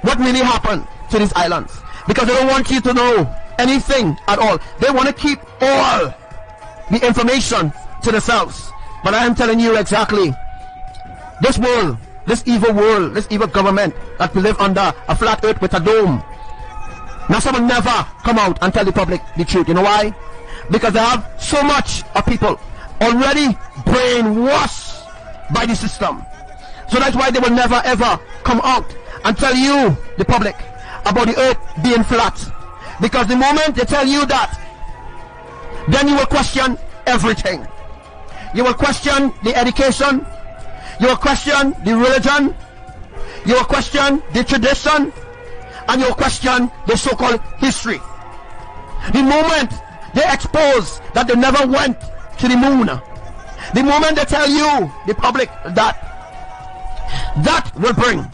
what really happened to these islands because they don't want you to know anything at all. They want to keep all the information to themselves. But I am telling you exactly, this world, this evil world, this evil government that we live under a flat earth with a dome, NASA will never come out and tell the public the truth. You know why? Because they have so much of people already brainwashed by the system. So that's why they will never ever come out and tell you, the public, about the earth being flat. Because the moment they tell you that, then you will question everything. You will question the education, you will question the religion, you will question the tradition, and you will question the so-called history. The moment they expose that they never went to the moon, the moment they tell you, the public, that will bring an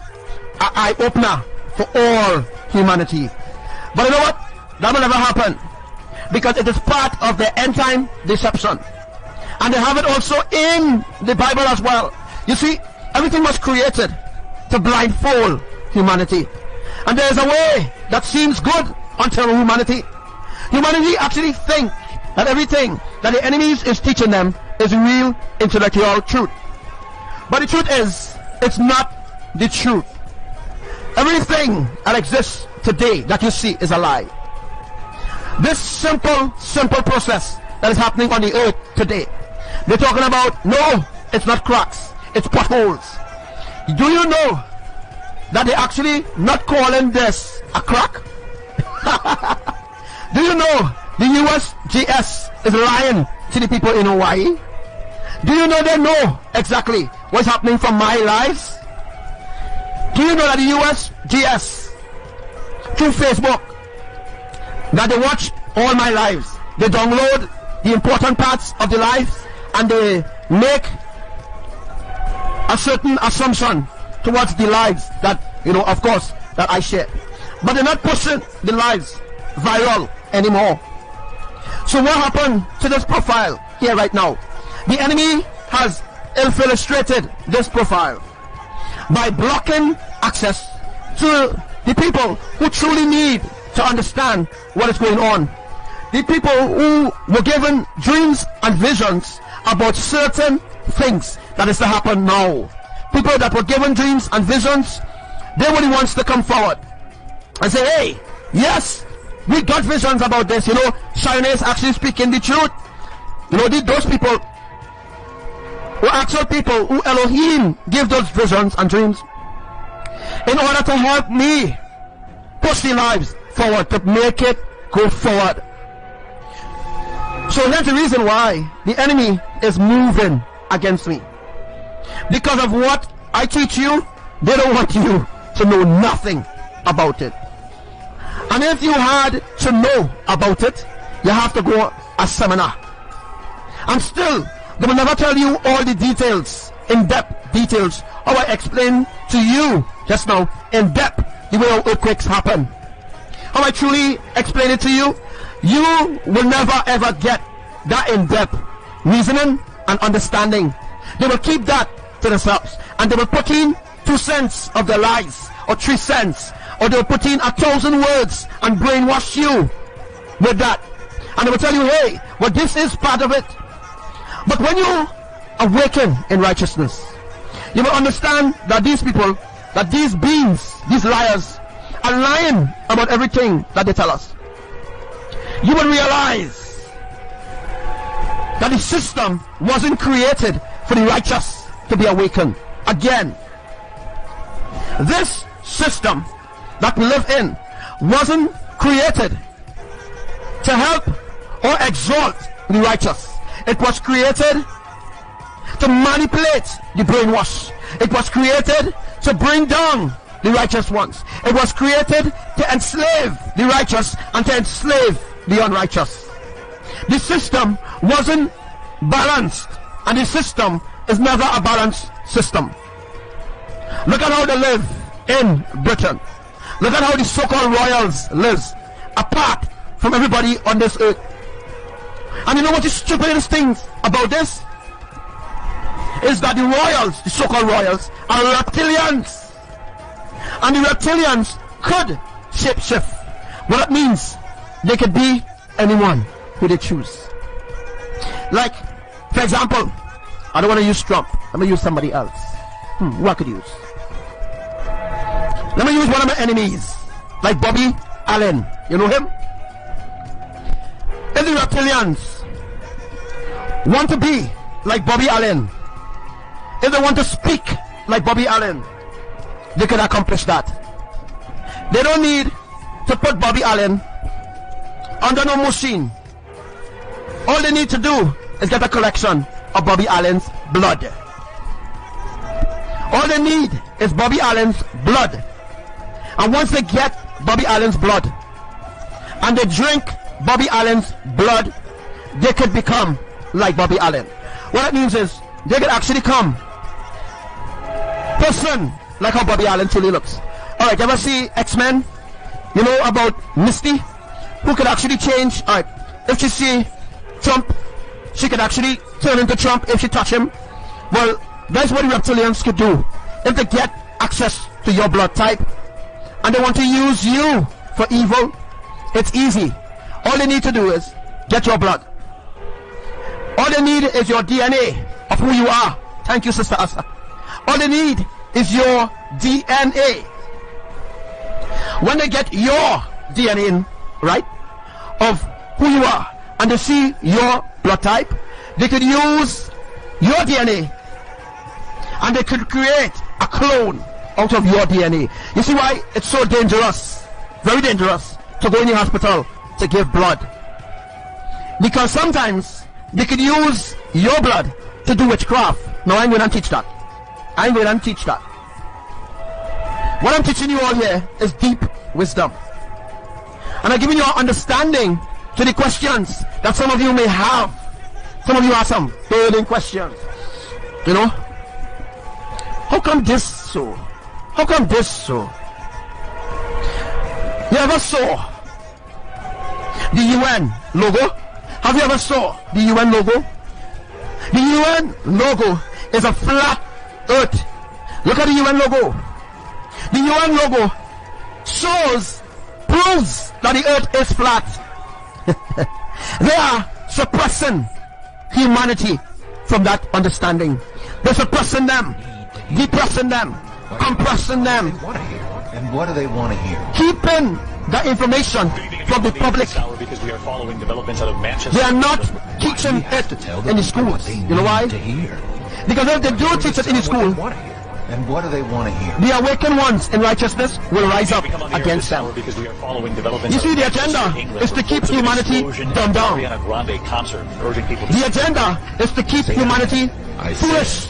eye-opener for all humanity. But you know what? That will never happen, because it is part of the end-time deception. And they have it also in the Bible as well. You see, everything was created to blindfold humanity. And there is a way that seems good until humanity actually think that everything that the enemies is teaching them is real intellectual truth. But the truth is, it's not the truth. Everything that exists today that you see is a lie. This simple process that is happening on the earth today, they're talking about, no, it's not cracks, it's potholes. Do you know that they're actually not calling this a crack? Do you know the USGS is lying to the people in Hawaii? Do you know they know exactly what's happening from my lives? Do you know that the USGS, through Facebook, that they watch all my lives, they download the important parts of the life and they make a certain assumption towards the lives that, of course, that I share. But they're not pushing the lives viral anymore. So what happened to this profile here right now? The enemy has infiltrated this profile by blocking access to the people who truly need to understand what is going on. The people who were given dreams and visions about certain things that is to happen now. People that were given dreams and visions, they were the ones to come forward and say, hey, yes, we got visions about this. China is actually speaking the truth. Those people were actual people who Elohim gave those visions and dreams in order to help me push the lives forward, to make it go forward. So that's the reason why the enemy is moving against me. Because of what I teach you, they don't want you to know nothing about it. And if you had to know about it, you have to go a seminar. And still, they will never tell you all the details, in-depth details, how I explained to you just now, in-depth, the way how earthquakes happen. How I truly explain it to you, you will never ever get that in-depth reasoning and understanding. They will keep that to themselves, and they will put in 2 cents of their lies, or 3 cents, or they will put in 1,000 words and brainwash you with that. And they will tell you, hey, well, this is part of it. But when you awaken in righteousness, you will understand that these people, that these beings, these liars, are lying about everything that they tell us. You will realize that the system wasn't created for the righteous to be awakened again. This system that we live in wasn't created to help or exalt the righteous. It was created to manipulate the brainwash. It was created to bring down the righteous ones. It was created to enslave the righteous and to enslave the unrighteous. The system wasn't balanced, and the system is never a balanced system. Look at how they live in Britain. Look at how the so-called royals live apart from everybody on this earth. And you know what the stupidest thing about this is that the royals, the so-called royals, are reptilians. And the reptilians could shapeshift. What that means, they could be anyone who they choose. Like, for example, I don't want to use Trump. Let me use somebody else. Who I could use? Let me use one of my enemies, like Bobby Allen. You know him? If the reptilians want to be like Bobby Allen, if they want to speak like Bobby Allen, they can accomplish that. They don't need to put Bobby Allen under no machine. All they need to do is get a collection of Bobby Allen's blood. All they need is Bobby Allen's blood. And once they get Bobby Allen's blood and they drink Bobby Allen's blood, they could become like Bobby Allen. What that means is they could actually come person like how Bobby Allen truly looks. Alright, you ever see X-Men? You know about Misty, who could actually change? Alright, if she see Trump, she could actually turn into Trump if she touch him. Well, that's what the reptilians could do. If they get access to your blood type and they want to use you for evil, it's easy. All they need to do is get your blood. All they need is your DNA of who you are. Thank you, Sister Asa. All they need is your DNA. When they get your DNA in, right, of who you are, and they see your blood type, they could use your DNA and they could create a clone out of your DNA. You see why it's so dangerous, very dangerous, to go in the hospital to give blood? Because sometimes they could use your blood to do witchcraft. No, I ain't going to teach that. I ain't going to teach that. What I'm teaching you all here is deep wisdom. And I'm giving you an understanding to the questions that some of you may have. Some of you have some burning questions. You know? How come this so? How come this so? You ever saw the UN logo? Have you ever saw the UN logo? The UN logo is a flat earth. Look at the UN logo. The UN logo proves that the earth is flat. They are suppressing humanity from that understanding. They're suppressing them, depressing them, compressing them. And what do they want to hear? Keeping the information from the public. They are not teaching it in the schools. You know why? Because if they do teach it in the school, and what do they want to hear? The awakened ones in righteousness will rise up against them. You see, the agenda is to keep humanity dumbed down. The agenda is to keep humanity foolish.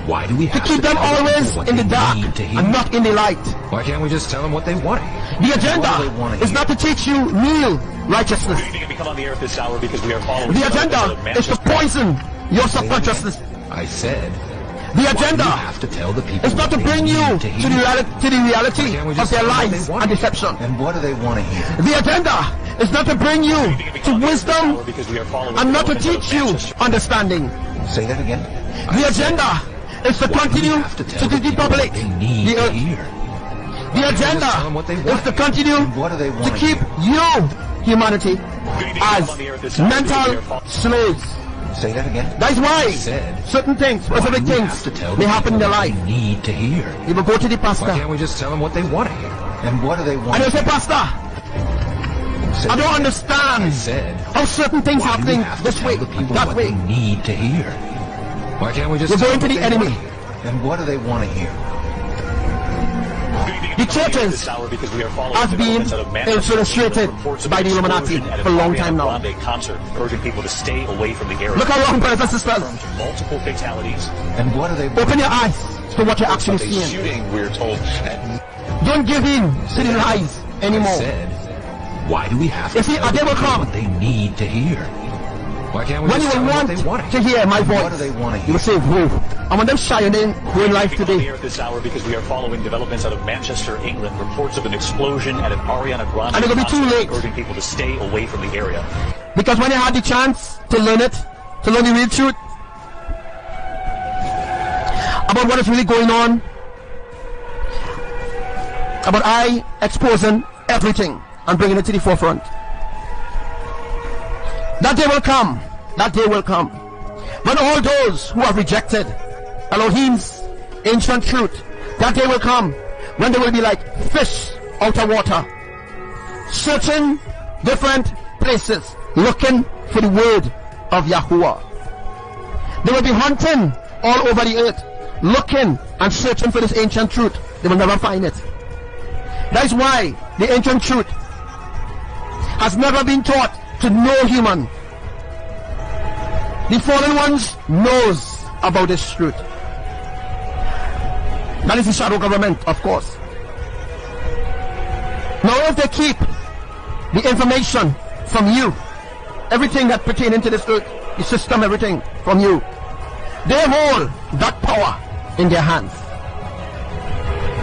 Why do we have to keep them always in the dark and not in the light? Why can't we just tell them what they want? The agenda is not to teach you real righteousness. The agenda is to poison your subconsciousness. I said, the agenda is not to bring you to the reality of their lies and deception. And what do they want to hear? The agenda is not to bring you to wisdom and not to teach you understanding. Say that again. The agenda is to continue to depopulate the earth. The agenda is to continue to keep you humanity as mental slaves. Say that again. That's why Said. certain things, specific things, they happen in their life. They need to hear. You will go to the pastor. Why can't we just tell them what they want to hear? And what do they want? And they say, Pastor, I don't understand said. how certain things Why do we happening have to this tell way, the people that what way. they need to hear? Why can't we just We're tell going to them the what they enemy. want to hear? And what do they want to hear? The churches have been infiltrated by the Illuminati for a long time now. Urging people to stay away from the area. Look around, brothers and sisters. Multiple fatalities. And what do they want? Open your eyes to what you're actually seeing. Shooting, we're told. Don't give in to the lies anymore. Said. Why do we have to You see, tell a day will people come what they need to hear? Why can't we when you just tell will them want what they want to hear my voice. What do they want to You will hear? say, whoa. And when them shy and then go in life today. Here at this hour because we are following developments out of Manchester, England. Reports of an explosion at an Ariana Grande And it will be too late. urging people to stay away from the area. Because when you had the chance to learn it, to learn the real truth about what is really going on, about I exposing everything and bringing it to the forefront. That day will come. That day will come. When all those who have rejected Elohim's ancient truth, that day will come when they will be like fish out of water, searching different places, looking for the word of Yahuwah. They will be hunting all over the earth, looking and searching for this ancient truth. They will never find it. That is why the ancient truth has never been taught to no human. The fallen ones knows about this truth. That is the shadow government, of course. Now if they keep the information from you, everything that pertaining to this earth, the system, everything from you, they hold that power in their hands.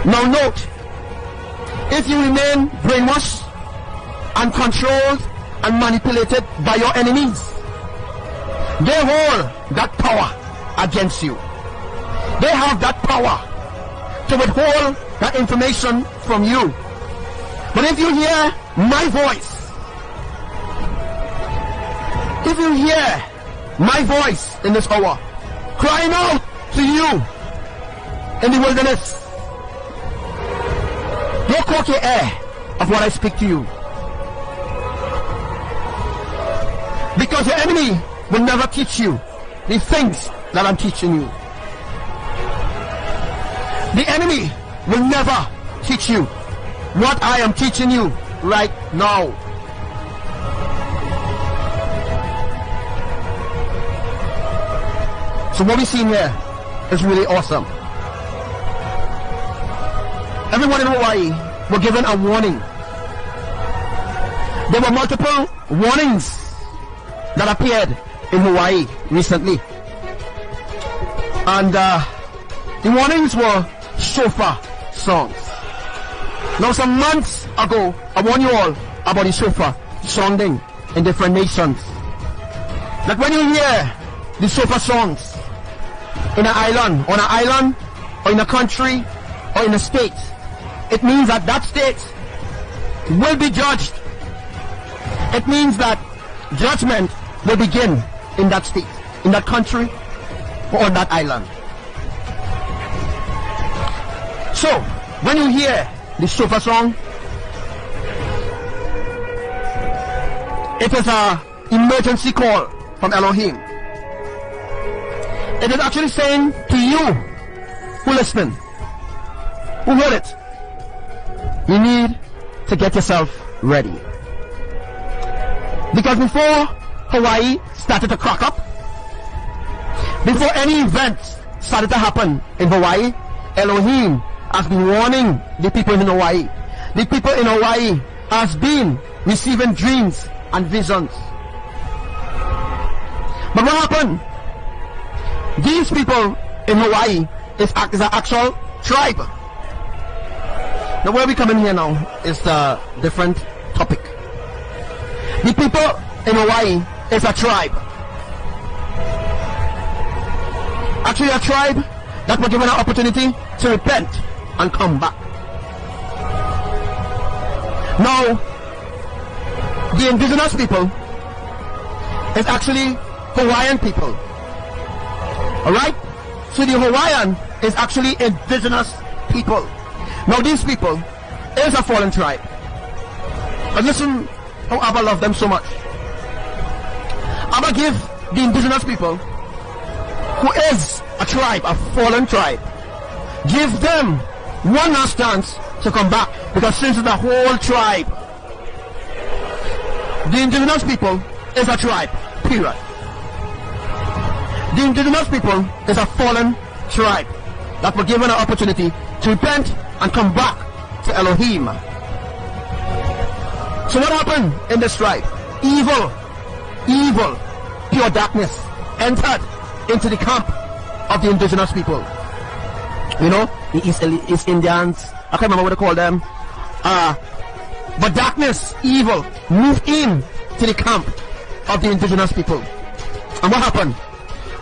Now note, if you remain brainwashed and controlled and manipulated by your enemies, they hold that power against you. They have that power to withhold that information from you. But if you hear my voice, if you hear my voice in this hour, crying out to you in the wilderness, don't cock your ear of what I speak to you. Because your enemy will never teach you the things that I'm teaching you. The enemy will never teach you what I am teaching you right now. So what we're seeing here is really awesome. Everyone in Hawaii were given a warning. There were multiple warnings that appeared in Hawaii recently. And the warnings were shofar songs. Now some months ago, I warned you all about the shofar sounding in different nations. That when you hear the shofar songs in an island, on an island, or in a country, or in a state, it means that that state will be judged. It means that judgment will begin in that state, in that country, or on that island. So, when you hear the shofar song, it is an emergency call from Elohim. It is actually saying to you who listen, who heard it, you need to get yourself ready. Because before Hawaii started to crack up, before any events started to happen in Hawaii, Elohim has been warning the people in Hawaii. The people in Hawaii has been receiving dreams and visions. But what happened? These people in Hawaii is an actual tribe. Now where we come in here now is a different topic. The people in Hawaii is a tribe. Actually a tribe that were given an opportunity to repent and come back. Now, The indigenous people is actually Hawaiian people. Alright? So the Hawaiian is actually indigenous people. Now these people is a fallen tribe. But listen how Abba loved them so much. Abba give the indigenous people, who is a tribe, a fallen tribe, give them one last chance to come back, because since the whole tribe, the indigenous people is a tribe, period. The indigenous people is a fallen tribe that were given an opportunity to repent and come back to Elohim. So what happened in this tribe? Evil, pure darkness entered into the camp of the indigenous people. You know, the East Indians, I can't remember what they call them. But darkness, evil, moved in to the camp of the indigenous people. And what happened?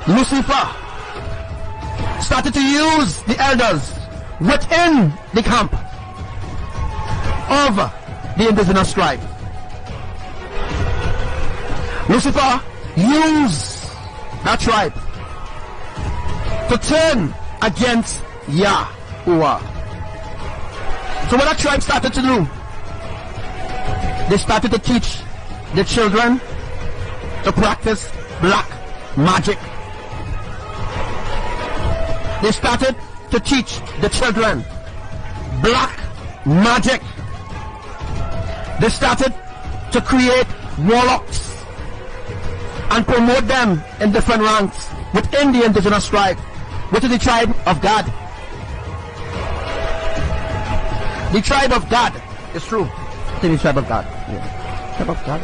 Lucifer started to use the elders within the camp of the indigenous tribe. Lucifer used that tribe to turn against Yahuwah. So what that tribe started to do, they started to teach the children to practice black magic. They started to teach the children black magic. They started to create warlocks and promote them in different ranks within the indigenous tribe, which is the tribe of God. The tribe of God is true. It's the tribe of God. Yeah. Tribe of God.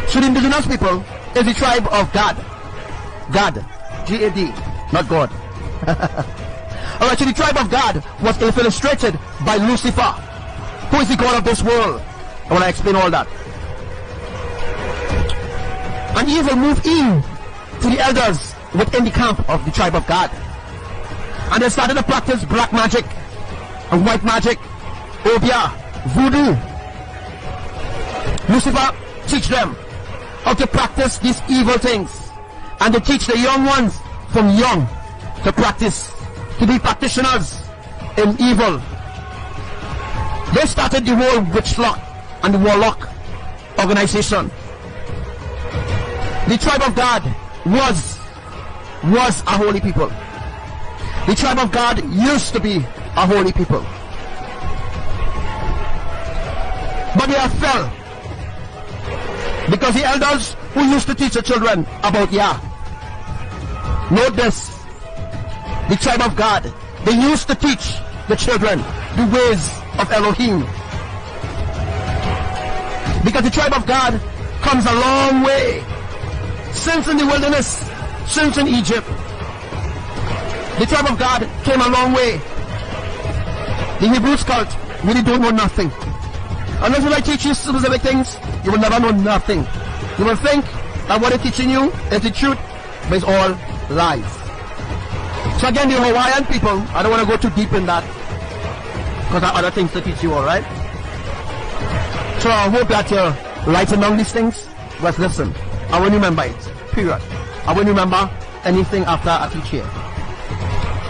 So the indigenous people is the tribe of God. God. G-A-D. Not God. Alright, so the tribe of God was infiltrated by Lucifer, who is the God of this world. I want to explain all that. And evil moved in to the elders within the camp of the tribe of God. And they started to practice black magic and white magic, obia, voodoo. Lucifer teach them how to practice these evil things. And they teach the young ones from young to practice, to be practitioners in evil. They started the whole witch lot and the warlock organization. The tribe of God was a holy people. The tribe of God used to be a holy people. But they have fell, because the elders who used to teach the children about Yah, note this, the tribe of God, they used to teach the children the ways of Elohim. Because the tribe of God comes a long way, since in the wilderness, since in Egypt. The tribe of God came a long way. The Hebrew cult really don't know nothing. Unless I teach you specific things, you will never know nothing. You will think that what they're teaching you is the truth, but it's all lies. So again, the Hawaiian people, I don't want to go too deep in that, because there are other things to teach you, alright? So I hope that you're writing down these things. But listen, I won't remember it, period. I won't remember anything after I teach here.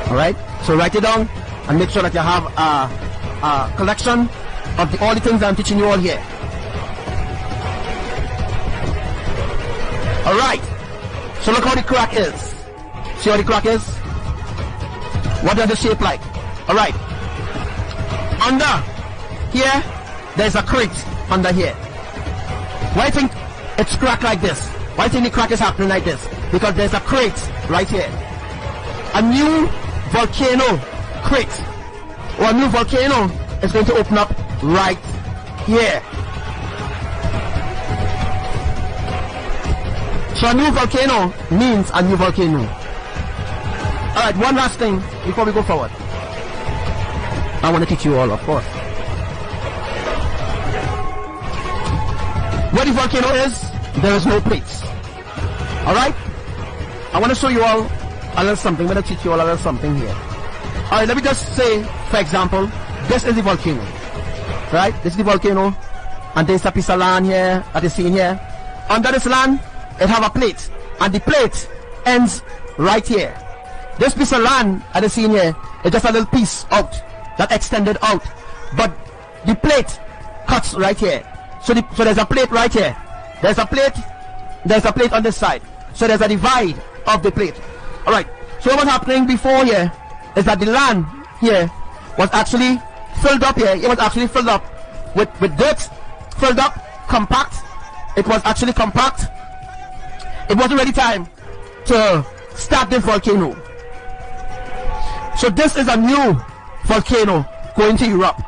Alright? So write it down and make sure that you have a collection of all the things I'm teaching you all here. Alright. So look how the crack is. See how the crack is? What does the shape like? Alright. Under here, there's a crate under here. Why do you think it's cracked like this? Why do you think the crack is happening like this? Because there's a crate right here. A new volcano crate, or a new volcano is going to open up right here. So a new volcano means a new volcano. Alright, one last thing before we go forward. I want to teach you all, of course. Where the volcano is, there is no place. Alright? I want to show you all a little something. I'm going to teach you all a little something here. Alright, let me just say, for example, this is the volcano. right? This is the volcano, and there's a piece of land here that is seen here. Under this land, it have a plate, and the plate ends right here. This piece of land that is seen here is just a little piece out that extended out, but the plate cuts right here. So there's a plate right here. There's a plate on this side. So there's a divide of the plate. All right. So what's happening before here is that the land here was actually filled up here. It was actually filled up with dirt, filled up, compact. It was actually compact. It wasn't ready time to start this volcano. So this is a new volcano going to Europe.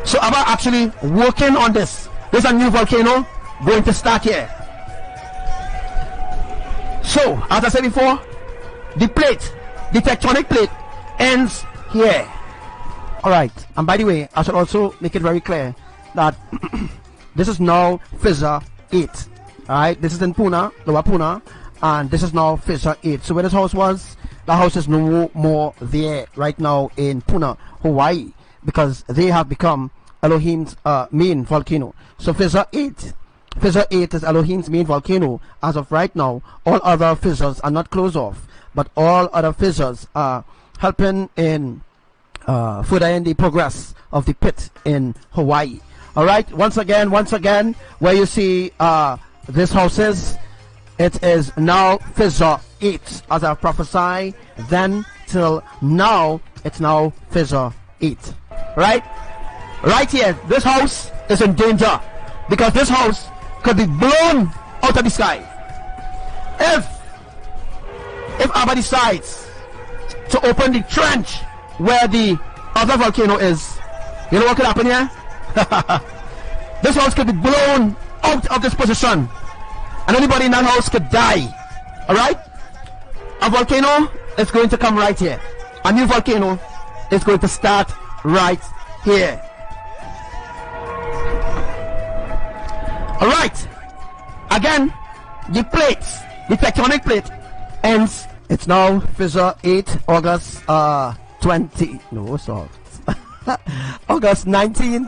So I'm actually working on this. There's a new volcano going to start here. So, as I said before, the plate, the tectonic plate, ends here. Alright, and by the way, I should also make it very clear that this is now fissure 8. Alright, this is in Pune, Lower Pune, and this is now fissure 8. So where this house was, the house is no more there right now in Pune, Hawaii, because they have become Elohim's main volcano. So fissure 8 is Elohim's main volcano as of right now. All other fissures are not closed off, but all other fissures are helping in furthering the progress of the pit in Hawaii. Alright, once again, where you see this house is, it is now fissure 8, as I prophesied then till now. It's now fissure 8. Right here, this house is in danger, because this house could be blown out of the sky if Abba decides to open the trench where the other volcano is. You know what could happen here? This house could be blown out of this position, and anybody in that house could die. Alright? A volcano is going to come right here. A new volcano is going to start right here. Alright. Again, the plates, the tectonic plate ends. It's now fissure 8, August 19,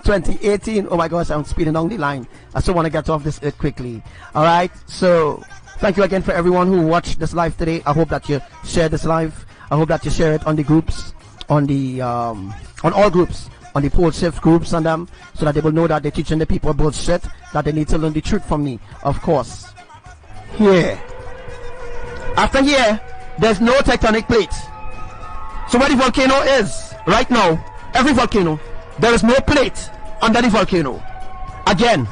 2018. Oh my gosh, I'm speeding down the line. I still want to get off this quickly. Alright, so thank you again for everyone who watched this live today. I hope that you share this live. I hope that you share it on the groups, on the on all groups, on the pole shift groups and them, so that they will know that they're teaching the people bullshit, that they need to learn the truth from me. Of course. Here. After here, there's no tectonic plate. So where the volcano is right now, every volcano, there is no plate under the volcano. Again,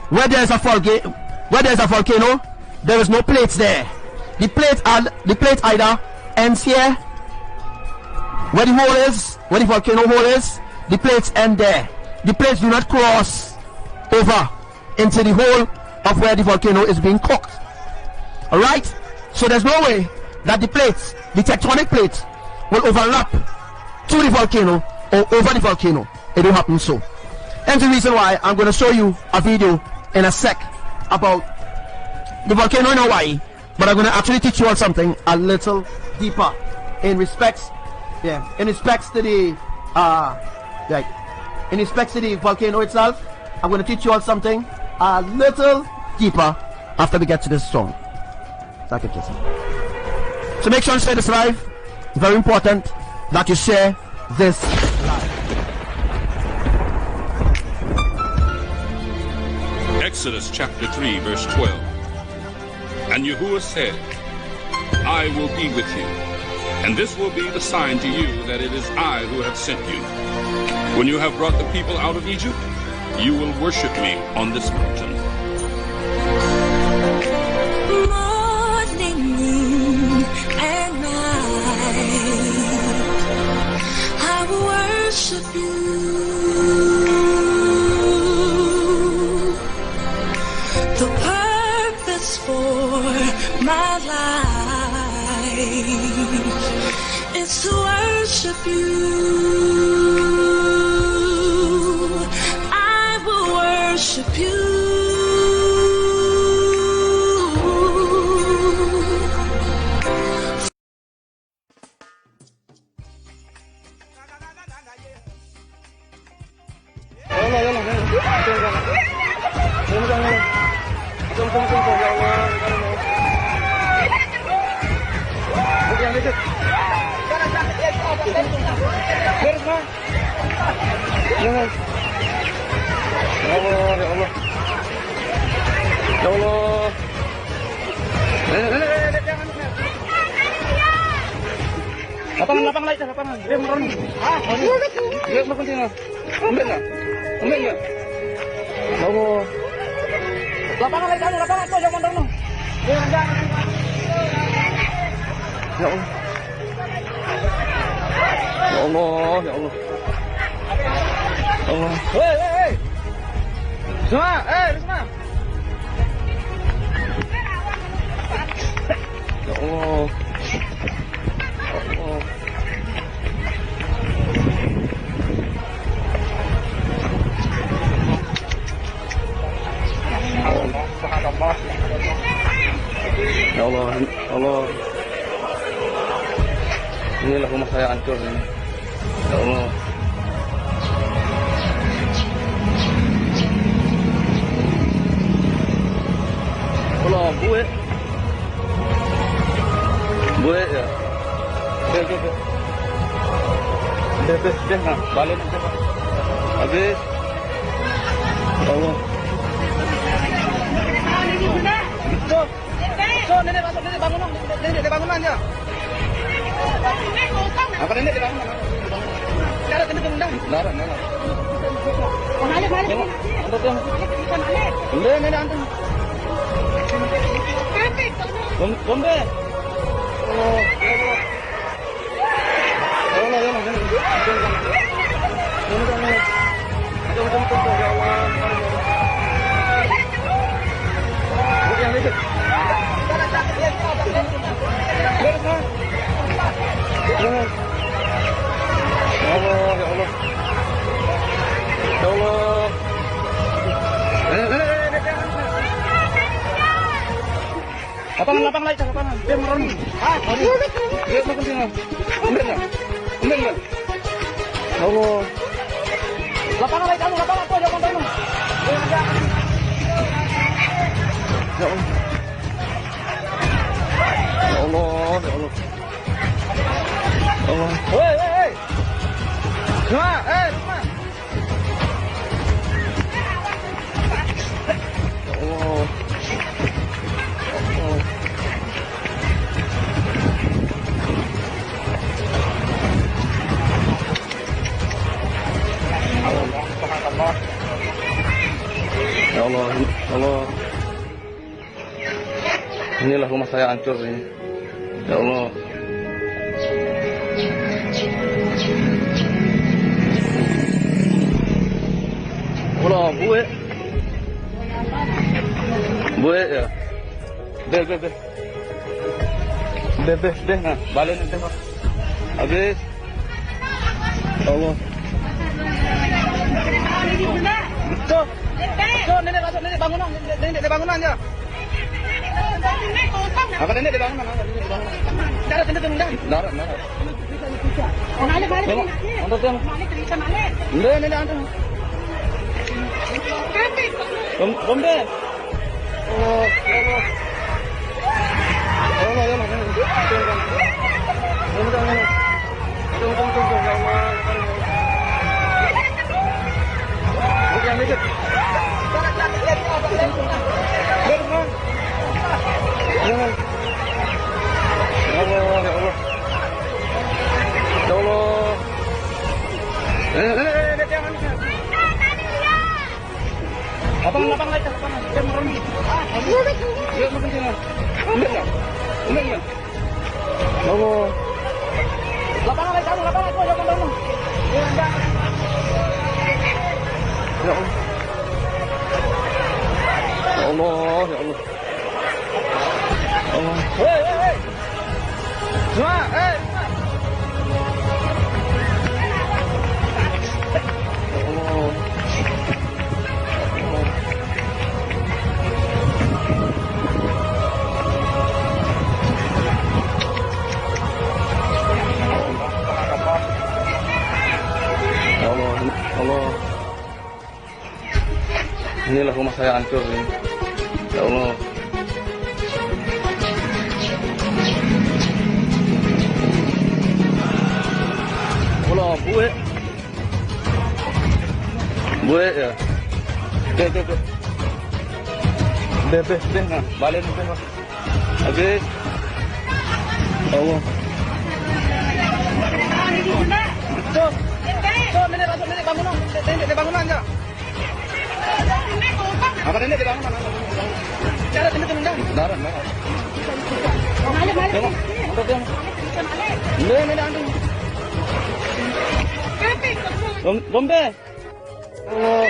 where there's a volcano, there is no plates there. The plate either ends here, where the hole is, where the volcano hole is. The plates end there. The plates do not cross over into the hole of where the volcano is being cooked. Alright? So there's no way that the plates, the tectonic plates, will overlap to the volcano or over the volcano. It will happen so. And the reason why I'm going to show you a video in a sec about the volcano in Hawaii, but I'm going to actually teach you all something a little deeper in respects to the in respects to the volcano itself. I'm going to teach you all something a little deeper after we get to this song. So make sure you share this live. Very important that you share this live. Exodus chapter 3 verse 12. And Yahuwah said, I will be with you, and this will be the sign to you that it is I who have sent you. When you have brought the people out of Egypt, you will worship me on this mountain. Morning, noon, and night, I will worship you. The purpose for my life is to worship you. I will worship you. Lapang light, lapangan. Dia merem. Dia makan sini. Ambil enggak? Ambil enggak? Allah. Lapangan light, lapangan tu jangan dorong. Dia enggak. Ya Allah. Ya Allah, ya Allah. Allah. Hei. Semua, semua. Ya Allah. Ya Allah, Allah. Inilah rumah saya hancur ini. Ya Allah. Allah, buat. Buat ya. Deh, nah, balik nanti. Habis. Ya Allah. So, nenek masuk, nenek bangunan, nenek bangunan ya. Apa nenek di bangunan? Cara nenek bangunan. Darah. Balik. Antar dia. Nenek antar. Bombe. Oh, ya Allah. Ya Allah. Lapang light, lapangan. Dia merem. Dia makan sini. Ambil enggak? Allah. Lapangan light, lapangan tu jangan dorong. Dia enggak. Ya Allah. Ya Allah, ya Allah. Allah. Hei. Semua, semua. Ya Allah. Ya Allah, Allah. Inilah rumah saya hancur ini. Ya Allah. Allah, buat. Buat ya. Deh, nah, balik nanti. Habis. Allah. So, nenek masuk, nenek bangunan, nenek di bangunan ya. Apa nenek di bangunan? Cara nenek bangunan. Darah. Balik. Antar dia. Nenek antar. Bombe. Oh, ya Allah. Allah, ya Allah. Tunggu, ya Allah. Bukan dikit. Lapang light, lapangan. Dia merem. Dia makan sini. Ambil enggak? Ya Allah. Lapangan light, lapangan tu jangan dorong. Dia enggak. Ya Allah. Ya Allah, ya Allah. Allah. Hei. Semua, semua. Allah. Allah. Inilah rumah saya hancur ini. Ya Allah. Allah, buat. Buat ya. Oke. Deh, nah, balik deh, Pak. Oke. Allah. Tuh, ini bangunan, ini bangunan aja. Apa ini di bangunan? Cara ini tendang. Darah. Ini andu. Bombe. Allah.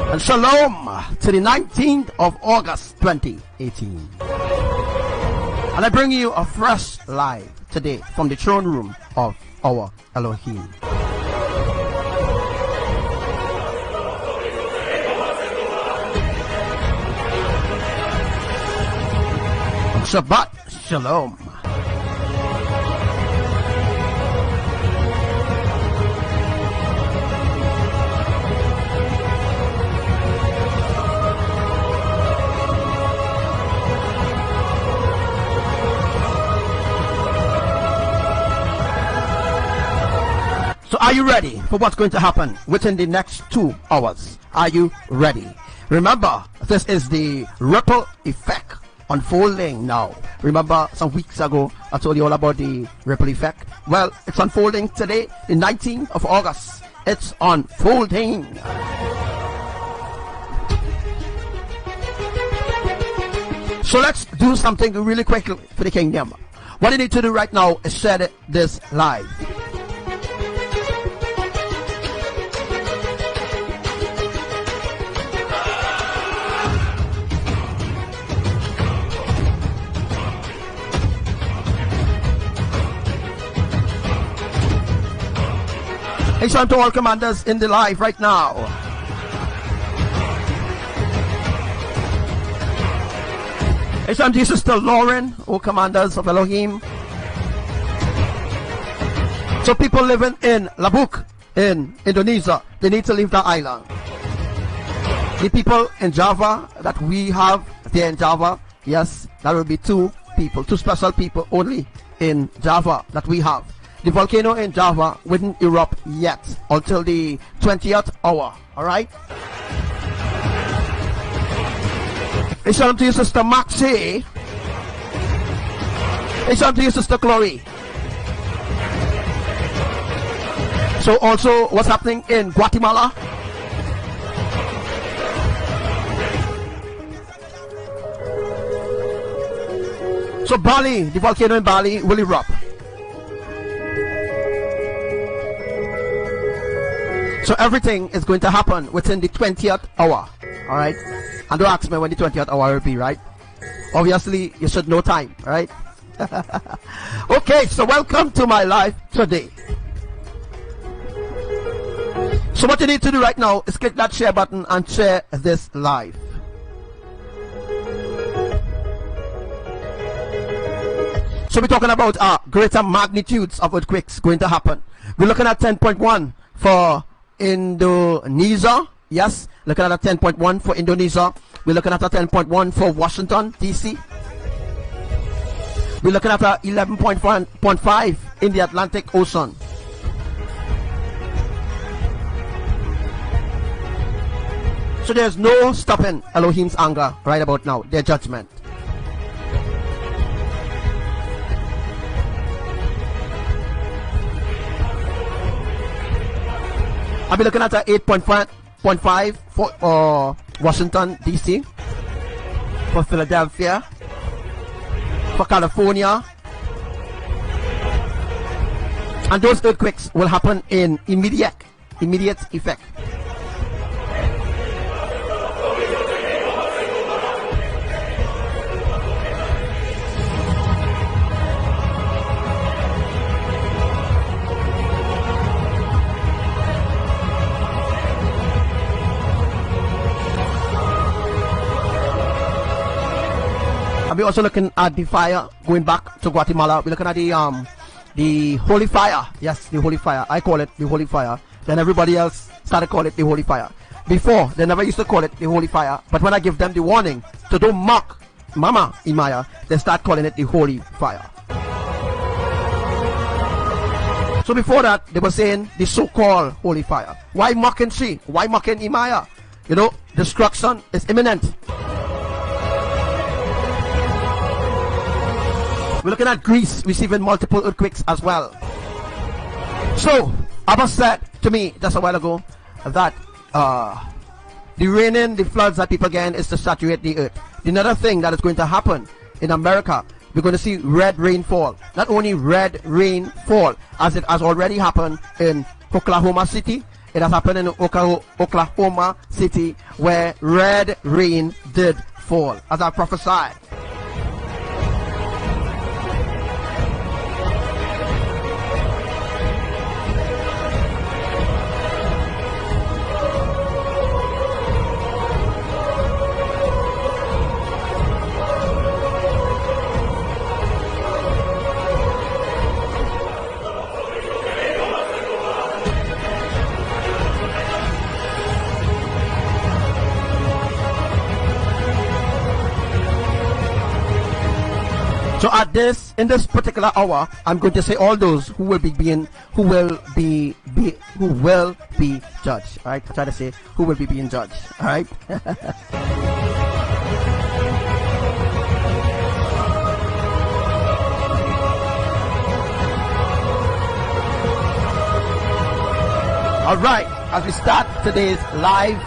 And shalom to the 19th of August 2018. And I bring you a fresh live today from the throne room of our Elohim. Shabbat Shalom. So are you ready for what's going to happen within the next 2 hours? Are you ready? Remember, this is the ripple effect unfolding now. Remember some weeks ago I told you all about the ripple effect? Well, it's unfolding today, the 19th of August. It's unfolding. So let's do something really quickly for the kingdom. What you need to do right now is share this live. Hey, shout to all commanders in the live right now. Hey, shout to Sister Lauren, all commanders of Elohim. So people living in Labuk in Indonesia, they need to leave the island. The people in Java that we have there in Java, yes, that will be 2 people, 2 special people only in Java that we have. The volcano in Java wouldn't erupt yet until the 20th hour. Alright? Hey, shout out to you, Sister Maxie. Hey, shout out to you, Sister Chloe. So also, what's happening in Guatemala? So Bali, the volcano in Bali will erupt. So everything is going to happen within the 20th hour. Alright? And don't ask me when the 20th hour will be, right? Obviously, you should know time, right? Okay, so welcome to my live today. So what you need to do right now is click that share button and share this live. So we're talking about greater magnitudes of earthquakes going to happen. We're looking at 10.1 for Indonesia. Yes, looking at a 10.1 for Indonesia. We're looking at a 10.1 for Washington, D.C. We're looking at a 11.5 in the Atlantic Ocean. So there's no stopping Elohim's anger right about now, their judgment. I'll be looking at a 8.5 for Washington, D.C., for Philadelphia, for California. And those earthquakes will happen in immediate effect. We're also looking at the fire going back to Guatemala. We're looking at the holy fire. Yes, the holy fire. I call it the holy fire. Then everybody else started calling it the holy fire. Before, they never used to call it the holy fire. But when I give them the warning to don't mock Mama Imaya, they start calling it the holy fire. So before that, they were saying the so-called holy fire. Why mocking she? Why mocking Imaya? You know, destruction is imminent. We're looking at Greece receiving multiple earthquakes as well. So, Abba said to me just a while ago that the raining, the floods that people get is to saturate the earth. Another thing that is going to happen in America, we're going to see red rainfall. Not only red rainfall, as it has already happened in Oklahoma City, it has happened in Oklahoma City where red rain did fall, as I prophesied. So in this particular hour, I'm going to say all those who will be judged. All right, I try to say who will be being judged. All right. All right. As we start today's live,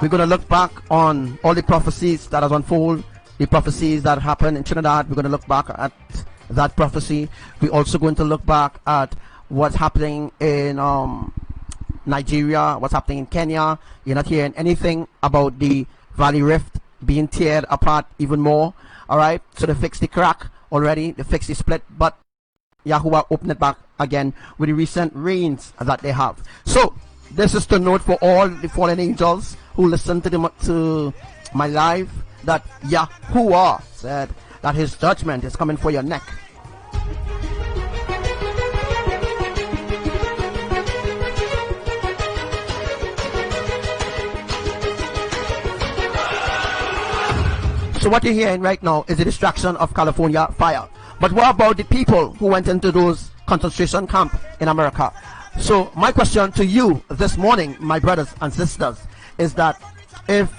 we're going to look back on all the prophecies that has unfolded. The prophecies that happened in Trinidad, we're going to look back at that prophecy. We're also going to look back at what's happening in Nigeria, what's happening in Kenya. You're not hearing anything about the Valley Rift being teared apart even more. All right, so they fixed the crack already, they fixed the split, but Yahuwah opened it back again with the recent rains that they have. So this is to note for all the fallen angels who listen to my live, that Yahuwah said that his judgment is coming for your neck. So what you're hearing right now is the destruction of California fire. But what about the people who went into those concentration camps in America? So my question to you this morning, my brothers and sisters, is that if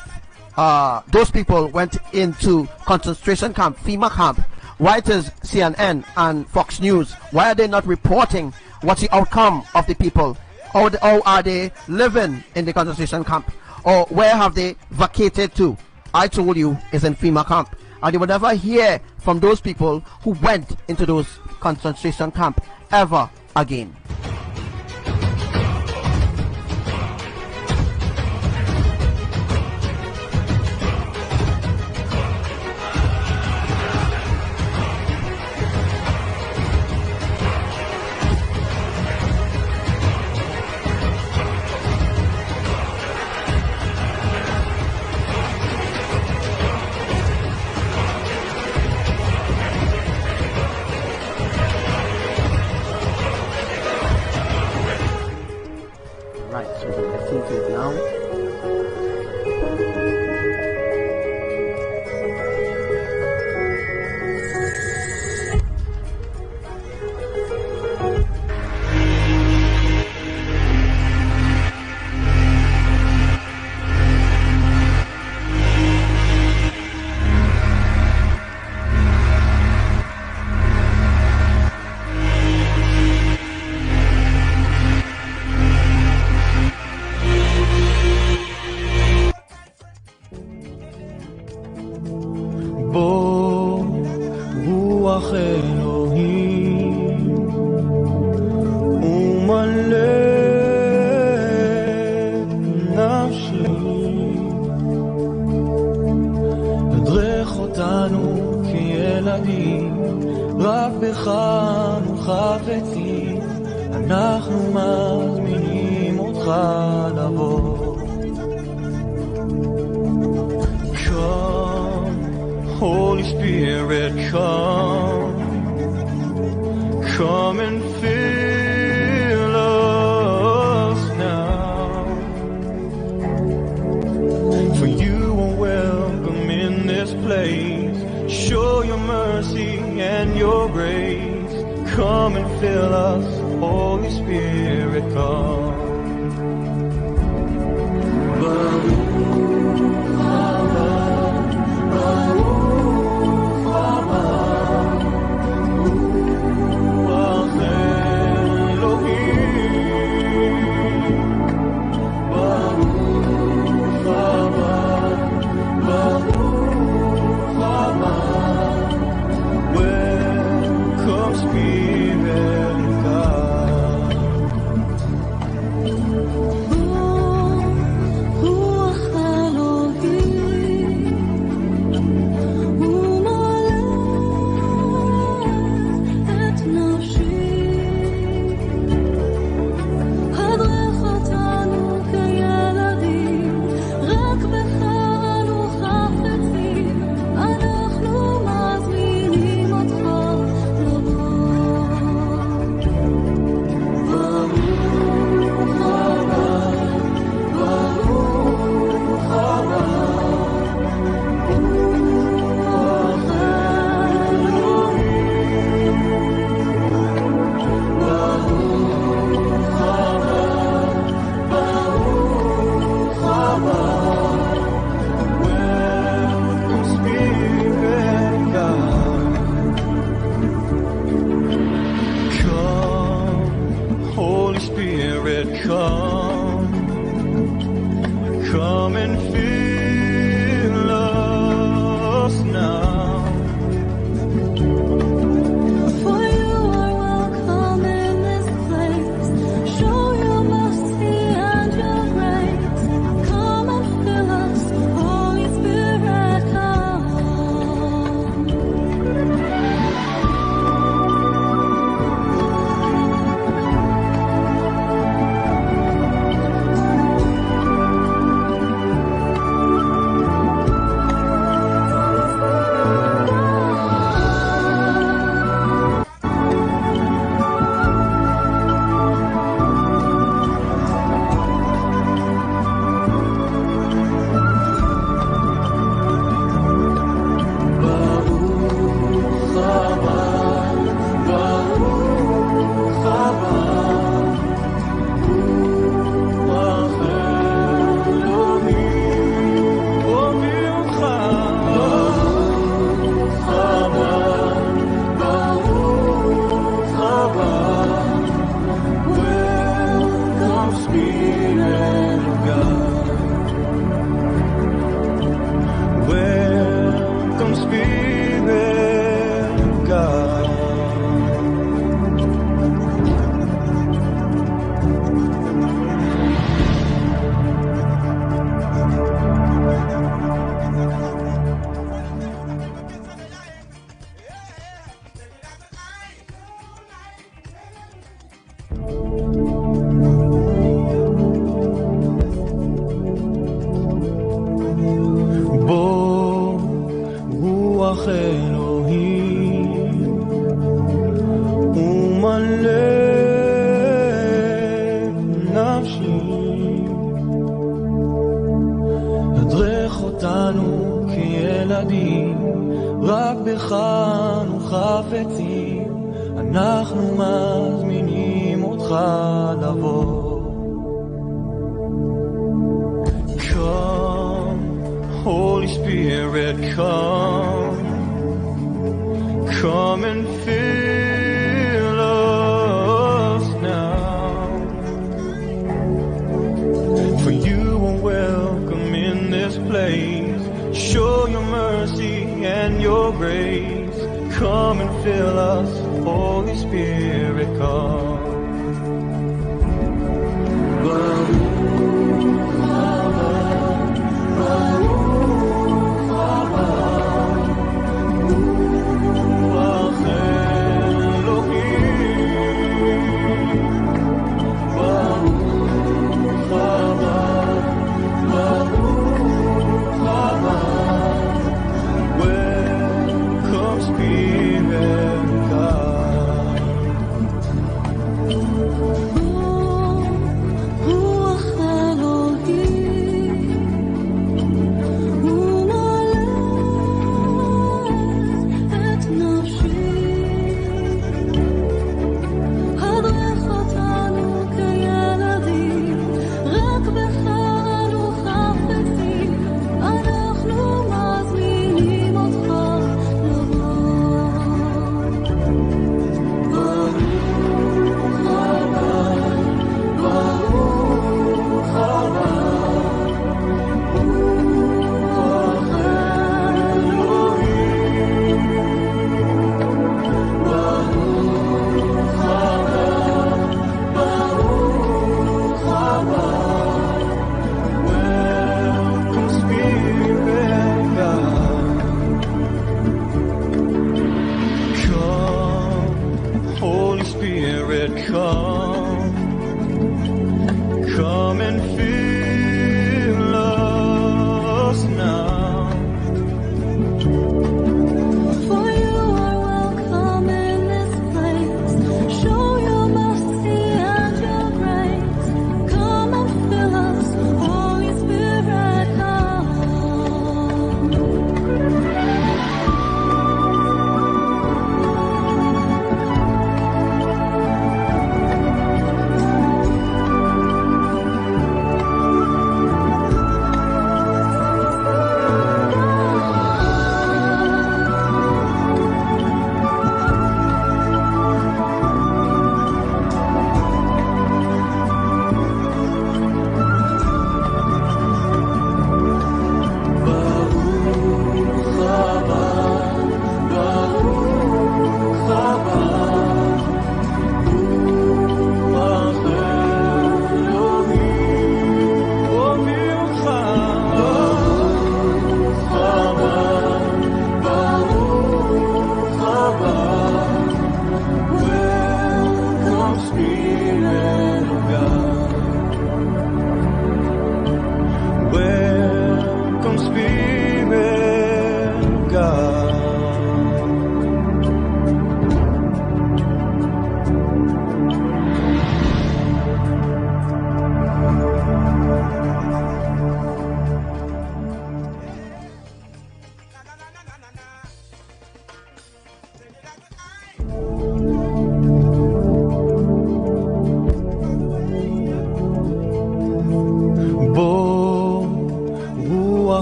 those people went into concentration camp, FEMA camp, why is CNN and Fox News, why are they not reporting what's the outcome of the people? How are they living in the concentration camp? Or where have they vacated to? I told you it's in FEMA camp. And you will never hear from those people who went into those concentration camp ever again. הדרך אותנו כילדים, רק בך אנו חפצים, אנחנו מזמינים אותך לבוא. Come, Holy Spirit, come and fill us now. For you are welcome in this place. Show your mercy and your grace. Come and fill us, Holy Spirit, come.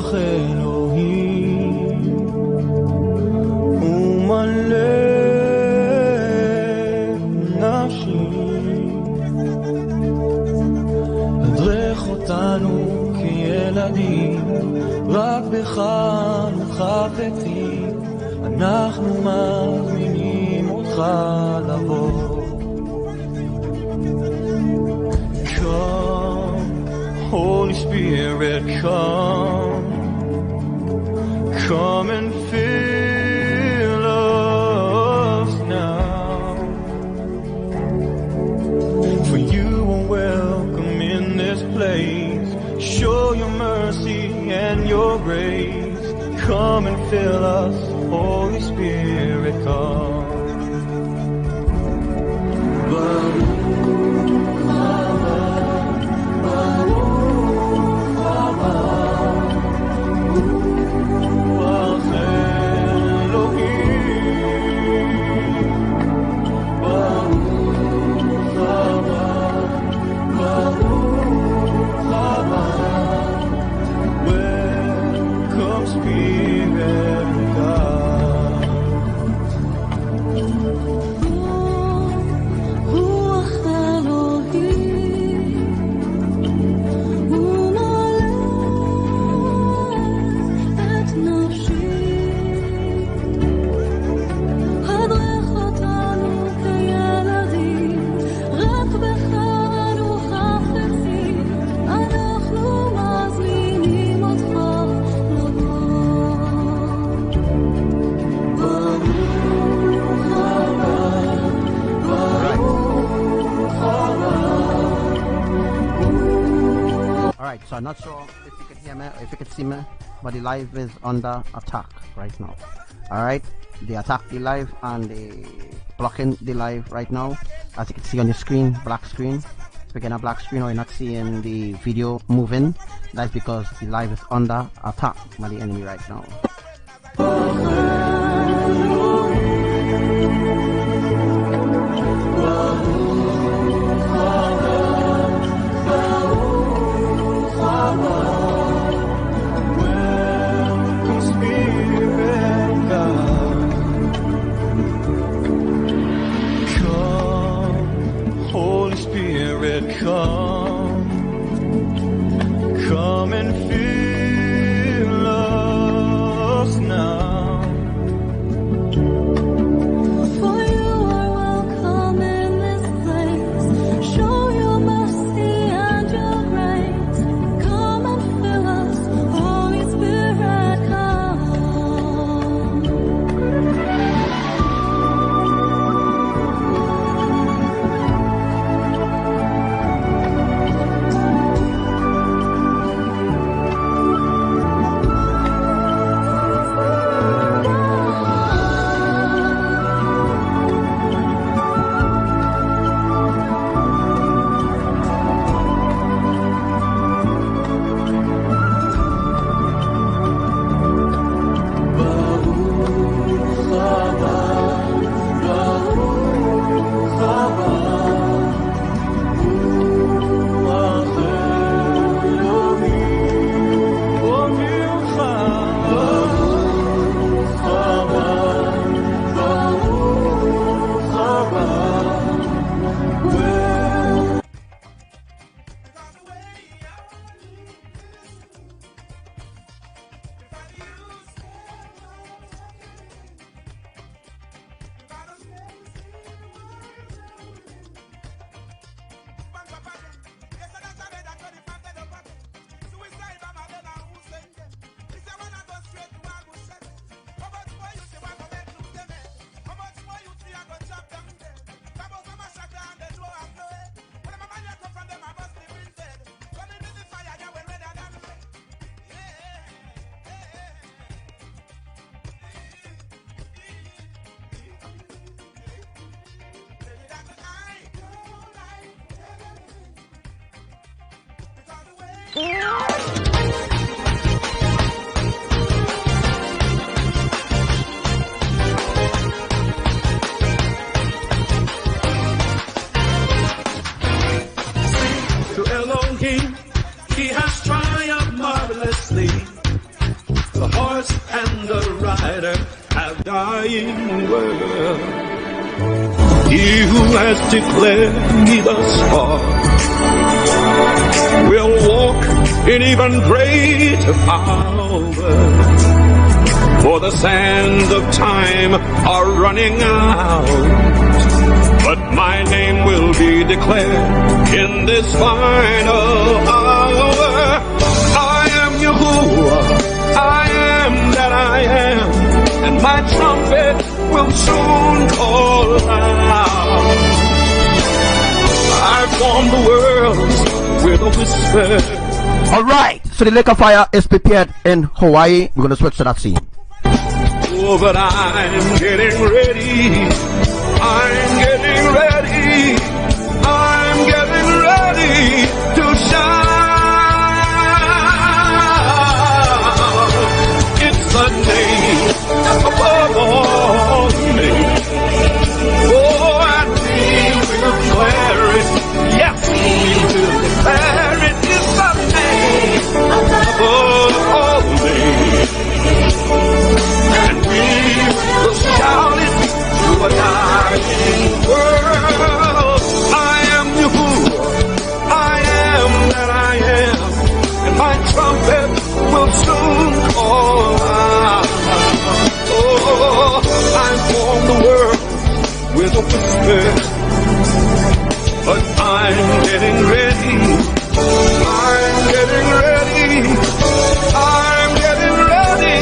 רוח אלוהים ומלא נפשי, הדרך אותנו כילדים, רק בך אנו חפצים, אנחנו מזמינים אותך לבוא. Come, Holy Spirit, come and fill us now. For you are welcome in this place. Show your mercy and your grace. Come and fill us, Holy Spirit, come. So I'm not sure if you can hear me or if you can see me, but the live is under attack right now. Alright, they attack the live and they blocking the live right now. As you can see on the screen, black screen. Speaking of black screen, or you're not seeing the video moving, that's because the live is under attack by the enemy right now. Come and fill us now. For you are welcome in this place. Show your mercy and your grace. Come and fill us, Holy Spirit, come. To Elohim, he has triumphed marvelously. dying world. He who has declared me thus far will walk in even greater power. For the sands of time are running out, but my name will be declared in this final hour. I am Yahuwah, I am that I am, and my trumpet will soon call out. I formed the world with a whisper. Alright, so the lake of fire is prepared in Hawaii. We're going to switch to that scene. Oh, but I'm getting ready. I'm getting ready. I'm getting ready to shine. It's the name above all names. Oh, and we will declare it. Yes, we will declare it. It's the name above all names. And we will shout it to a dying world. I am Yahuwah, I am that I am, and my trumpet will soon call out. Oh, I formed the world with a whisper, but I'm getting ready. I'm getting ready. I'm getting ready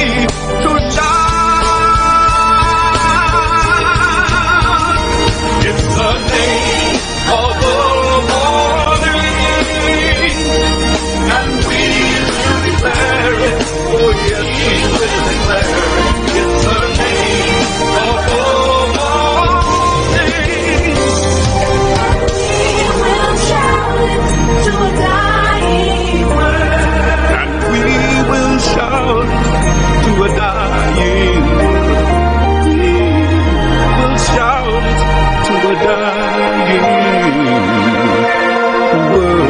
to shine. It's the name of the morning, and we will declare it. Oh yes, we will declare it. It's the name of the morning. We will shout it to a dying world, and we will shout to a dying world. We will shout it to a dying world.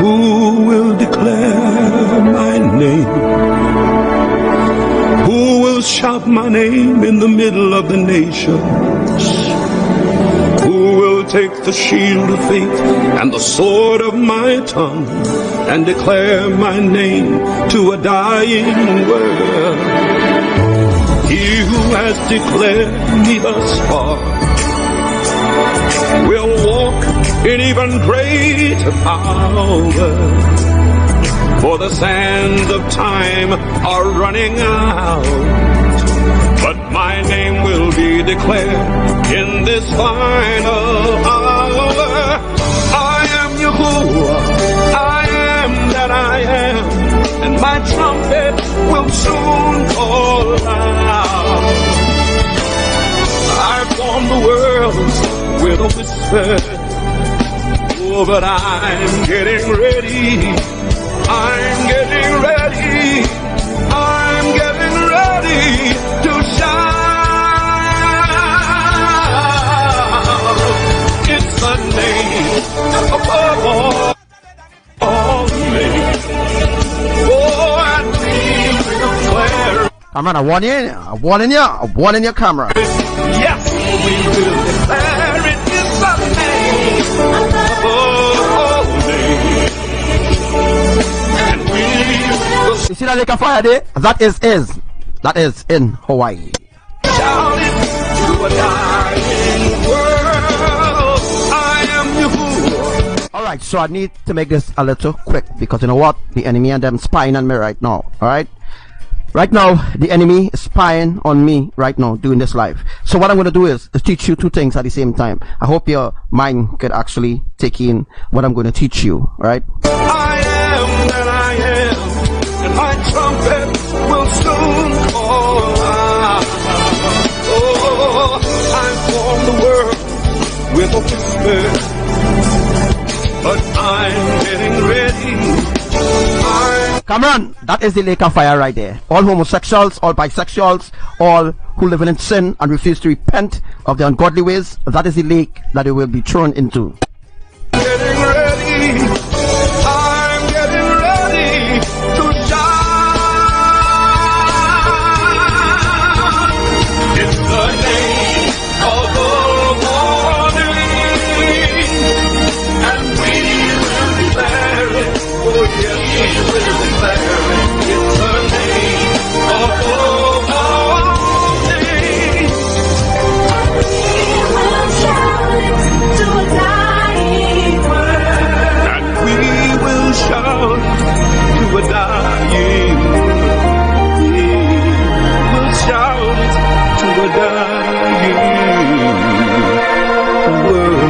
Who will declare my name? Who will shout my name in the middle of the nations? Who will take the shield of faith and the sword of my tongue and declare my name to a dying world? He who has declared me thus far will walk in even greater power. For the sands of time are running out, but my name will be declared in this final hour. I am Yahuwah, I am that I am, and my trumpet will soon call out. I formed the world with a whisper. Oh, but I'm getting ready. I'm getting ready. I'm getting ready to shine. It's the name above all names. Oh, and we will declare. I'm on a one in your camera. Yes, we will declare it. It's the name above all names. And we will You see that lake of fire there? That is in Hawaii. shout it to a dying world. I am Yahuwah. Alright, so I need to make this a little quick because you know what? The enemy and them spying on me right now. Alright? Right now, the enemy is spying on me right now doing this live. So what I'm going to do is teach you two things at the same time. I hope your mind could actually take in what I'm going to teach you. Alright? I am that I am, and my trumpet will soon call out. Oh, I formed the world with a whisper, but I'm getting ready. I'm Cameron, that is the lake of fire right there. All homosexuals, all bisexuals, all who live in sin and refuse to repent of their ungodly ways, that is the lake that they will be thrown into. Getting ready, I'm getting ready to shine. It's the name of the morning, and we will declare it. Oh yes, we will declare it. It's the name of the morning. We will shout it to a dying world. And we will shout to a dying world. We will shout it to a dying world.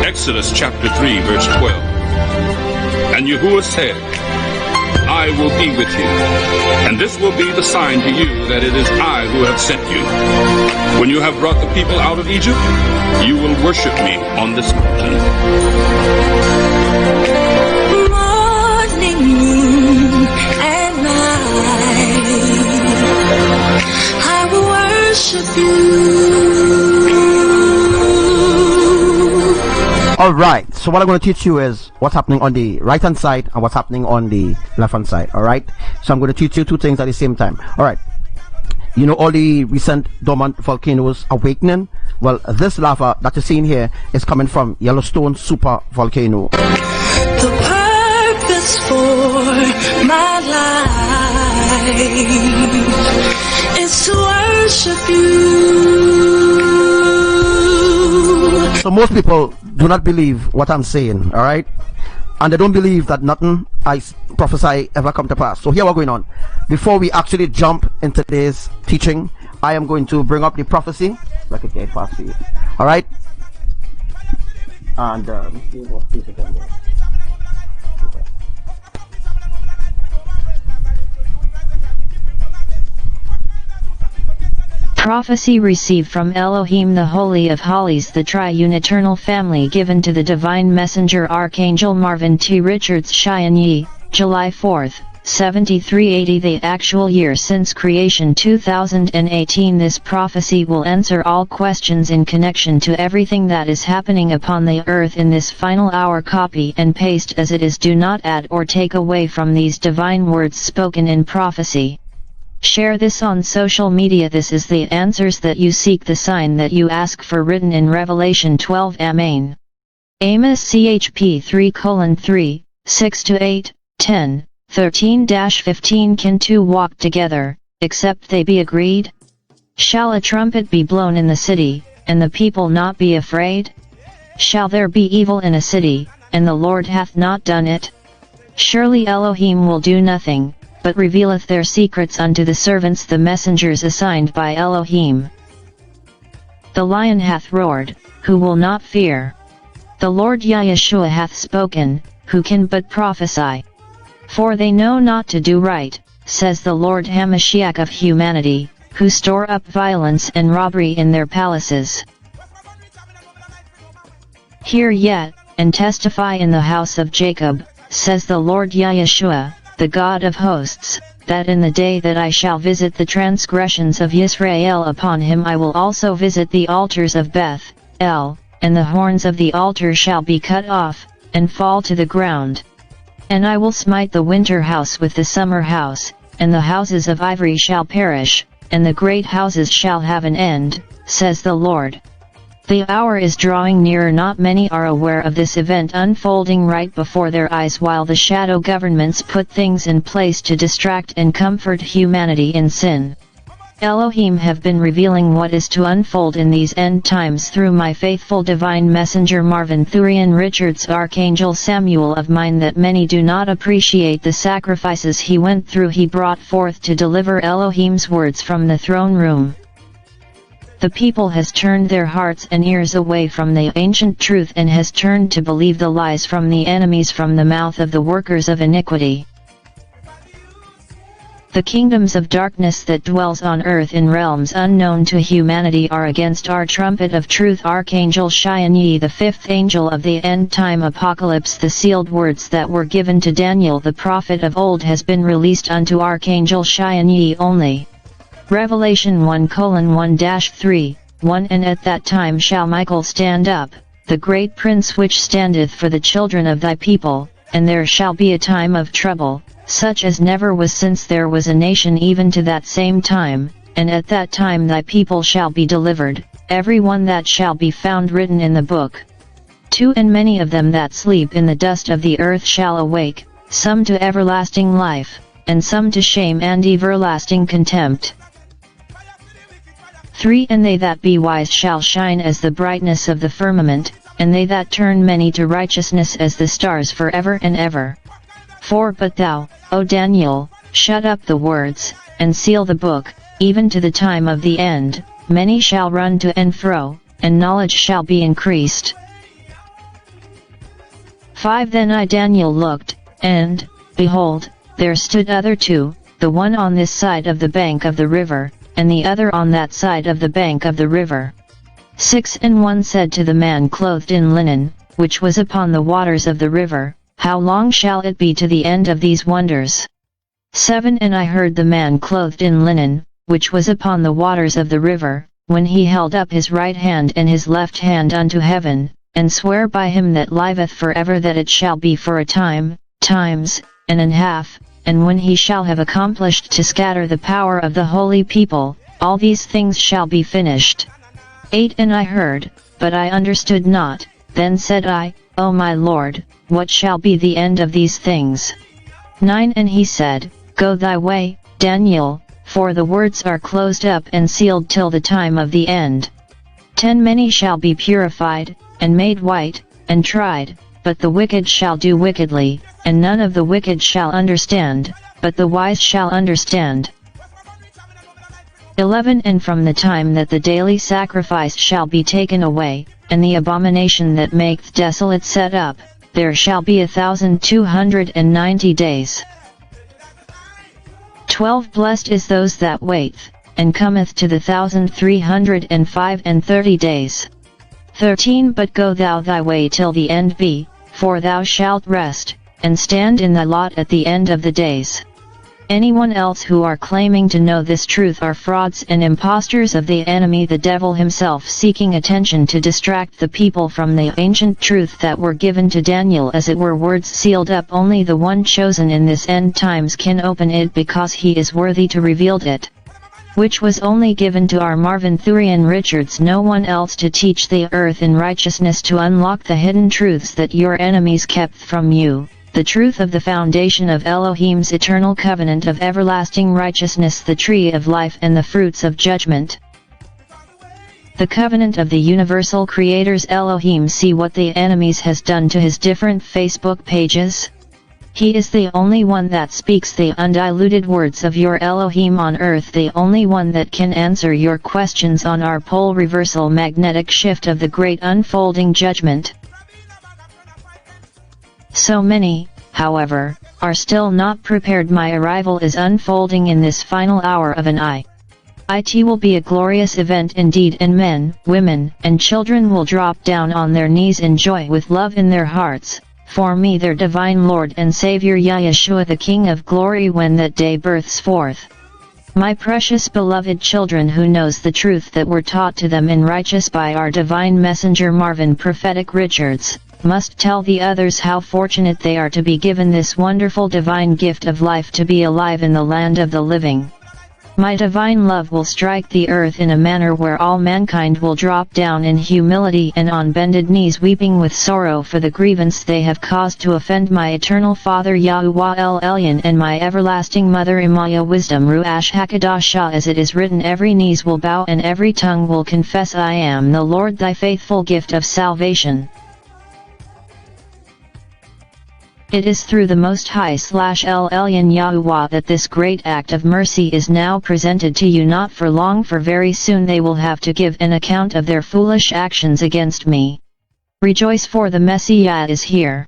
Exodus chapter 3, verse 12. And Yahuwah said, I will be with you, and this will be the sign to you that it is I who have sent you. When you have brought the people out of Egypt, you will worship me on this mountain. Morning, noon, and night, I will worship you. Alright, so what I'm going to teach you is what's happening on the right hand side and what's happening on the left hand side. Alright, so I'm going to teach you two things at the same time. Alright, you know all the recent dormant volcanoes awakening? Well, this lava that you're seeing here is coming from Yellowstone super volcano. The purpose for my life is to worship you. So most people do not believe what I'm saying, alright? And they don't believe that nothing I prophesy ever come to pass. So here what's going on. Before we actually jump into today's teaching, I am going to bring up the prophecy. So I can get it fast for you. Alright? And let's see what piece again there. Prophecy received from Elohim, the Holy of Holies, the Triune Eternal Family, given to the Divine Messenger Archangel Marvin T. Richards Cheyenne, July 4, 7380, the actual year since creation 2018. This prophecy will answer all questions in connection to everything that is happening upon the earth in this final hour. Copy and paste as it is. Do not add or take away from these divine words spoken in prophecy. Share this on social media. This is the answers that you seek, the sign that you ask for, written in Revelation 12. Amen. Amos CHP 3:3, 6-8, 10, 13-15. Can two walk together, except they be agreed? Shall a trumpet be blown in the city, and the people not be afraid? Shall there be evil in a city, and the Lord hath not done it? Surely Elohim will do nothing, but revealeth their secrets unto the servants, the messengers assigned by Elohim. The lion hath roared, who will not fear? The Lord Yahshua hath spoken, who can but prophesy? For they know not to do right, says the Lord Hamashiach of humanity, who store up violence and robbery in their palaces. Hear yet, and testify in the house of Jacob, says the Lord Yahshua, the God of hosts, that in the day that I shall visit the transgressions of Israel, upon him I will also visit the altars of Beth El, and the horns of the altar shall be cut off, and fall to the ground. And I will smite the winter house with the summer house, and the houses of ivory shall perish, and the great houses shall have an end, says the Lord. The hour is drawing nearer. Not many are aware of this event unfolding right before their eyes, while the shadow governments put things in place to distract and comfort humanity in sin. Elohim have been revealing what is to unfold in these end times through my faithful divine messenger Marvin Thurian Richards, Archangel Samuel of mine, that many do not appreciate the sacrifices he went through. He brought forth to deliver Elohim's words from the throne room. The people has turned their hearts and ears away from the ancient truth and has turned to believe the lies from the enemies, from the mouth of the workers of iniquity. The kingdoms of darkness that dwells on earth in realms unknown to humanity are against our trumpet of truth. Archangel Shianyi, the fifth angel of the end-time apocalypse, the sealed words that were given to Daniel the prophet of old has been released unto Archangel Shianyi only. Revelation 1:1-3, 1 And at that time shall Michael stand up, the great prince which standeth for the children of thy people, and there shall be a time of trouble, such as never was since there was a nation even to that same time, and at that time thy people shall be delivered, every one that shall be found written in the book. 2 And many of them that sleep in the dust of the earth shall awake, some to everlasting life, and some to shame and everlasting contempt. 3 And they that be wise shall shine as the brightness of the firmament, and they that turn many to righteousness as the stars forever and ever. 4 But thou, O Daniel, shut up the words, and seal the book, even to the time of the end. Many shall run to and fro, and knowledge shall be increased. 5 Then I Daniel looked, and, behold, there stood other two, the one on this side of the bank of the river, and the other on that side of the bank of the river. 6 And one said to the man clothed in linen, which was upon the waters of the river, How long shall it be to the end of these wonders? 7 And I heard the man clothed in linen, which was upon the waters of the river, when he held up his right hand and his left hand unto heaven, and sware by him that liveth forever that it shall be for a time, times, and an half, and when he shall have accomplished to scatter the power of the holy people, all these things shall be finished. 8 And I heard, but I understood not, then said I, O my Lord, what shall be the end of these things? 9 And he said, Go thy way, Daniel, for the words are closed up and sealed till the time of the end. 10 Many shall be purified, and made white, and tried, but the wicked shall do wickedly, and none of the wicked shall understand, but the wise shall understand. 11 And from the time that the daily sacrifice shall be taken away, and the abomination that maketh desolate set up, there shall be 1,290 days. 12 Blessed is those that waiteth, and cometh to the 1,330 days. 13 But go thou thy way till the end be, for thou shalt rest, and stand in thy lot at the end of the days. Anyone else who are claiming to know this truth are frauds and impostors of the enemy, the devil himself, seeking attention to distract the people from the ancient truth that were given to Daniel, as it were words sealed up. Only the one chosen in this end times can open it, because he is worthy to reveal it, which was only given to our Marvin Thurian Richards, no one else, to teach the earth in righteousness, to unlock the hidden truths that your enemies kept from you. The truth of the foundation of Elohim's eternal covenant of everlasting righteousness, the tree of life and the fruits of judgment. The covenant of the universal creators Elohim. See what the enemies has done to his different Facebook pages. He is the only one that speaks the undiluted words of your Elohim on earth, the only one that can answer your questions on our pole reversal magnetic shift of the great unfolding judgment. So many, however, are still not prepared. My arrival is unfolding in this final hour of an it will be a glorious event indeed, and men, women, and children will drop down on their knees in joy with love in their hearts, for me their divine Lord and Savior Yeshua, the King of glory, when that day births forth. My precious beloved children, who knows the truth that were taught to them in righteous by our divine messenger Marvin Prophetic Richards, must tell the others how fortunate they are to be given this wonderful divine gift of life, to be alive in the land of the living. My divine love will strike the earth in a manner where all mankind will drop down in humility and on bended knees, weeping with sorrow for the grievance they have caused to offend my eternal Father Yahuwah El Elyon and my everlasting Mother Imaya Wisdom Ruach HaKadosh. As it is written, every knees will bow and every tongue will confess, I am the Lord, thy faithful gift of salvation. It is through the Most High El Elyon Yahuwah that this great act of mercy is now presented to you. Not for long, for very soon they will have to give an account of their foolish actions against me. Rejoice, for the Messiah is here.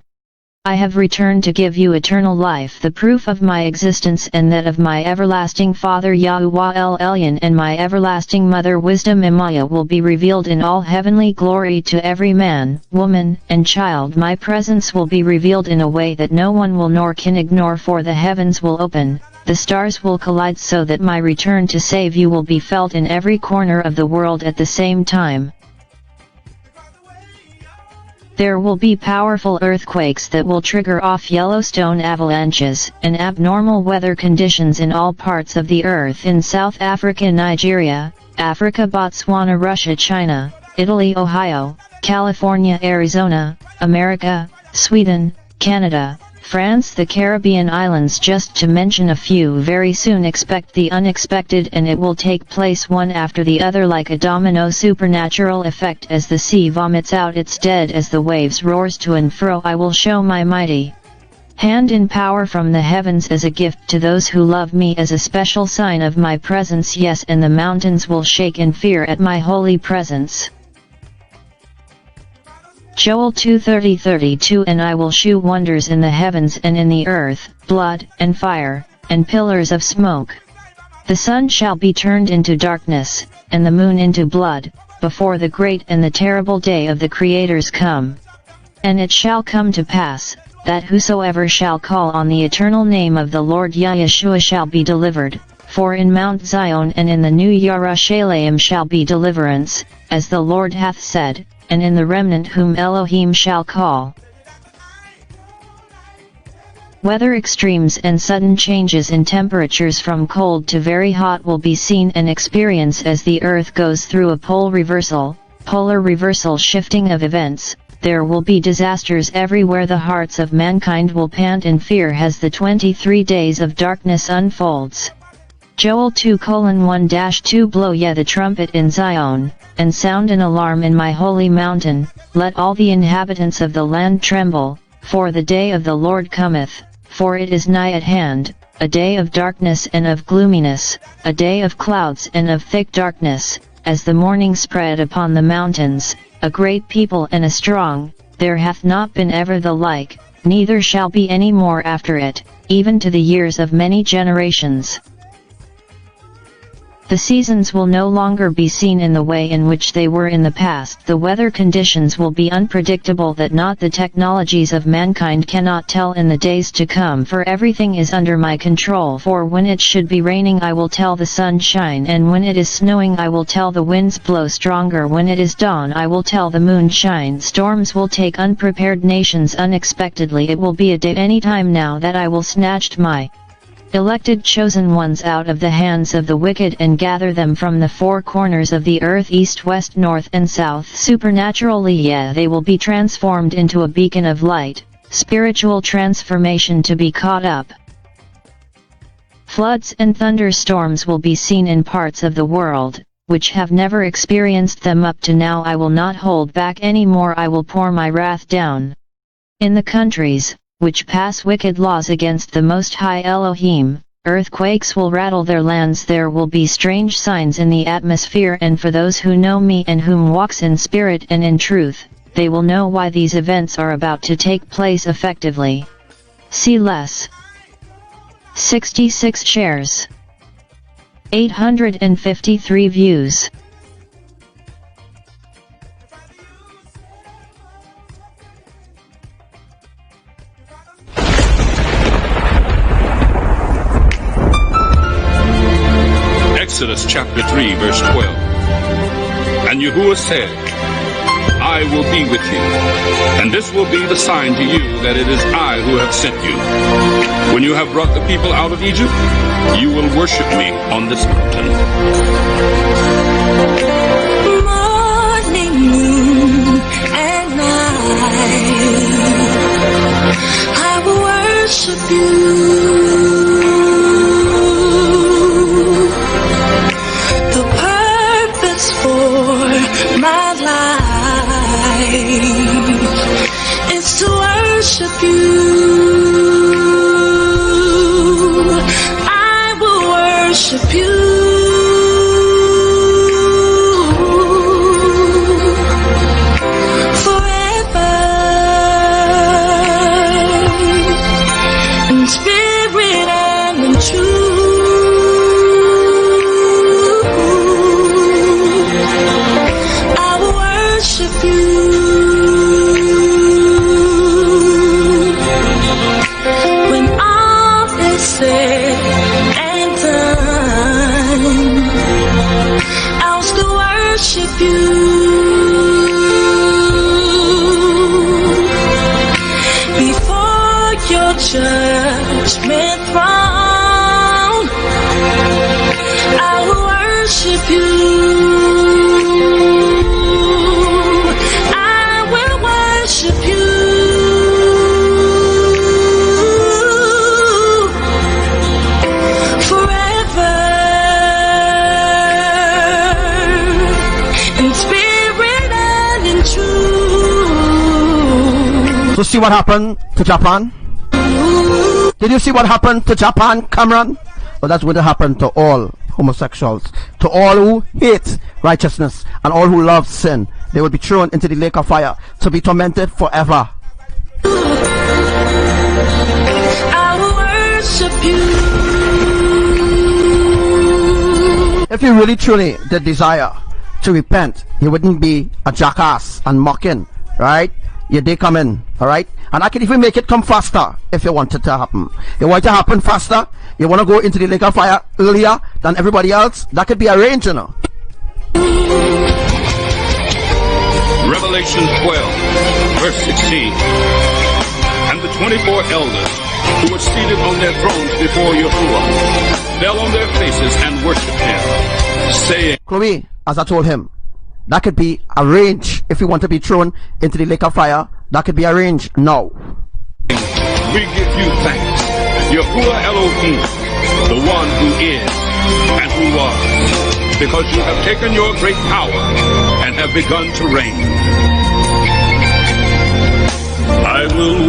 I have returned to give you eternal life, the proof of my existence and that of my everlasting Father Yahuwah El Elyon, and my everlasting Mother Wisdom Imaya will be revealed in all heavenly glory to every man, woman, and child. My presence will be revealed in a way that no one will nor can ignore, for the heavens will open, the stars will collide, so that my return to save you will be felt in every corner of the world at the same time. There will be powerful earthquakes that will trigger off Yellowstone avalanches, and abnormal weather conditions in all parts of the earth: in South Africa, Nigeria, Africa, Botswana, Russia, China, Italy, Ohio, California, Arizona, America, Sweden, Canada, France, the Caribbean islands, just to mention a few. Very soon expect the unexpected, and it will take place one after the other like a domino supernatural effect as the sea vomits out its dead, as the waves roars to and fro. I will show my mighty hand in power from the heavens as a gift to those who love me, as a special sign of my presence. Yes, and the mountains will shake in fear at my holy presence. Joel 2:30-32 And I will shew wonders in the heavens and in the earth, blood, and fire, and pillars of smoke. The sun shall be turned into darkness, and the moon into blood, before the great and the terrible day of the Creators come. And it shall come to pass, that whosoever shall call on the eternal name of the Lord Yahshua shall be delivered, for in Mount Zion and in the new Yerushalayim shall be deliverance, as the Lord hath said, and in the remnant whom Elohim shall call. Weather extremes and sudden changes in temperatures from cold to very hot will be seen and experienced as the earth goes through a polar reversal shifting of events. There will be disasters everywhere. The hearts of mankind will pant in fear as the 23 days of darkness unfolds. Joel 2:1-2 Blow ye the trumpet in Zion, and sound an alarm in my holy mountain, let all the inhabitants of the land tremble, for the day of the Lord cometh, for it is nigh at hand, a day of darkness and of gloominess, a day of clouds and of thick darkness, as the morning spread upon the mountains, a great people and a strong, there hath not been ever the like, neither shall be any more after it, even to the years of many generations. The seasons will no longer be seen in the way in which they were in the past. The weather conditions will be unpredictable that not the technologies of mankind cannot tell in the days to come, for everything is under my control. For when it should be raining I will tell the sun shine, and when it is snowing I will tell the winds blow stronger. When it is dawn I will tell the moon shine. Storms will take unprepared nations unexpectedly. It will be a day any time now that I will snatch my elected chosen ones out of the hands of the wicked and gather them from the four corners of the earth, east, west, north, and south. Supernaturally, they will be transformed into a beacon of light, spiritual transformation to be caught up. Floods and thunderstorms will be seen in parts of the world, which have never experienced them up to now. I will not hold back any more. I will pour my wrath down. In the countries which pass wicked laws against the Most High Elohim, earthquakes will rattle their lands. There will be strange signs in the atmosphere, and for those who know me and whom walks in spirit and in truth, they will know why these events are about to take place effectively. See less. 66 shares. 853 views. Exodus chapter 3 verse 12. And Yahuwah said, I will be with you, and this will be the sign to you that it is I who have sent you. When you have brought the people out of Egypt, you will worship me on this mountain. Morning, noon, and night, I will worship you. My life is to worship you. I will worship you forever. said and done, I'll still worship you. Before your judgment throne, I will worship you. I will worship you. Forever in spirit and in truth. So see what happened to Japan? Did you see what happened to Japan, Cameron? Well, that's going to happen to all homosexuals, to all who hate righteousness and all who love sin. They will be thrown into the lake of fire to be tormented forever. I will worship you. If you really truly did desire to repent, you wouldn't be a jackass and mocking, right? Your day come in, alright? And I can even make it come faster if you want it to happen. You want it to happen faster? You want to go into the lake of fire earlier than everybody else? That could be arranged, you know. Revelation 12, verse 16. And the 24 elders who were seated on their thrones before Yahuwah fell on their faces and worshipped him, saying, Chloe, as I told him, that could be arranged. If you want to be thrown into the lake of fire, that could be arranged now. We give you thanks, Yahuwah Elohim, the one who is and who was, because you have taken your great power and have begun to reign. I will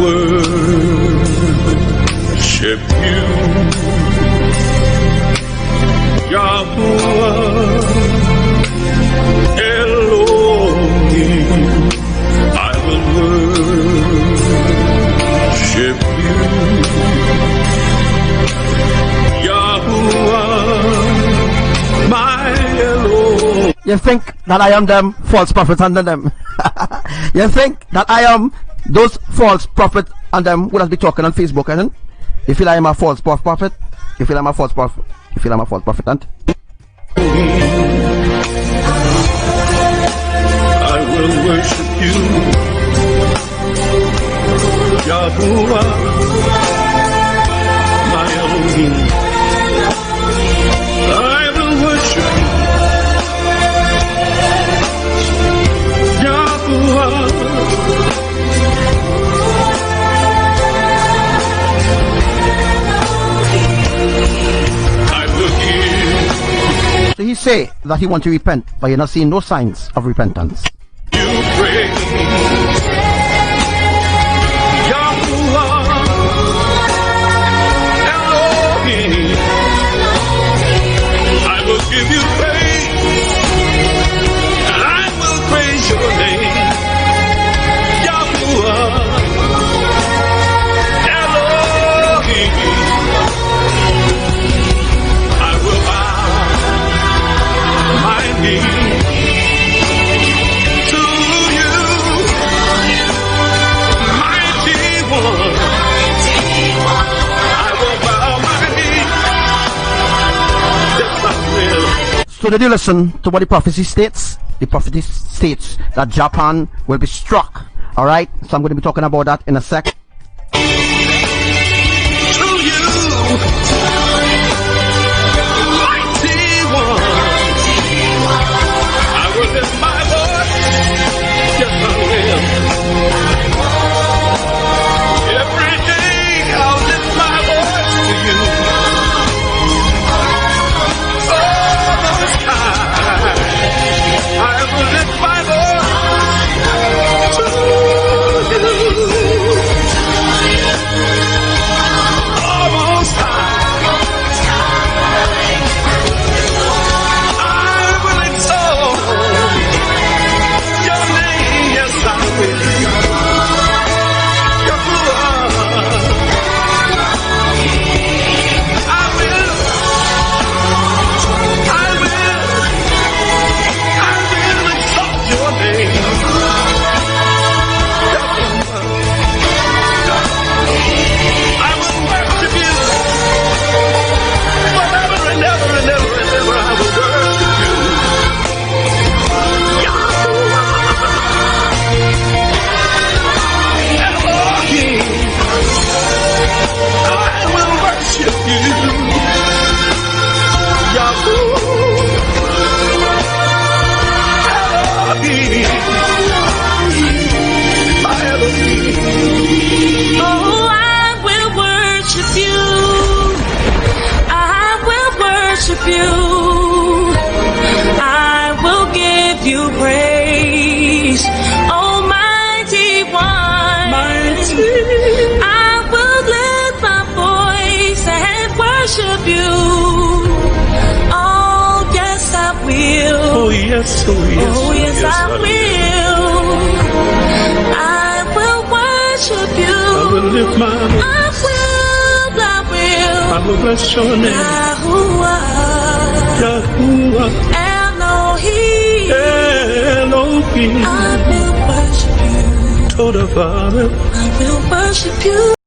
worship you, Yahuwah Elohim. I will worship you, Yahuwah, my Elohim. You think that I am them false prophets under them? You think that I am those false prophets and them would have been talking on Facebook, isn't it? You feel I am a false prophet? You feel I'm a false prophet? You feel I'm a false prophet, and I will worship you, Yahuwah, my Elohim. I will worship you, Yahuwah. so he say that he want to repent, but you're not seeing no signs of repentance. You pray, Yahuwah, Elohim. I will give you praise, and I will praise your name, Yahuwah, Elohim. I will bow my knee to you, mighty one. I will bow my knee. Yes, I will. So did you listen to what the prophecy states? The prophecy states that Japan will be struck. Alright, so I'm going to be talking about that in a sec. To you, mighty one. I will lift my voice. Yes, I will. Every day I'll lift my voice to you. Oh, the sky. I will lift my voice to you. you. I will give you praise, Almighty One. I will lift my voice and worship you. Oh yes, I will. Oh yes, oh yes, oh yes, I will. I will worship you. I will lift my voice. I will bless your name. Yahuwah, Elohim, Elohim. I will worship you. Toda Father, I will worship you.